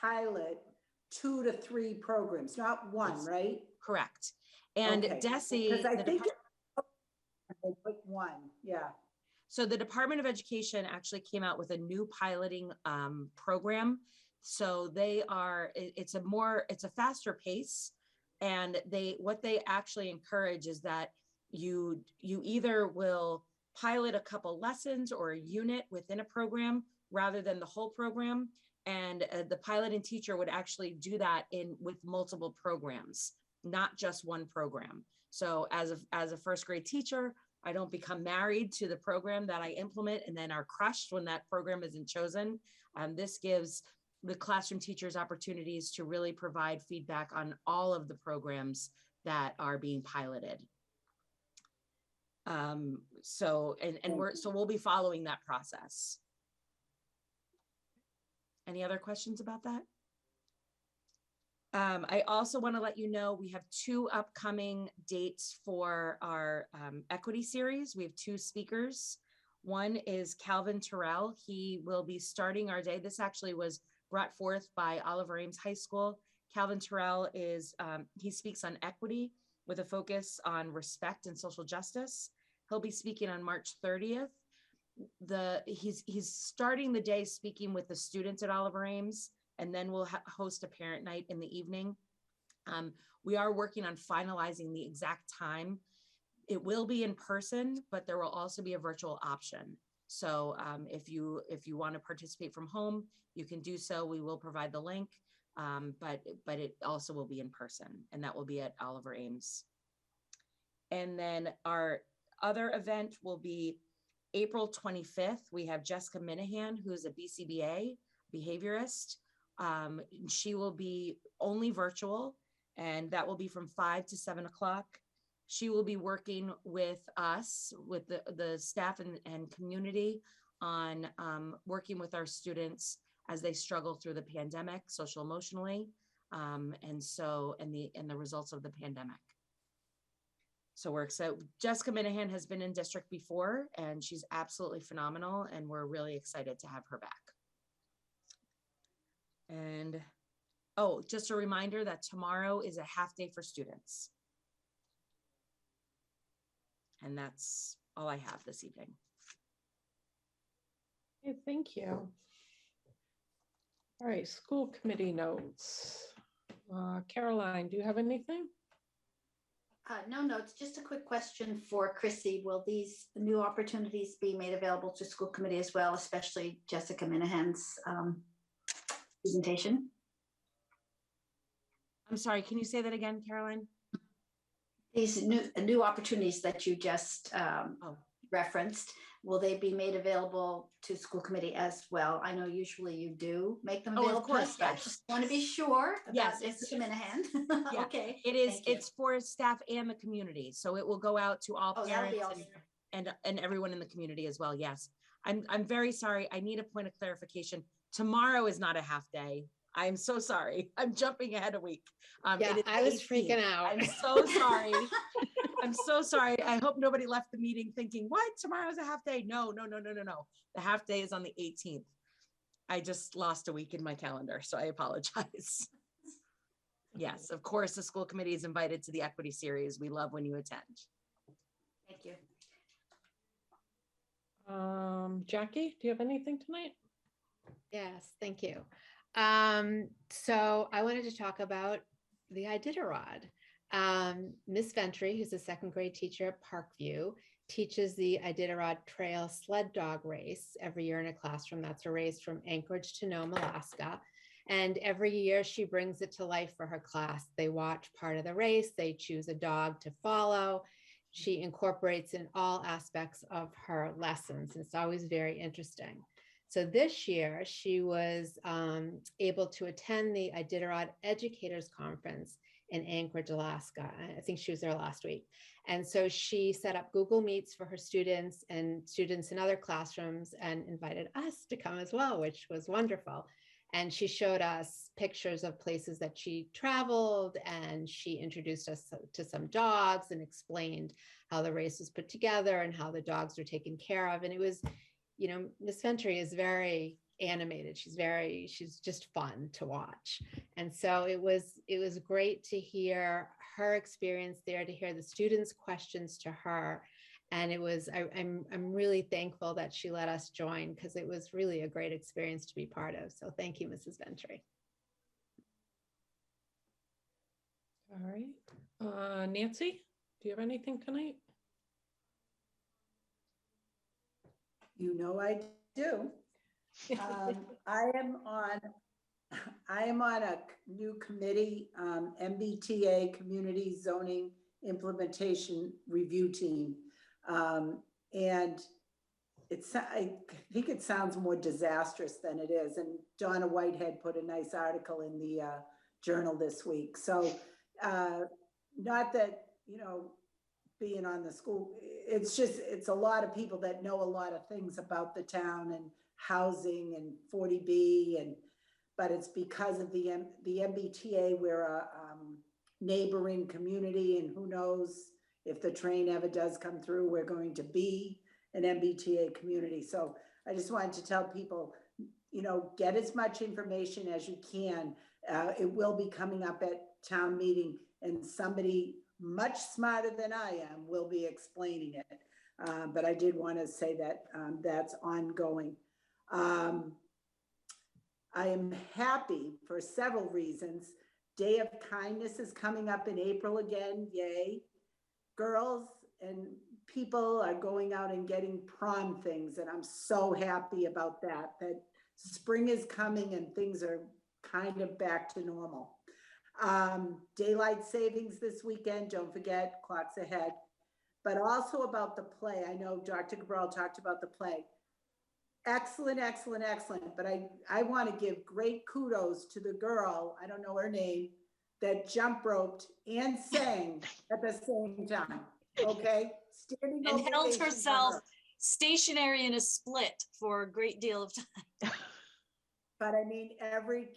pilot 2 to 3 programs, not 1, right? Correct. And okay. DESE, because I think like 1, yeah. So the Department of Education actually came out with a new piloting program. So they are, it's a faster pace, and what they actually encourage is that you either will pilot a couple lessons or a unit within a program rather than the whole program. And the piloting teacher would actually do that with multiple programs, not just one program. So as a first grade teacher, I don't become married to the program that I implement and then are crushed when that program isn't chosen. This gives the classroom teachers opportunities to really provide feedback on all of the programs that are being piloted. So we'll be following that process. Any other questions about that? I also want to let you know we have 2 upcoming dates for our equity series. We have 2 speakers. One is Calvin Terrell. He will be starting our day. This actually was brought forth by Oliver Ames High School. Calvin Terrell is, he speaks on equity with a focus on respect and social justice. He'll be speaking on March 30th. He's starting the day speaking with the students at Oliver Ames, and then we'll host a parent night in the evening. We are working on finalizing the exact time. It will be in person, but there will also be a virtual option. So if you want to participate from home, you can do so. We will provide the link, but it also will be in person, and that will be at Oliver Ames. And then our other event will be April 25th. We have Jessica Minahan, who's a BCBA behaviorist. She will be only virtual, and that will be from 5 to 7 o'clock. She will be working with us, with the staff and community on working with our students as they struggle through the pandemic, social emotionally, and the results of the pandemic. So we're excited. Jessica Minahan has been in district before, and she's absolutely phenomenal, and we're really excited to have her back. And oh, just a reminder that tomorrow is a half day for students. And that's all I have this evening. Okay, thank you. All right, school committee notes. Caroline, do you have anything? No notes, just a quick question for Chrissy. Will these new opportunities be made available to school committee as well, especially Jessica Minahan's presentation? I'm sorry, can you say that again, Caroline? These new opportunities that you just referenced, will they be made available to school committee as well? I know usually you do make them available. Of course, I yes. just want to be sure about Yes, Jessica Minahan. Yeah, Okay. it is. It's for staff and the community, so it will go out to all parents awesome. and everyone in the community as well. Yes, I'm very sorry. I need a point of clarification. Tomorrow is not a half day. I'm so sorry. I'm jumping ahead a week. Yeah, I was freaking out. I'm so sorry. I'm so sorry. I hope nobody left the meeting thinking, what? Tomorrow's a half day. No. The half day is on the 18th. I just lost a week in my calendar, so I apologize. Yes, of course, the school committee is invited to the equity series. We love when you attend. Thank you. Jackie, do you have anything tonight? Yes, thank you. So I wanted to talk about the Iditarod. Miss Ventry, who's a 2nd grade teacher at Parkview, teaches the Iditarod Trail sled dog race every year in a classroom. That's a race from Anchorage to Nome, Alaska. And every year she brings it to life for her class. They watch part of the race. They choose a dog to follow. She incorporates in all aspects of her lessons. It's always very interesting. So this year she was able to attend the Iditarod Educators Conference in Anchorage, Alaska. I think she was there last week. And so she set up Google Meets for her students and students in other classrooms and invited us to come as well, which was wonderful. And she showed us pictures of places that she traveled, and she introduced us to some dogs and explained how the race was put together and how the dogs were taken care of. And it was, you know, Miss Ventry is very animated. She's just fun to watch. And so it was great to hear her experience there, to hear the students' questions to her. And it was, I'm really thankful that she let us join, because it was really a great experience to be part of. So thank you, Mrs. Ventry. All right. Nancy, do you have anything tonight? You know I do. I am on a new committee, MBTA Community Zoning Implementation Review Team. And I think it sounds more disastrous than it is. And Donna Whitehead put a nice article in the journal this week. So not that, you know, being on the school, it's a lot of people that know a lot of things about the town and housing and 40B. And but it's because of the MBTA. We're a neighboring community, and who knows if the train ever does come through, we're going to be an MBTA community. So I just wanted to tell people, get as much information as you can. It will be coming up at town meeting, and somebody much smarter than I am will be explaining it. But I did want to say that that's ongoing. I am happy for several reasons. Day of Kindness is coming up in April again, yay. Girls and people are going out and getting prom things, and I'm so happy about that spring is coming and things are kind of back to normal. Daylight savings this weekend, don't forget, clocks ahead, but also about the play. I know Dr. Cabral talked about the play. Excellent, excellent, excellent. But I want to give great kudos to the girl, I don't know her name, that jump roped and sang at the same time. Okay? Standing And held ovation for herself her. stationary in a split for a great deal of time. But I mean, every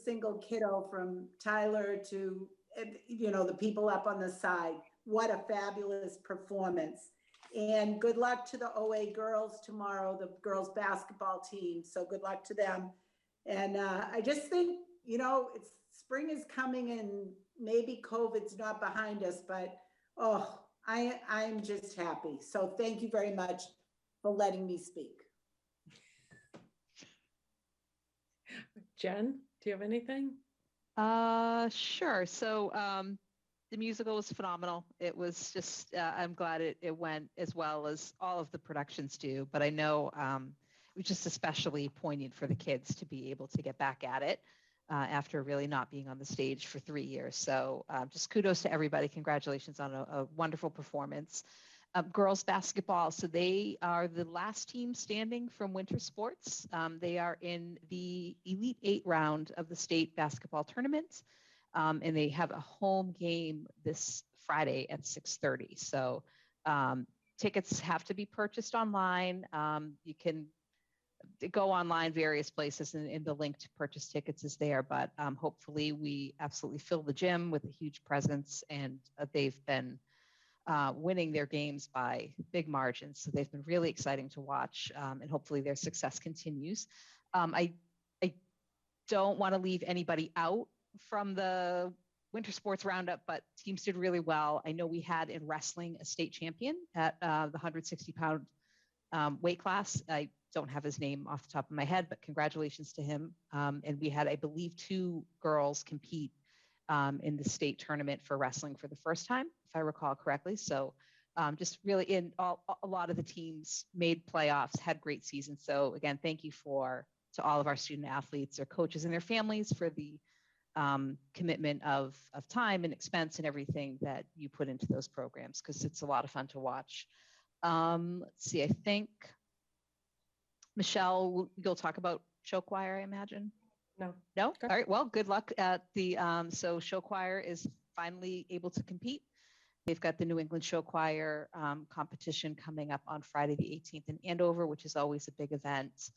single kiddo from Tyler to, the people up on the side, what a fabulous performance. And good luck to the OA girls tomorrow, the girls basketball team. So good luck to them. And I just think, spring is coming and maybe COVID's not behind us, but I'm just happy. So thank you very much for letting me speak. Jen, do you have anything? Sure. So the musical was phenomenal. It was just, I'm glad it went as well as all of the productions do, but I know it was just especially poignant for the kids to be able to get back at it after really not being on the stage for 3 years. So just kudos to everybody. Congratulations on a wonderful performance. Girls basketball, so they are the last team standing from winter sports. They are in the Elite 8 round of the state basketball tournament, and they have a home game this Friday at 6:30. So tickets have to be purchased online. You can go online various places, and the link to purchase tickets is there, but hopefully we absolutely fill the gym with a huge presence, and they've been winning their games by big margins. So they've been really exciting to watch, and hopefully their success continues. I don't want to leave anybody out from the winter sports roundup, but teams did really well. I know we had in wrestling a state champion at the 160-pound weight class. I don't have his name off the top of my head, but congratulations to him. And we had, I believe, 2 girls compete in the state tournament for wrestling for the first time, if I recall correctly. So just really a lot of the teams made playoffs, had great seasons. So again, thank you to all of our student athletes, their coaches and their families for the commitment of time and expense and everything that you put into those programs, because it's a lot of fun to watch. Let's see, I think, Michelle, you'll talk about show choir, I imagine? No. No? All right. Well, good luck at the, so show choir is finally able to compete. They've got the New England Show Choir competition coming up on Friday the 18th in Andover, which is always a big event.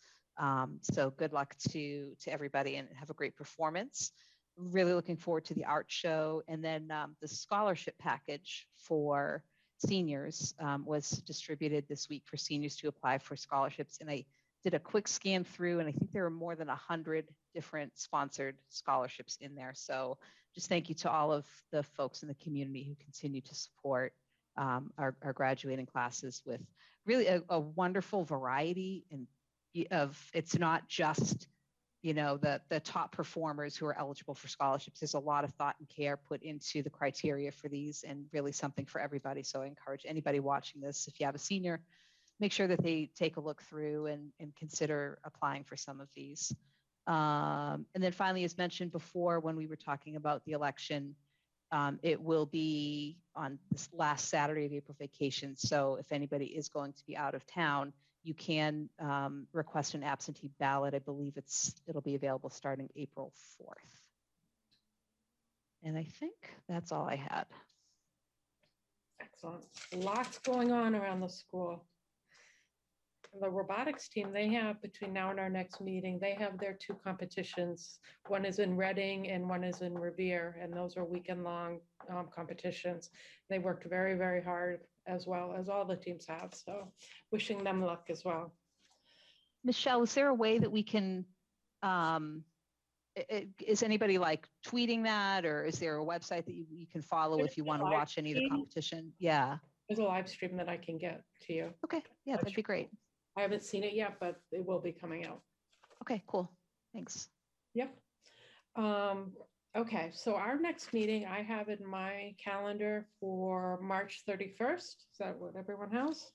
So good luck to everybody and have a great performance. Really looking forward to the art show. And then the scholarship package for seniors was distributed this week for seniors to apply for scholarships. And I did a quick scan through, and I think there are more than 100 different sponsored scholarships in there. So just thank you to all of the folks in the community who continue to support our graduating classes with really a wonderful variety of, it's not just, the top performers who are eligible for scholarships. There's a lot of thought and care put into the criteria for these, and really something for everybody. So I encourage anybody watching this, if you have a senior, make sure that they take a look through and consider applying for some of these. And then finally, as mentioned before, when we were talking about the election, it will be on this last Saturday of April vacation. So if anybody is going to be out of town, you can request an absentee ballot. I believe it'll be available starting April 4th. And I think that's all I had. Excellent. Lots going on around the school. The robotics team, they have between now and our next meeting, they have their 2 competitions. One is in Reading and one is in Revere, and those are weekend-long competitions. They worked very, very hard as well as all the teams have. So wishing them luck as well. Michelle, is there a way that we can, is anybody like tweeting that, or is there a website that you can follow if you want to watch any of the competition? Yeah. There's a live stream that I can get to you. Okay. Yeah, that'd be great. I haven't seen it yet, but it will be coming out. Okay, cool. Thanks. Yep. Okay, so our next meeting I have in my calendar for March 31st. Is that what everyone has?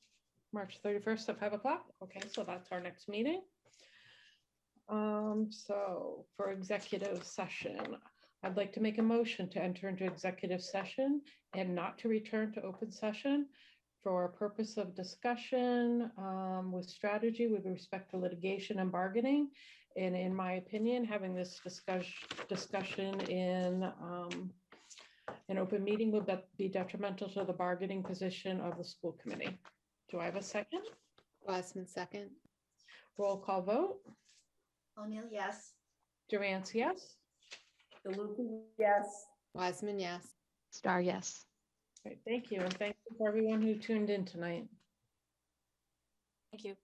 March 31st at 5 o'clock. Okay, so that's our next meeting. So for executive session, I'd like to make a motion to enter into executive session and not to return to open session for a purpose of discussion with strategy with respect to litigation and bargaining. And in my opinion, having this discussion in an open meeting would be detrimental to the bargaining position of the school committee. Do I have a second? Wiseman, second. Roll call vote. O'Neill, yes. Durant, yes. DeLuca, yes. Wiseman, yes. Star, yes. Great, thank you. And thank you for everyone who tuned in tonight. Thank you.